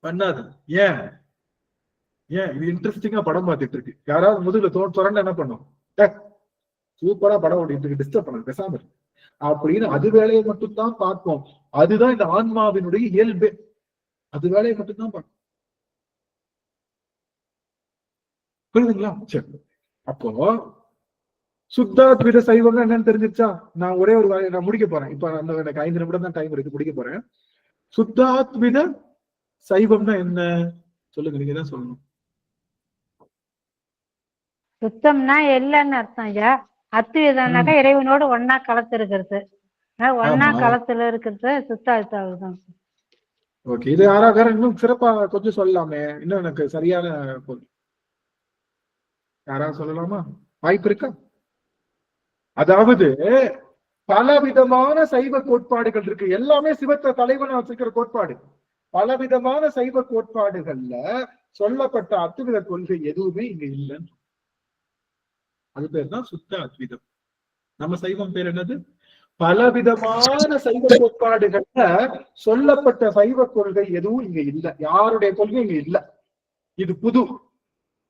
பண்ணாது. ஏன்? இது இன்ட்ரெஸ்டிங்கா படம் பார்த்துட்டு இருக்கு. யாராவது முதுகுல தொடர்ந்து என்ன பண்ணும்? சூப்பரா படம் ஓடிட்டு இருக்கு, டிஸ்டர்ப் பண்ணது, பேசாம இருக்கு அப்படின்னு அது வேலையை மட்டும்தான் பார்ப்போம். அதுதான் இந்த ஆன்மாவினுடைய இயல்பு. அது வேலையை மட்டும்தான் பார்ப்போம். புரியுதுங்களா? சரி. அப்போ சுத்தாத்வித சைவம் என்னன்னு தெரிஞ்சிருச்சா? நான் ஒரே ஒரு நான் முடிக்க போறேன். இப்ப எனக்கு 5 நிமிடம் தான் டைம் இருக்கு, முடிக்க போறேன். சுத்தாத்வித சைவம்னா என்ன சொல்லுங்க, நீங்க தான் சொல்லணும். சுத்தம்னா இல்லைன்னு அர்த்தம் ஐயா. அத்விதம்னாக்கா இறைவனோடு ஒன்னா கலத்து இருக்கிறது, ஒன்னா கலத்துல இருக்கிறது சுத்தாத்தான். ஓகே, இது யாராவது இன்னும் சிறப்பா கொஞ்சம் சொல்லலாமே, இன்னும் எனக்கு சரியான பொருள் யாராவது சொல்லலாமா? வாய்ப்பு இருக்கா? அதாவது பலவிதமான சைவ கோட்பாடுகள் இருக்கு. எல்லாமே சிவத்தை தலைவனா வச்சிருக்கிற கோட்பாடு. பலவிதமான சைவ கோட்பாடுகள்ல சொல்லப்பட்ட அத்துவித கொள்கை எதுவுமே இங்க இல்லைன்னு. அது பேர் தான் சுத்த அத்விதம். நம்ம சைவம் பேர் என்னது? பலவிதமான சைவ கோட்பாடுகள்ல சொல்லப்பட்ட சைவ கொள்கை எதுவும் இங்க இல்ல. யாருடைய கொள்கை இங்க இல்ல. இது புது,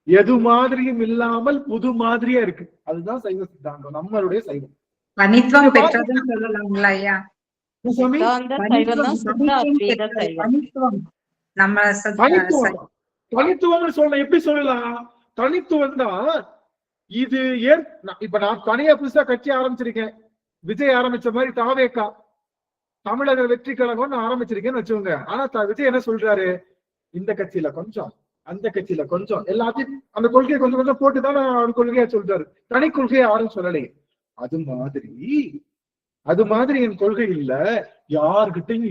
எது மாதிரியும் இல்லாமல் புது மாதிரியா இருக்கு. அதுதான் சைவ சித்தாந்தம், நம்மளுடைய சைவம். தனித்துவம் பெற்றதுன்னு சொல்லலாங்களா ஐயா? தனித்துவம் சொல்ல எப்படி சொல்லலாம்? தனித்துவம் தான் இது. இப்ப நான் தனியா புதுசா கட்சி ஆரம்பிச்சிருக்கேன். விஜய் ஆரம்பிச்ச மாதிரி தாவேக்கா தமிழக வெற்றி கழகம்னு ஆரம்பிச்சிருக்கேன்னு வச்சுக்கோங்க. ஆனா விஜய் என்ன சொல்றாரு? இந்த கட்சியில கொஞ்சம், அந்த கட்சியில கொஞ்சம், எல்லாத்தையும் அந்த கொள்கையை கொஞ்சம் கொஞ்சம் போட்டுதான் அவர் கொள்கையா சொல்றாரு. தனி கொள்கையை யாரும் சொல்லலையே. அது மாதிரி என் கொள்கை இல்ல. யார்கிட்டையும்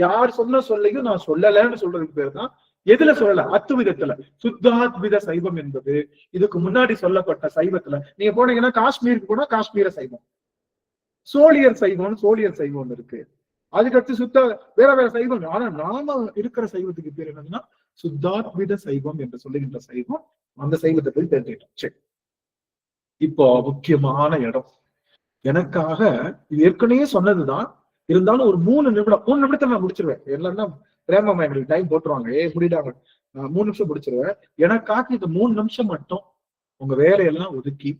யார் சொன்ன சொல்லையும் நான் சொல்லலன்னு சொல்றதுக்கு பேர் தான் எதுல சொல்லல? அத்துவிதத்துல. சுத்தாத்வித சைவம் என்பது இதுக்கு முன்னாடி சொல்லப்பட்ட சைவத்துல நீங்க போனீங்கன்னா காஷ்மீருக்கு போனா காஷ்மீர சைவம், சோழியர் சைவம் இருக்கு. அதுக்கடுத்து வேற வேற சைவம். ஆனா நாம இருக்கிற சைவத்துக்கு பேர் என்னன்னா சுத்தாத்வித சைவம் என்று சொல்லுகின்ற சைவம். அந்த சைவத்தை போய் தெரிஞ்சுக்கிட்டோம். சரி, இப்போ முக்கியமான இடம் எனக்காக இது ஏற்கனவே சொன்னதுதான். இருந்தாலும் ஒரு 3 நிமிடத்துல நான் முடிச்சிருவேன். இல்லைன்னா பிரேமமா எங்களுக்கு டைம் போட்டுருவாங்க. முடிடாங்க, 3 நிமிஷம் முடிச்சிருவேன். எனக்காக இந்த 3 நிமிஷம் மட்டும் உங்க வேலையெல்லாம் ஒதுக்கி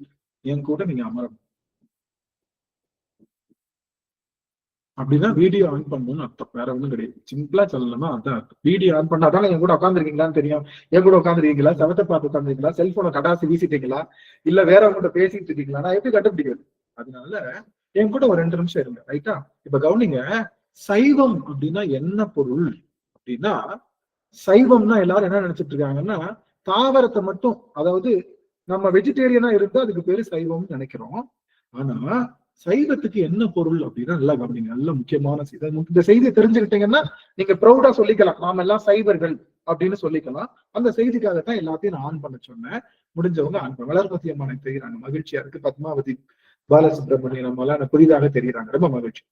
என் கூட நீங்க அமரணும். அப்படின்னா வீடியோ ஆன் பண்ணணும்னு அர்த்தம், வேற ஒண்ணும் கிடையாது. சிம்பிளா சொல்லணும்னா அதான் அர்த்தம். வீடியோ ஆன் பண்ணாதான் என் கூட உட்காந்துருக்கீங்களான்னு தெரியும். என் கூட உட்காந்துருக்கீங்களா, செவத்தை பார்த்து உட்காந்துருக்கீங்களா, செல்போனை கடாசி வீசிட்டீங்களா, இல்ல வேற உங்கள்கிட்ட பேசிட்டு இருக்கீங்களா, நான் எப்படி கண்டுபிடிக்கிறது? அதனால என் கூட ஒரு 2 நிமிஷம் இருங்க. ரைட்டா? இப்ப கவனிங்க, சைவம் அப்படின்னா என்ன பொருள் அப்படின்னா, சைவம்னா எல்லாரும் என்ன நினைச்சிட்டு இருக்காங்கன்னா தாவரத்தை மட்டும், அதாவது நம்ம வெஜிடேரியனா இருந்தா அதுக்கு பேரு சைவம்னு நினைக்கிறோம். ஆனா சைவத்துக்கு என்ன பொருள் அப்படின்னா நல்லா கவனிங்க, நல்ல முக்கியமான செய்தி. இந்த செய்தியை தெரிஞ்சுக்கிட்டீங்கன்னா நீங்க ப்ரௌடா சொல்லிக்கலாம், நாம எல்லாம் சைவர்கள் அப்படின்னு சொல்லிக்கலாம். அந்த செய்திக்காகத்தான் எல்லாத்தையும் நான் ஆன் பண்ண சொன்னேன். முடிஞ்சவங்க ஆன் பண்ண. வளர்மதி அம்மா எனக்கு தெரியுறாங்க, மகிழ்ச்சியா இருக்கு. பத்மாவதி பாலசுப்ரமணியன் நம்மளால எனக்கு புதிதாக தெரியுறாங்க, ரொம்ப மகிழ்ச்சி.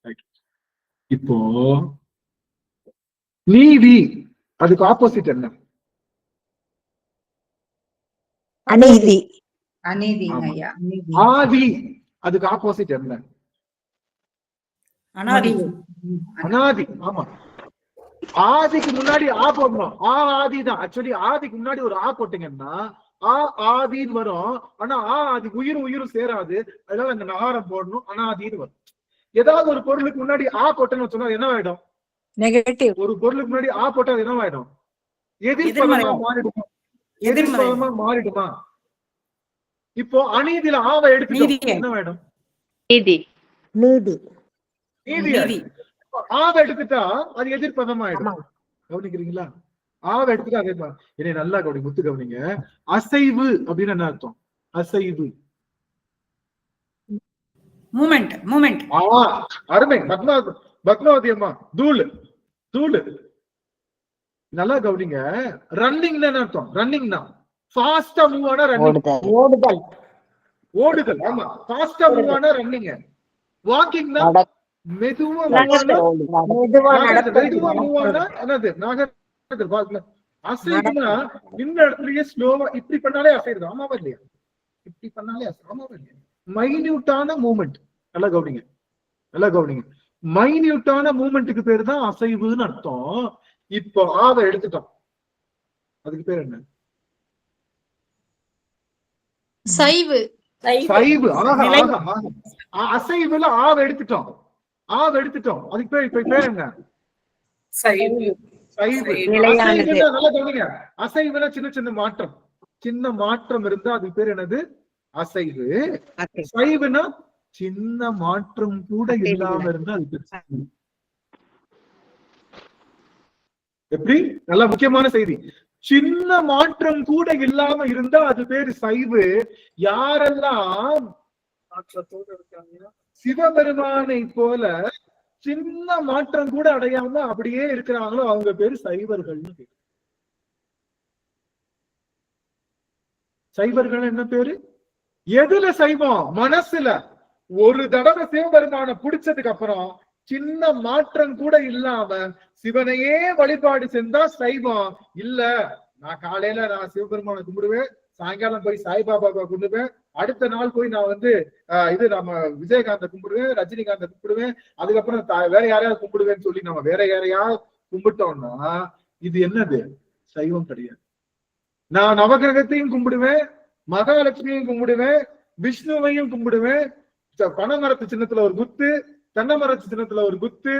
இப்போ நீதி, அதுக்கு ஆப்போசிட் என்ன? அநீதி. ஆதி, அதுக்கு ஆப்போசிட் என்ன? அனாதி. அனாதி. ஆமா, ஆதிக்கு முன்னாடி ஆ போடணும். ஆதிதான் ஆக்சுவலி. ஆதிக்கு முன்னாடி ஒரு ஆ போட்டீங்கன்னா ஆதின்னு வரும். ஆனா ஆதி உயிரும் சேராது. அதனால அந்த நகாரம் போடணும், அனாதின்னு வரும். ஏதாவது ஒரு பொருளுக்கு முன்னாடி ஆ போட்டேன்னு சொன்னா என்ன ஆயிடும்? நெகட்டிவ். ஒரு பொருளுக்கு முன்னாடி ஆ போட்டா அது என்ன ஆயிடும்? எதிர்மறையா மாறிடுமா? எதிர்மறையா மாறிடுமா? இப்போ அநீதியில ஆவை எடுத்து என்ன ஆயிடும்? நீதி. நீதி. நீதி. ஆவ எடுத்துட்டா அது எதிர்ப்பதம் ஆயிடும். கவனிக்கிறீங்களா? ஆவ எடுத்துட்டா அதே என்னை நல்லா கவனி, முத்து கவனிங்க. அசைவு அப்படின்னு என்ன அர்த்தம்? அசைவு மூமெண்ட். மூமெண்ட். அருமை. பத்மாவதி அம்மா, தூள் தூள். நல்லா கவனிங்க. ரன்னிங் என்ன அர்த்தம்? ரன்னிங்னா ஃபாஸ்டா மூவ் ஆனா ரன்னிங். ஓடுதல். ஓடுதல். ஆமா, ஃபாஸ்டா மூவ் ஆனா ரன்னிங். வாக்கிங்னா மெதுவா மூவ் ஆனா என்னது? நகர்தல். அசைவுனா இந்த இடத்துலயே ஸ்லோவா இப்படி பண்ணாலே அசைது. ஆமாவா இல்லையா? இப்படி பண்ணாலே ஆமாவா இல்லையா? மைன்யூட்டான மூவ்மெண்ட். நல்லா கவனிங்க, நல்லா கவனிங்க. மைன்யூட்டான மூவ்மெண்ட்டுக்கு பேரு தான் அசைவுன்னு அர்த்தம். இப்போ ஆவ எடுத்துட்டோம், அதுக்கு பேர் என்ன? சைவு. சைவு. அசைவுல ஆவ எடுத்துட்டோம், ஆவ எடுத்துட்டோம், அதுக்கு பேர் இப்ப பேர் என்ன? சைவு. நல்லா கவனிங்க. அசைவுல சின்ன சின்ன மாற்றம், சின்ன மாற்றம் இருந்தா அதுக்கு பேர் என்னது? அசைவு. சைவுனா சின்ன மாற்றம் கூட இல்லாம இருந்தா அது பேர் சைவு. எப்படி? நல்ல முக்கியமான செய்தி. சின்ன மாற்றம் கூட இல்லாம இருந்தா அது பேரு சைவு. யாரெல்லாம் சிவபெருமானை போல சின்ன மாற்றம் கூட அடையாம அப்படியே இருக்கிறாங்களோ அவங்க பேரு சைவர்கள்னு பேரு. சைவர்கள் என்ன பேரு? எதுல சைவம்? மனசுல. ஒரு தடவை சிவபெருமான பிடிச்சதுக்கு அப்புறம் சின்ன மாற்றம் கூட இல்லாம சிவனையே வழிபாடு செஞ்சா சைவம். இல்ல, நான் காலையில நான் சிவபெருமானை கும்பிடுவேன், சாயங்காலம் போய் சாய்பாபா கும்பிடுவேன், அடுத்த நாள் போய் நான் இது நம்ம விஜயகாந்த கும்பிடுவேன், ரஜினிகாந்த கும்பிடுவேன், அதுக்கப்புறம் வேற யாரையாவது கும்பிடுவேன்னு சொல்லி நம்ம வேற யாரையாவது கும்பிட்டோம்னா இது என்னது? சைவம் கிடையாது. நான் நவகிரகத்தையும் கும்பிடுவேன், மகாலட்சுமியும் கும்பிடுவேன், விஷ்ணுவையும் கும்பிடுவேன், பனைமரத்து சின்னத்துல ஒரு குத்து, தென்னை மரத்து சின்னத்துல ஒரு குத்து,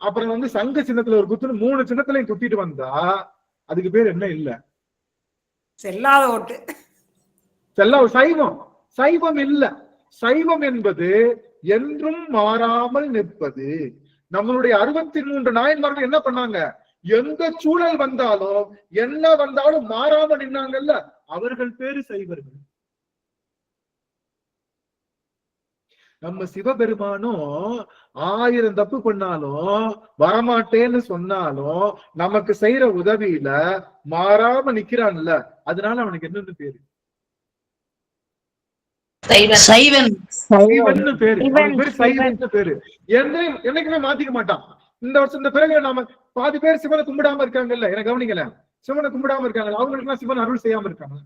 அப்புறம் சங்க சின்னத்துல ஒரு குத்துன்னு 3 சின்னத்திலையும் குத்திட்டு வந்தா அதுக்கு பேர் என்ன? இல்ல, செல்லாத ஓட்டு. சைவம். சைவம் இல்ல. சைவம் என்பது என்றும் மாறாமல் நிற்பது. நம்மளுடைய 63 நாயன்மார்கள் என்ன பண்ணாங்க? எந்த சூழல் வந்தாலும் என்ன வந்தாலும் மாறாம நின்னாங்கல்ல, அவர்கள் பேரு சைவர்கள். நம்ம சிவபெருமானும் 1000 தப்பு பண்ணாலும் வரமாட்டேன்னு சொன்னாலும் நமக்கு செய்யற உதவியில மாறாம நிக்கிறான்ல, அதனால அவனுக்கு என்னன்னு பேரு? சைவன். சைவன்னு பேரு. சைவன்னு பேரு. என்னைக்குமே மாத்திக்க மாட்டான். இந்த வருஷம் இந்த பிறகு நாம பாதி பேர் சிவனை கும்பிடாம இருக்காங்கல்ல, எனக்கு கவனிக்கல, சிவனை கும்பிடாம இருக்காங்க, அவங்களுக்கு எல்லாம் சிவன் அருள் செய்யாம இருக்காங்க.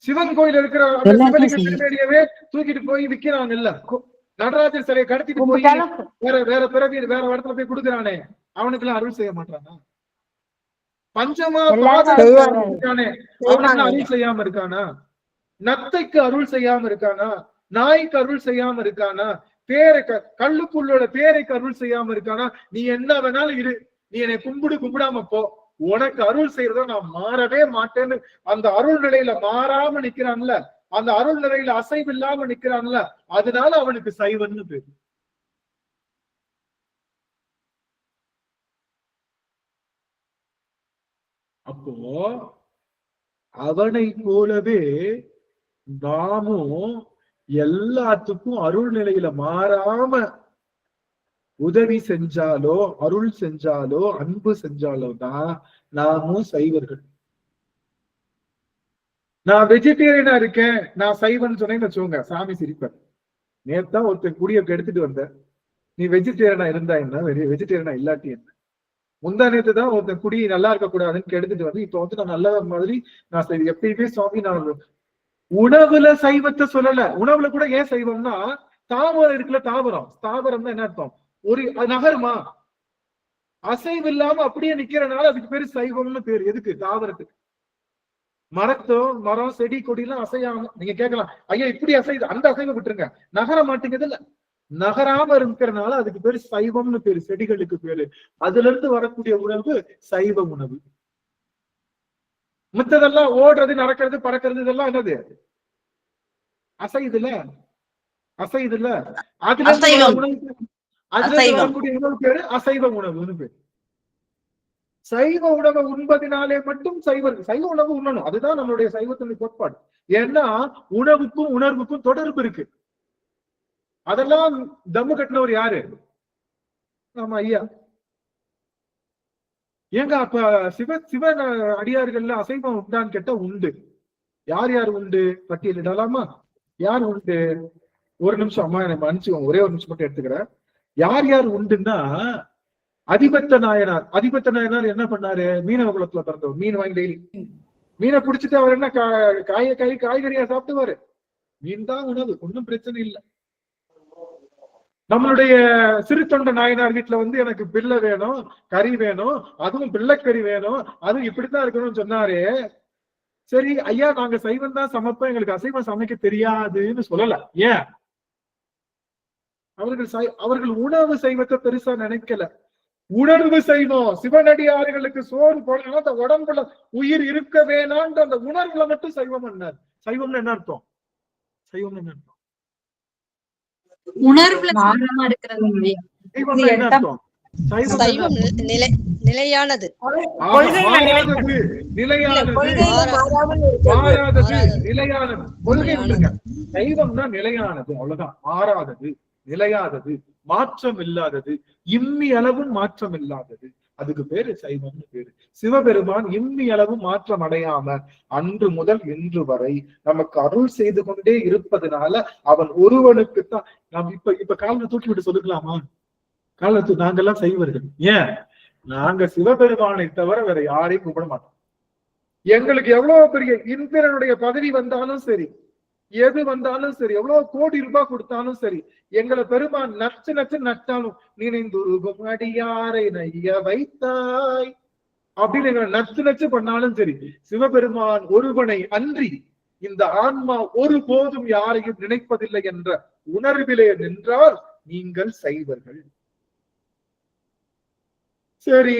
சிவன் கோயில் இருக்கிற சிவலிங்க திருமேனியவே தூக்கிட்டு போய் விக்கிறாங்க இல்ல, நடராஜர் சிலையை கடத்திட்டு போய் வேற பிறவி வேற இடத்துல போய் கொடுக்குறானே, அவனுக்கு எல்லாம் அருள் செய்ய மாட்டானா? பஞ்சமா இருக்கானே, அவனுக்கு அருள் செய்யாம இருக்கானா? நத்தைக்கு அருள் செய்யாம இருக்கானா? நாய்க்கு அருள் செய்யாம இருக்கானா? கல்லுக்குள்ளோட பேரைக்கு அருள் செய்யாம இருக்கானா? நீ என்ன வேணாலும் இரு, நீ என்னை கும்பிடாம போ, உனக்கு அருள் செய்யறத நான் மாறவே மாட்டேன்னு அந்த அருள் நிலையில மாறாம நிக்கிறான்ல, அந்த அருள் நிலையில அசைவு இல்லாம நிக்கிறான்ல, அதனால அவனுக்கு சைவன்னு பேரு. அப்போ அவனை போலவே நாமும் எல்லாத்துக்கும் அருள் நிலையில மாறாம உதவி செஞ்சாலோ அருள் செஞ்சாலோ அன்பு செஞ்சாலோ தான் நாமும் சைவர்கள். நான் வெஜிடேரியனா இருக்கேன், நான் சைவன் சொன்னேன்னு வச்சுக்கோங்க, சாமி சிரிப்பேன். நேத்தா ஒருத்தன் குடியை எடுத்துட்டு வந்த, நீ வெஜிடேரியனா இருந்தா என்ன, வெஜிடேரியனா இல்லாட்டி என்ன? முந்தா நேத்து தான் ஒருத்தன் குடி நல்லா இருக்க கூடாதுன்னு எடுத்துட்டு வந்து இப்ப நான் நல்ல மாதிரி நான் எப்பயுமே சுவாமி நான் உணவுல சைவத்தை சொல்லல. உணவுல கூட ஏன் சைவம்னா, தாவரம் இருக்குல்ல, தாவரம் தான் என்ன அர்த்தம்? ஒரு நகருமா அசைவு இல்லாம அப்படியே நிக்கிறனால அதுக்கு பேரு சைவம்னு பேரு. எதுக்கு? தாவரத்துக்கு. மரம் செடி கொடி எல்லாம் அசையாம, நீங்க கேட்கலாம், ஐயா இப்படி அசைது, அந்த அசைவை விட்டுருங்க, நகர மாட்டேங்குது இல்ல, நகராம இருக்கிறனால அதுக்கு பேரு சைவம்னு பேரு. செடிகளுக்கு பேரு. அதுல இருந்து வரக்கூடிய உணவு சைவ உணவு. மத்ததெல்லாம் ஓடுறது, நடக்கிறது, பறக்கிறது, இதெல்லாம் என்னது? அசைதுல. அசைதுல அதுல அசைவம். அதுல வரக்கூடிய உணவு பேரு அசைவ உணவுன்னு பேரு. சைவ உணவை உண்பதினாலே மட்டும் சைவ உணவு உண்ணணும். அதுதான் நம்மளுடைய சைவத்தினுடைய கோட்பாடு. ஏன்னா உணவுக்கும் உணர்வுக்கும் தொடர்பு இருக்கு. அதெல்லாம் தம்மு கட்டினவர் யாரு? ஆமா ஐயா. ஏங்க அப்ப சிவ அடியார்கள்ல அசைவம் உண்டான்னு கேட்டா உண்டு. யார் யார் உண்டு பட்டியலிடலாமா? யார் உண்டு? ஒரு நிமிஷம் அம்மா எனக்கு மன்னிச்சுக்கோங்க, ஒரே ஒரு நிமிஷம் மட்டும் எடுத்துக்கிறேன். யார் யார் உண்டுன்னா அதிபத்த நாயனார் என்ன பண்ணாரு? மீனவ குலத்துல பிறந்தவர். மீன் வாங்கி டெய்லி மீனை பிடிச்சிட்டு அவர் என்ன காய்கறியா சாப்பிடுவாரு. மீன் தான் உணவு, ஒன்றும் பிரச்சனை இல்லை. நம்மளுடைய சிறு தொண்ட நாயனார் வீட்டுல எனக்கு பிள்ளை வேணும், கறி வேணும், அதுவும் பிள்ளைக்கறி வேணும், அதுவும் இப்படித்தான் இருக்கணும்னு சொன்னாரு. சரி ஐயா, நாங்க சைவம் தான் சமைப்போம், எங்களுக்கு அசைவம் சமைக்க தெரியாதுன்னு சொல்லல. ஏன்? அவர்கள் உணவு சைவத்தை பெருசா நினைக்கல. உணர்வு செய்வோம். சிவனடியார்களுக்கு சோறு போடணும், அந்த உடம்புல உயிர் இருக்க வேணான்ற அந்த உணர்வுல மட்டும் சைவம் பண்ணார். சைவம்னு என்ன அர்த்தம்? சைவம்னு என்ன அர்த்தம்? உணர்வுல இருக்கிறது. நிலையானது, சைவம்னா நிலையானது, அவ்வளவுதான். மாறாதது, நிலையாதது, மாற்றம் இல்லாதது, இம்மி அளவும் மாற்றம் இல்லாதது, அதுக்கு பேரு சைவம்னு பேரு. சிவபெருமான் இம்மி அளவும் மாற்றம் அடையாம அன்று முதல் இன்று வரை நமக்கு அருள் செய்து கொண்டே இருப்பதனால அவன் ஒருவனுக்குத்தான். நாம் இப்ப காலத்தை தூக்கி விட்டு சொல்லிக்கலாமா? காலத்து நாங்கெல்லாம் செய்வர்கள். ஏன்? நாங்க சிவபெருமானை தவிர வேற யாரையும் கூப்பிட மாட்டோம். எங்களுக்கு எவ்வளவு பெரிய இந்திரனுடைய பதவி வந்தாலும் சரி, எது வந்தாலும் சரி, எவ்வளவு கோடி ரூபாய் கொடுத்தாலும் சரி, எங்களை பெருமான் நச்சு நட்டாலும் நினைந்துருகும் அடியாரை நைய வைத்தாய் அப்படின்னு எங்களை நச்சு பண்ணாலும் சரி, சிவபெருமான் ஒருவனை அன்றி இந்த ஆன்மா ஒருபோதும் யாரையும் நினைப்பதில்லை என்ற உணர்விலே நின்றால் நீங்கள் சைவர்கள். சரி,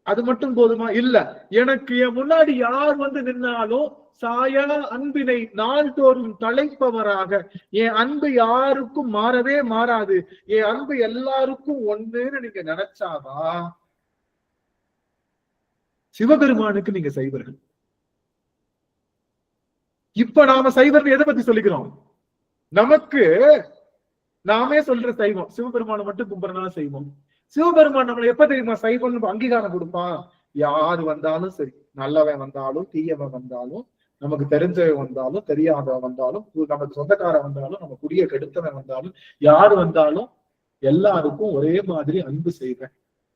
அது மட்டும் போதுமா? இல்ல, எனக்கு என் முன்னாடி யார் நின்னாலும் சாயா அன்பினை நாள்தோறும் தலைப்பவராக, என் அன்பு யாருக்கும் மாறவே மாறாது, என் அன்பு எல்லாருக்கும் ஒண்ணுன்னு நீங்க நினைச்சாதா சிவபெருமானுக்கு நீங்க சைவர்கள். இப்ப நாம சைவர்கள் எதை பத்தி சொல்லிக்கிறோம்? நமக்கு நாமே சொல்ற சைவம். சிவபெருமானை மட்டும் கும்பிடனால செய்வோம். சிவபெருமான் நம்மளை எப்ப தெரியுமா சைவம் அங்கீகாரம் கொடுப்பான்? யாரு வந்தாலும் சரி, நல்லவன் வந்தாலும் தீயவன் வந்தாலும், நமக்கு தெரிஞ்சவன் வந்தாலும் தெரியாதவன் வந்தாலும், நமக்கு சொந்தக்காரன் வந்தாலும், நம்ம குடிய கெடுத்தவன் வந்தாலும், யாரு வந்தாலும் எல்லாருக்கும் ஒரே மாதிரி அன்பு செய்வேன்.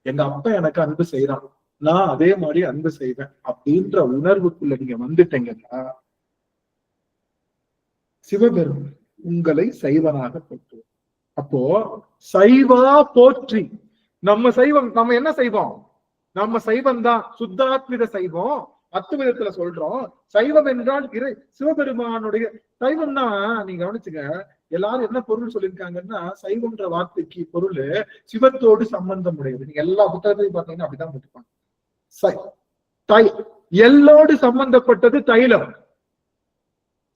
எங்க அப்பா எனக்கு அன்பு செய்யறான், நான் அதே மாதிரி அன்பு செய்வேன் அப்படின்ற உணர்வுக்குள்ள நீங்க வந்துட்டீங்கன்னா சிவபெருமான் உங்களை சைவனாக போற்றுவோம். அப்போ சைவா போற்றி நம்ம சைவம். நம்ம என்ன செய்வோம்? நம்ம சைவம் தான் சுத்தாத்மிக சைவம். அத்துவிதத்துல சொல்றோம். சைவம் என்றால் சிவபெருமானுடைய சைவம்னா நீங்க கவனிச்சுங்க. எல்லாரும் என்ன பொருள் சொல்லியிருக்காங்கன்னா, சைவம்ன்ற வார்த்தைக்கு பொருள் சிவத்தோடு சம்பந்தம் உடையது. நீங்க எல்லா புத்தகத்தையும் பாத்தீங்கன்னா அப்படிதான் போட்டுப்பாங்க. எல்லோடு சம்பந்தப்பட்டது தைலம்,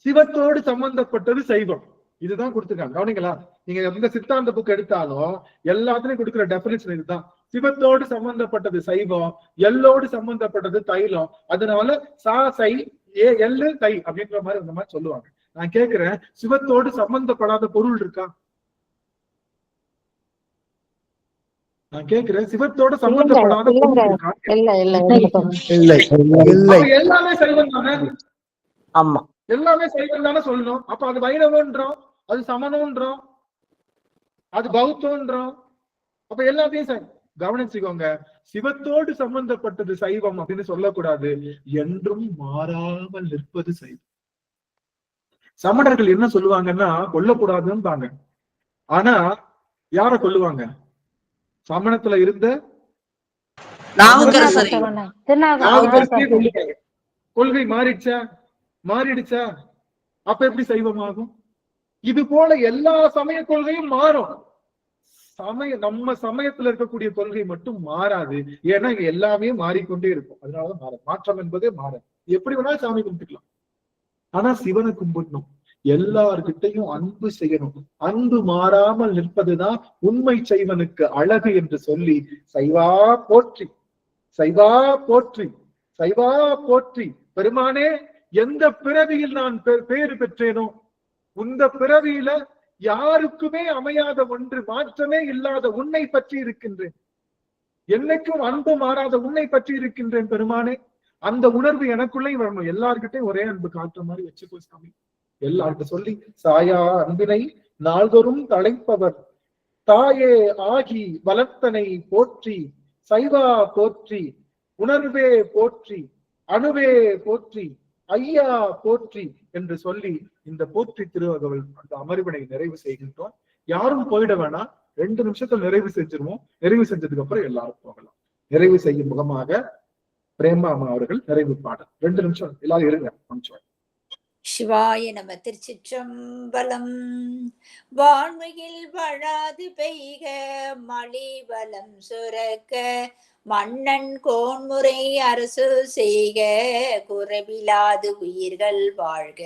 சிவத்தோடு சம்பந்தப்பட்டது சைவம். இதுதான் கொடுத்துருக்காங்க. கவனிங்களா? நீங்க எந்த சித்தாந்த புக் எடுத்தாலும் எல்லாத்துலயும் கொடுக்குற டெபினிஷன் இதுதான். சிவத்தோடு சம்பந்தப்பட்டது சைவம், எல்லோடு சம்பந்தப்பட்டது தைலம். அதனால சா சை ஏ எல்லு தை அப்படின்ற மாதிரி அந்த மாதிரி சொல்லுவாங்க. நான் கேக்குறேன், சிவத்தோடு சம்பந்தப்படாத பொருள் இருக்கா? நான் கேக்குறேன், சிவத்தோட சம்பந்தப்படாத பொருள் இருக்கா? எல்லாமே சைவம் தானே? ஆமா, எல்லாமே சைவம் தானே சொல்லணும். அப்ப அது வைணவன்றோம், அது சமணம்ன்றோம், அது பௌத்தம்ன்றோம். அப்ப எல்லாத்தையும் கவனிச்சுக்கோங்க. சிவத்தோடு சம்பந்தப்பட்டது சைவம் அப்படின்னு சொல்லக்கூடாது. என்றும் மாறாமல் நிற்பது சைவம். சமணர்கள் என்ன சொல்லுவாங்கன்னா, கொல்லக்கூடாதுன்னு. ஆனா யார கொல்லுவாங்க? சமணத்துல இருந்த கொள்கை மாறிடுச்சா? அப்ப எப்படி சைவமாகும்? இது போல எல்லா சமய கொள்கையும் மாறும். நம்ம சமயத்துல இருக்கக்கூடிய கொள்கை மட்டும் மாறாது. ஏன்னா இங்க எல்லாமே மாறிக்கொண்டே இருக்கும். அதனாலதான் மாறும். மாற்றம் என்பதே மாறும். எப்படி வேணாலும் சாமி கும்பிட்டுக்கலாம், ஆனா சிவனை கும்பிடணும். எல்லார்கிட்டையும் அன்பு செய்யணும். அன்பு மாறாமல் நிற்பதுதான் உண்மை செய்வனுக்கு அழகு என்று சொல்லி சைவா போற்றி, சைவா போற்றி, சைவா போற்றி. பெருமானே, எந்த பிறவியில் நான் பேறு பெற்றேனோ இந்த பிறவியில யாருக்குமே அமையாத ஒன்று, மாற்றமே இல்லாத உன்னை பற்றி இருக்கின்றேன். என்னைக்கும் அன்பு மாறாத உன்னை பற்றி இருக்கின்றேன் பெருமானே. அந்த உணர்வு எனக்குள்ளே வரணும். எல்லார்கிட்டையும் ஒரே அன்பு காட்டுற மாதிரி வச்சுக்கோ சாமி. எல்லார்கிட்ட சொல்லி சாயா அன்பினை நாள்தோறும் தழைப்பவர் தாயே ஆகி வளர்த்தனை போற்றி, சைவா போற்றி, உணர்வே போற்றி, அணுவே போற்றி, ஐயா போற்றி என்று சொல்லி இந்த போற்றி திருவகவல் அந்த அமர்வினை நிறைவு செய்கின்றோம். யாரும் போயிட வேணாம், 2 நிமிஷத்துல நிறைவு செஞ்சிருவோம். நிறைவு செஞ்சதுக்கு அப்புறம் எல்லாரும் போகலாம். நிறைவு செய்யும் முகமாக பிரேமாமா அவர்கள் நிறைவு பாடல். 2 நிமிஷம் எல்லாரும் இருங்க. சிவாய நம. திருச்சிற்றம்பலம். வான்மையில் வழாது பெய்க மழை வளம் சுரக்க, மன்னன் கோன்முறை அரசு செய்க குறைவிலாது உயிர்கள் வாழ்க,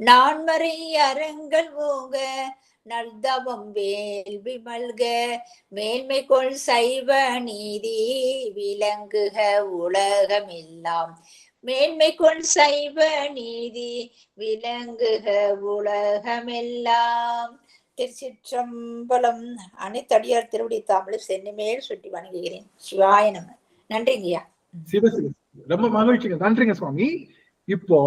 நான்மறை அறங்கள் ஓங்க நல்தவம் வேள்வி மல்க, மேன்மை கொள் சைவ நீதி விளங்குக உலகமெல்லாம், மேன்மை கொள் சைவ நீதி விளங்குக உலகமெல்லாம். திருச்சிற்றம்பலம். அனைத்தடியார் திருவடி தாமலை சென்னிமேல் சுட்டி வணங்குகிறேன். சிவாய நம. நன்றிங்கய்யா. ரொம்ப மகிழ்ச்சிங்க. நன்றிங்க சுவாமி. இப்போ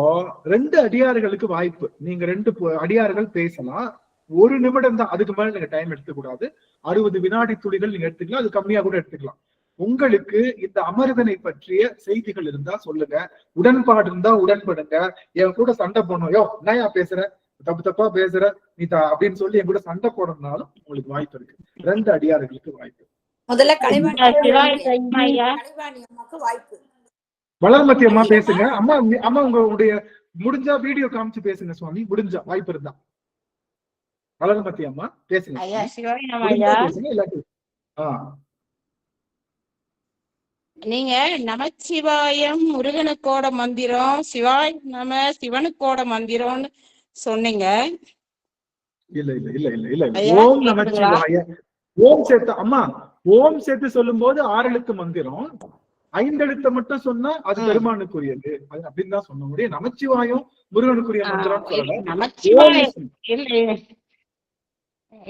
2 அடியார்களுக்கு வாய்ப்பு. நீங்க 2 அடியார்கள் பேசலாம். 1 நிமிடம் தான், அதுக்கு மேல நீங்க டைம் எடுத்துக்க கூடாது. 60 வினாடி துளிகள் நீங்க எடுத்துக்கலாம், அது கம்மியா கூட எடுத்துக்கலாம். உங்களுக்கு இந்த அமர்வினை பற்றிய செய்திகள் இருந்தா சொல்லுங்க. உடன்பாடு இருந்தா உடன்படுங்க. என் கூட சண்டை போடணும், யோ என்னையா பேசுற, தப்பு தப்பா பேசுற நீ அப்படின்னு சொல்லி என் கூட சண்டை போடணும்னாலும் உங்களுக்கு வாய்ப்பு இருக்கு. 2 அடியார்களுக்கு வாய்ப்பு. முதல்ல கலைவாணி அம்மாக்கு வாய்ப்பு. வளர்மதி அம்மா பேசுங்க. அம்மா அம்மா உங்களுடைய முடிஞ்சா வீடியோ காமிச்சு பேசுங்க சுவாமி. முடிஞ்சா வாய்ப்பு இருந்தா வளர்மதி அம்மா பேசுங்க. நீங்க நமச்சிவாயம் முருகனுக்கோட மந்திரம், சிவாய் நம சிவனுக்கோட மந்திரம்னு சொன்னீங்க. இல்ல இல்ல இல்ல இல்ல இல்ல ஓம் நமச்சிவாய. ஓம் சேர்த்து அம்மா, ஓம் சேர்த்து சொல்லும் போது 6 எழுத்து மந்திரம், 5 எழுத்தை மட்டும் சொன்னா அது பெருமானுக்குரியது. அது அப்படின்னு தான் சொன்ன முடியும். நமச்சிவாயம் முருகனுக்குரிய மந்திரம்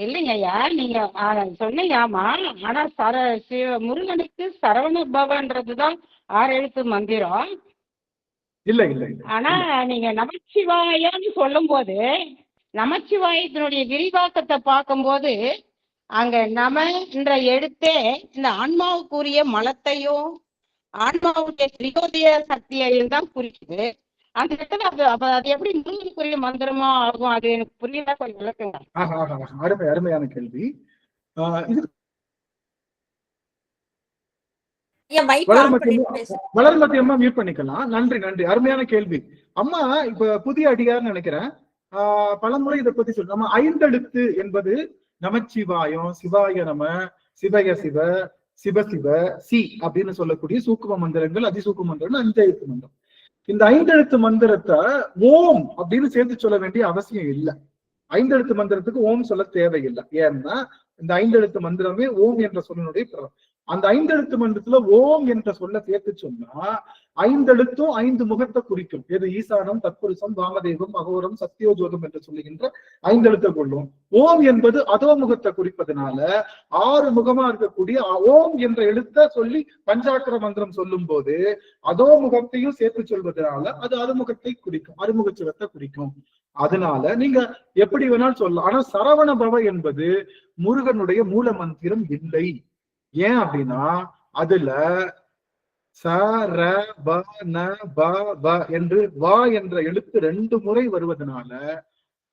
இல்லைங்க ஐயா, நீங்க சொன்னீங்க. ஆமா, ஆனா முருகனுக்கு சரவண பவன்றதுதான் 6 எழுத்து மந்திரம். இல்ல இல்ல இல்ல. ஆனா நீங்க நமச்சிவாயன்னு சொல்லும் போது நமச்சிவாயத்தினுடைய விரிவாக்கத்தை பார்க்கும்போது அங்க நம என்ற எழுத்தே இந்த ஆன்மாவுக்குரிய மலத்தையும் ஆன்மாவுடைய திரியோதய சக்தியையும் தான் குறிக்குது. அந்த இடத்துல அது எப்படி முருகனுக்குரிய மந்திரமா ஆகும்? அது எனக்கு புரியல, கொஞ்சம் விளக்குங்க. அருமை அருமையான கேள்வி. வளர்மதி அம்மா மியூட் பண்ணிக்கலாம். நன்றி நன்றி, அருமையான கேள்வி அம்மா. இப்ப புதிய அடியார்னு நினைக்கிறேன். பலமுறை இதை பத்தி சொல்றோம். நம்ம 5 எழுத்து என்பது நமச்சிவாயம், சிவாய நம, சிவய சிவ, சிவ சிவ, சி அப்படின்னு சொல்லக்கூடிய சூக்கும மந்திரங்கள், அதிசூக்கும மந்திரம் 5 எழுத்து மந்திரம். இந்த 5 எழுத்து மந்திரத்தை ஓம் அப்படின்னு சேர்த்து சொல்ல வேண்டிய அவசியம் இல்லை. 5 எழுத்து மந்திரத்துக்கு ஓம் சொல்ல தேவையில்லை. ஏன்னா இந்த 5 எழுத்து மந்திரமே ஓம் என்ற சொல்லினுடைய பிறகு. அந்த 5 எழுத்து மந்திரத்துல ஓம் என்ற சொல்ல சேர்த்து சொன்னா 5 எழுத்தும் 5 முகத்தை குறிக்கும். எது ஈசானம், தத்புருஷம், வாமதேவம், அகோரம், சத்தியோஜோகம் என்று சொல்லுகின்ற 5 எழுத்தை கொள்ளும். ஓம் என்பது அதோ முகத்தை குறிப்பதனால 6 முகமா இருக்கக்கூடிய ஓம் என்ற எழுத்த சொல்லி பஞ்சாக்கர மந்திரம் சொல்லும் போது அதோ முகத்தையும் சேர்த்து சொல்வதனால அது அறுமுகத்தை குறிக்கும், அறுமுகச்சுவத்தை குறிக்கும். அதனால நீங்க எப்படி வேணாலும் சொல்லலாம். ஆனா சரவண பவ என்பது முருகனுடைய மூல மந்திரம் இல்லை. ஏன் அப்படின்னா அதுல ச ர ப ந ப வ என்று வா என்ற எழுத்து 2 முறை வருவதனால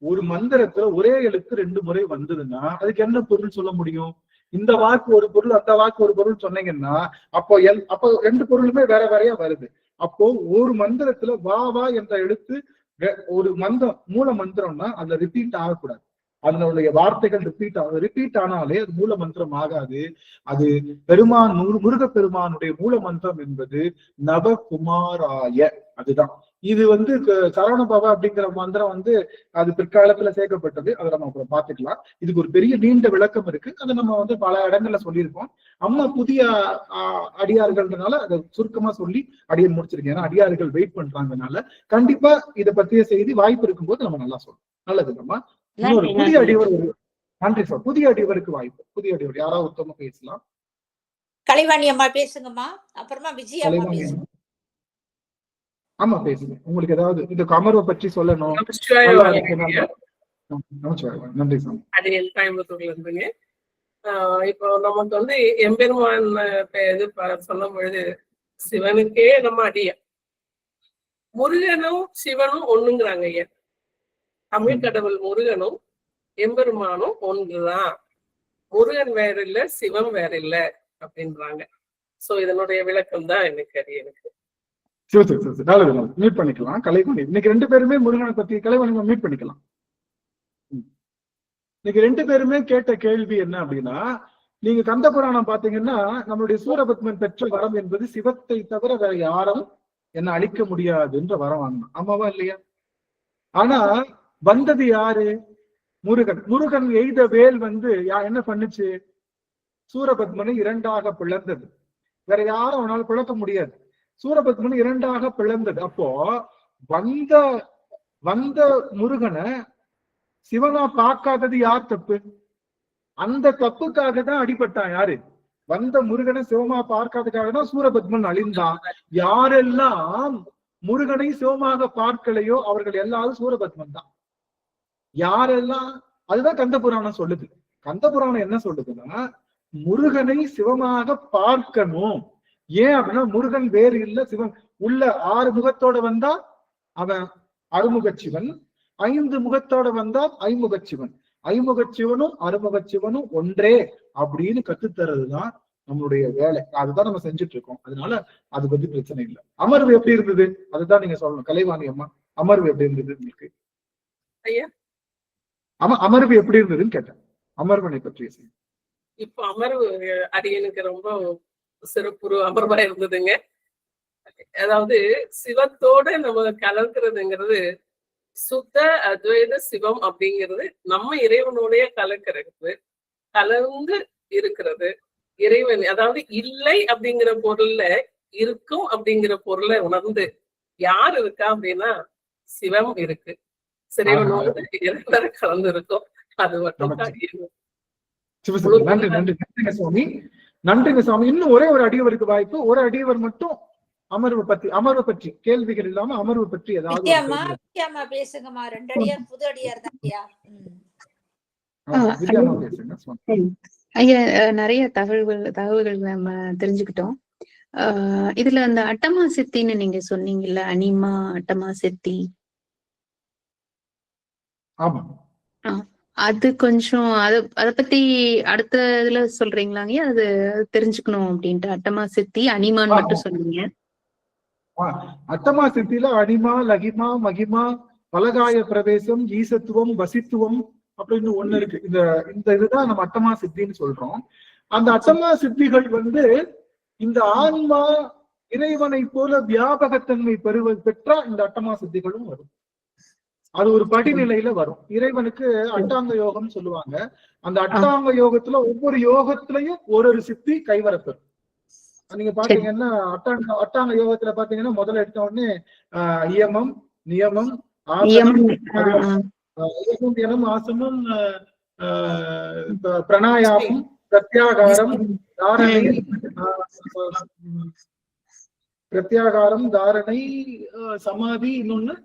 ஒரு மந்திரத்துல ஒரே எழுத்து 2 முறை வந்ததுன்னா அதுக்கு என்ன பொருள் சொல்ல முடியும்? இந்த வாக்கு ஒரு பொருள், அந்த வாக்கு ஒரு பொருள் சொன்னீங்கன்னா அப்போ 2 பொருளுமே வேற வேறையா வருது. அப்போ ஒரு மந்திரத்துல வா வா என்ற எழுத்து ஒரு மந்திரம் மூல மந்திரம்னா அதுல ரிப்பீட் ஆகக்கூடாது. அதனுடைய வார்த்தைகள் ரிப்பீட் ஆனாலே அது மூல மந்திரம் ஆகாது. அது முருக பெருமானுடைய மூல மந்திரம் என்பது நவகுமாராய. அதுதான் இது வந்து சரவண பவ அப்படிங்கிற மந்திரம் வந்து அது பிற்காலத்துல சேர்க்கப்பட்டது. அதை நம்ம அப்புறம் பாத்துக்கலாம். இதுக்கு ஒரு பெரிய நீண்ட விளக்கம் இருக்கு. அதை நம்ம வந்து பல இடங்கள்ல சொல்லியிருக்கோம். அம்மா புதிய அடியார்கள்னால அதை சுருக்கமா சொல்லி அடியன் முடிச்சிருக்கேன். ஏன்னா அடியார்கள் வெயிட் பண்றாங்கனால கண்டிப்பா இதை பத்திய செய்தி வாய்ப்பு இருக்கும்போது நம்ம நல்லா சொல்லணும். நல்லது நம்ம இன்னொரு புதிய அடியவர். நன்றி சார். புதிய அடியவருக்கு வாய்ப்பு. புதிய அடியவர் யாராவது ஒருத்தவங்க பேசலாம். கலைவாணி அம்மா பேசுங்கம்மா. அப்புறமா விஜய் அம்மா பேசுங்க. ஆமா பேசுங்க. உங்களுக்கு ஏதாவது இந்த அமர்வை பற்றி சொல்லணும். நன்றி சார். அடியன் கோயம்புத்தூர்ல இருந்துங்க. இப்போ நமக்கு வந்து எம்பெருமான் இது சொல்லும் பொழுது சிவனுக்கே நம்ம அடியா, முருகனும் சிவனும் ஒண்ணுங்கிறாங்க ஐயா. தமிழ் கடவுள் முருகனும் எம்பெருமானும் ஒன்றுதான், முருகன் வேற இல்ல சிவன் வேற இல்ல அப்படின்றாங்க. சோ இதனுடைய விளக்கம் தான் எனக்கு எனக்கு மீட் பண்ணிக்கலாம். கலைவாணி இன்னைக்கு 2 பேருமே முருகனை பத்தி கலைவாணி மீட் பண்ணிக்கலாம். இன்னைக்கு 2 பேருமே கேட்ட கேள்வி என்ன அப்படின்னா, நீங்க கந்த புராணம் பாத்தீங்கன்னா நம்மளுடைய சூரபத்மன் பெற்ற வரம் என்பது சிவத்தை தவிர வேற யாரும் என்ன அழிக்க முடியாதுன்ற வரம் வாங்கணும். ஆமாவா இல்லையா? ஆனா வந்தது யாரு? முருகன். முருகன் எய்த வேல் வந்து என்ன பண்ணுச்சு? சூரபத்மனை 2ஆக பிளந்தது. வேற யாரும் அவனால பிளக்க முடியாது. சூரபத்மனை 2ஆக பிளந்தது. அப்போ வந்த முருகனை சிவனா பார்க்காதது யார் தப்பு? அந்த தப்புக்காக தான் அடிபட்டான். யாரு? வந்த முருகனை சிவமா பார்க்காததுக்காக தான் சூரபத்மன் அழிந்தான். யாரெல்லாம் முருகனை சிவமாக பார்க்கலையோ அவர்கள் எல்லாரும் சூரபத்மன் தான். யாரெல்லாம், அதுதான் கந்த புராணம் சொல்லுது. கந்த புராணம் என்ன சொல்லுதுன்னா, முருகனை சிவமாக பார்க்கணும். ஏன் அப்படின்னா முருகன் வேறு இல்ல, சிவன் உள்ள 6 முகத்தோட வந்தா அவன் அறுமுக சிவன், 5 முகத்தோட வந்தா ஐமுக சிவன், ஐமுக சிவனும் அறுமுக சிவனும் ஒன்றே அப்படின்னு கத்துத்தரதுதான் நம்மளுடைய வேலை. அதுதான் நம்ம செஞ்சுட்டு இருக்கோம். அதனால அது பத்தி பிரச்சனை இல்லை. அமர்வு எப்படி இருந்தது அதுதான் நீங்க சொல்லணும். கலைவாணி அம்மா, அமர்வு எப்படி இருந்தது உங்களுக்கு? ஐயா அமர்வு எப்படி இருந்ததுன்னு கேட்டேன். அமர்வனை பற்றி இப்ப அமர்வு அடியனுக்கு ரொம்ப சிறப்புரு அமர்வா இருந்ததுங்க. அதாவது சிவத்தோட நம்ம கலக்கிறதுங்கிறது சுத்த அத்வைத சிவம் அப்படிங்கிறது நம்ம இறைவனுடைய கலந்து இருக்கிறது. இறைவன் அதாவது இல்லை அப்படிங்கிற பொருள்ல இருக்கும் அப்படிங்கிற பொருளை உணர்ந்து யார் இருக்கா அப்படின்னா சிவம் இருக்கு, சிறைவனோடு இறைவரை கலந்து இருக்கும். அது மட்டும் தான். நன்றி நன்றிங்க சுவாமி. நன்றிங்க சுவாமி. இன்னும் ஒரே ஒரு அடியவருக்கு வாய்ப்பு. ஒரு அடியவர் மட்டும் அமர்வு பற்றி கேள்விகள் இல்லாம அமர்வு பற்றி ஏதாவது பேசுங்கம்மா. 2 அடியார் புது அடியார் தான் ஐயா. நிறைய தகவல்கள் நம்ம தெரிஞ்சுக்கிட்டோம். இதுல அந்த அட்டமா சித்தின்னு நீங்க சொன்னீங்கல்ல, அனிமா அட்டமா சித்தி, அது கொஞ்சம் அத பத்தி அடுத்த இதுல சொல்றீங்களாங்க? அது தெரிஞ்சுக்கணும் அப்படின்ட்டு. அட்டமா சித்தி அனிமான்னு மட்டும் சொன்னீங்க. அட்டமா சித்தியில அனிமா, லகிமா, மகிமா, பலகாய பிரவேசம், ஈசத்துவம், வசித்துவம் அப்படின்னு ஒண்ணு இருக்கு. இந்த இதுதான் நம்ம அட்டமா சித்தின்னு சொல்றோம். அந்த அட்டமா சித்திகள் வந்து இந்த ஆன்மா இறைவனை போல வியாபகத்தன்மை பெற்றா இந்த அட்டமா சித்திகளும் வரும். அது ஒரு படிநிலையில வரும். இறைவனுக்கு அட்டாங்க யோகம் சொல்லுவாங்க. அந்த அட்டாங்க யோகத்துல ஒவ்வொரு யோகத்திலையும் ஒரு சித்தி கைவரப்பெறும். நீங்க பாத்தீங்கன்னா அட்டாங்க யோகத்துல பாத்தீங்கன்னா முதல்ல எடுத்த உடனே இயமம், நியமம், ஆசமம், பிராணாயாமம், பிரத்யாகாரம், தாரணை, சமாதி, இன்னொன்னு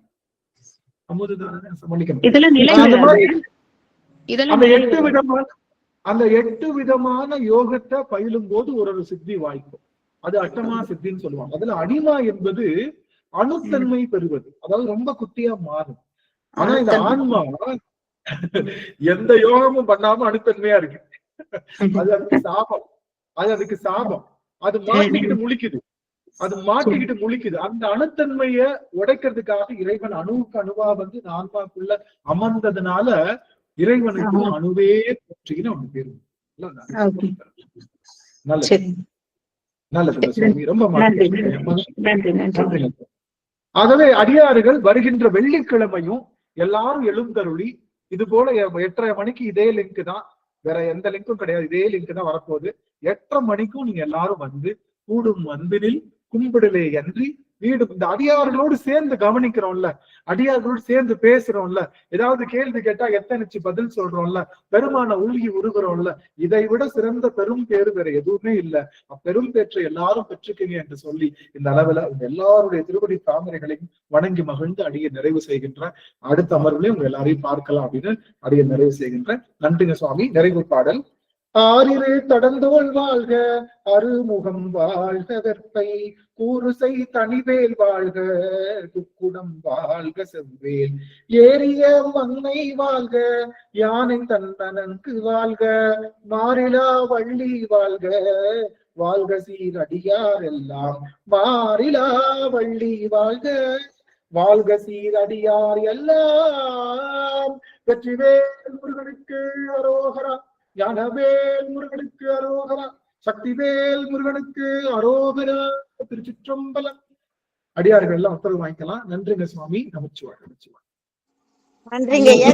அந்த 8 விதமான யோகத்தை பயிலும் போது ஒரு சித்தி வாய்க்கும். அது அட்டமா சித்தின்னு சொல்லுவாங்க. அதுல அனிமா என்பது அணுத்தன்மை பெறுவது, அதாவது ரொம்ப குட்டியா மாறும். ஆனா இந்த ஆன்மா எந்த யோகமும் பண்ணாம அணுத்தன்மையா இருக்கு. அது அதுக்கு சாபம். அது மாட்டிக்கிட்டு முழிக்குது. அந்த அணுத்தன்மைய உடைக்கிறதுக்காக இறைவன் அணுவுக்கு அணுவா வந்து இந்த ஆன்மாக்குள்ள அமர்ந்ததுனால இறைவனுக்கு அணுவே போற்றின்னு ஒண்ணு பேரு. நல்லது. ரொம்ப ஆகவே அடியார்கள் வருகின்ற வெள்ளிக்கிழமையும் எல்லாரும் எழுந்தருளி இது போல 8:30 மணிக்கு இதே லிங்க் தான், வேற எந்த லிங்க்கும் கிடையாது, இதே லிங்க் தான் வரப்போகுது. 8:30 மணிக்கும் நீங்க எல்லாரும் வந்து கூடும் அன்பினில் கும்பிடலே அன்றி வீடு. இந்த அடியார்களோடு சேர்ந்து கவனிக்கிறோம்ல, அடியார்களோடு சேர்ந்து பேசுறோம்ல, ஏதாவது கேள்வி கேட்டா எத்தனைச்சு பதில் சொல்றோம்ல, பெருமான உருகி உருகிறோம்ல, இதை விட சிறந்த பெரும் பேரு வேற எதுவுமே இல்லை. அப்பெரும் பேற்றை எல்லாரும் பெற்றுக்கீங்க என்று சொல்லி இந்த அளவுல உங்க எல்லாருடைய திருவடி தாமரைகளையும் வணங்கி மகிழ்ந்து அடியை நிறைவு செய்கின்ற அடுத்த அமர்வுலையும் உங்க எல்லாரையும் பார்க்கலாம் அப்படின்னு அடியை நிறைவு செய்கின்றேன். நன்றிங்க சுவாமி. நிறைவு பாடல். ஆறிரு தடந்தோள் வாழ்க, அருமுகம் வாழ்க, வெற்பை கூறுசை தனிவேல் வாழ்க, துக்குடம் வாழ்க, செவ்வேல் ஏறிய மங்கை வாழ்க, யானை தன்னனங்கு வாழ்க, மாறிலா வள்ளி வாழ்க, வாழ்க சீரடியார் எல்லாம் மாறிலா வள்ளி வாழ்க, வாழ்க சீரடியார் எல்லாம். வெற்றிவேல் முருகனுக்கு அரோகரா, ஞானவேல் முருகனுக்கு அரோகரா, சக்திவேல் முருகனுக்கு அரோகரா. திருச்சிற்றம்பலம். அடியார்கள் எல்லாம் உத்தரவு வாங்கிக்கலாம். நன்றிங்க சுவாமி. நமச்சிவாய். நன்றிங்க ஐயா.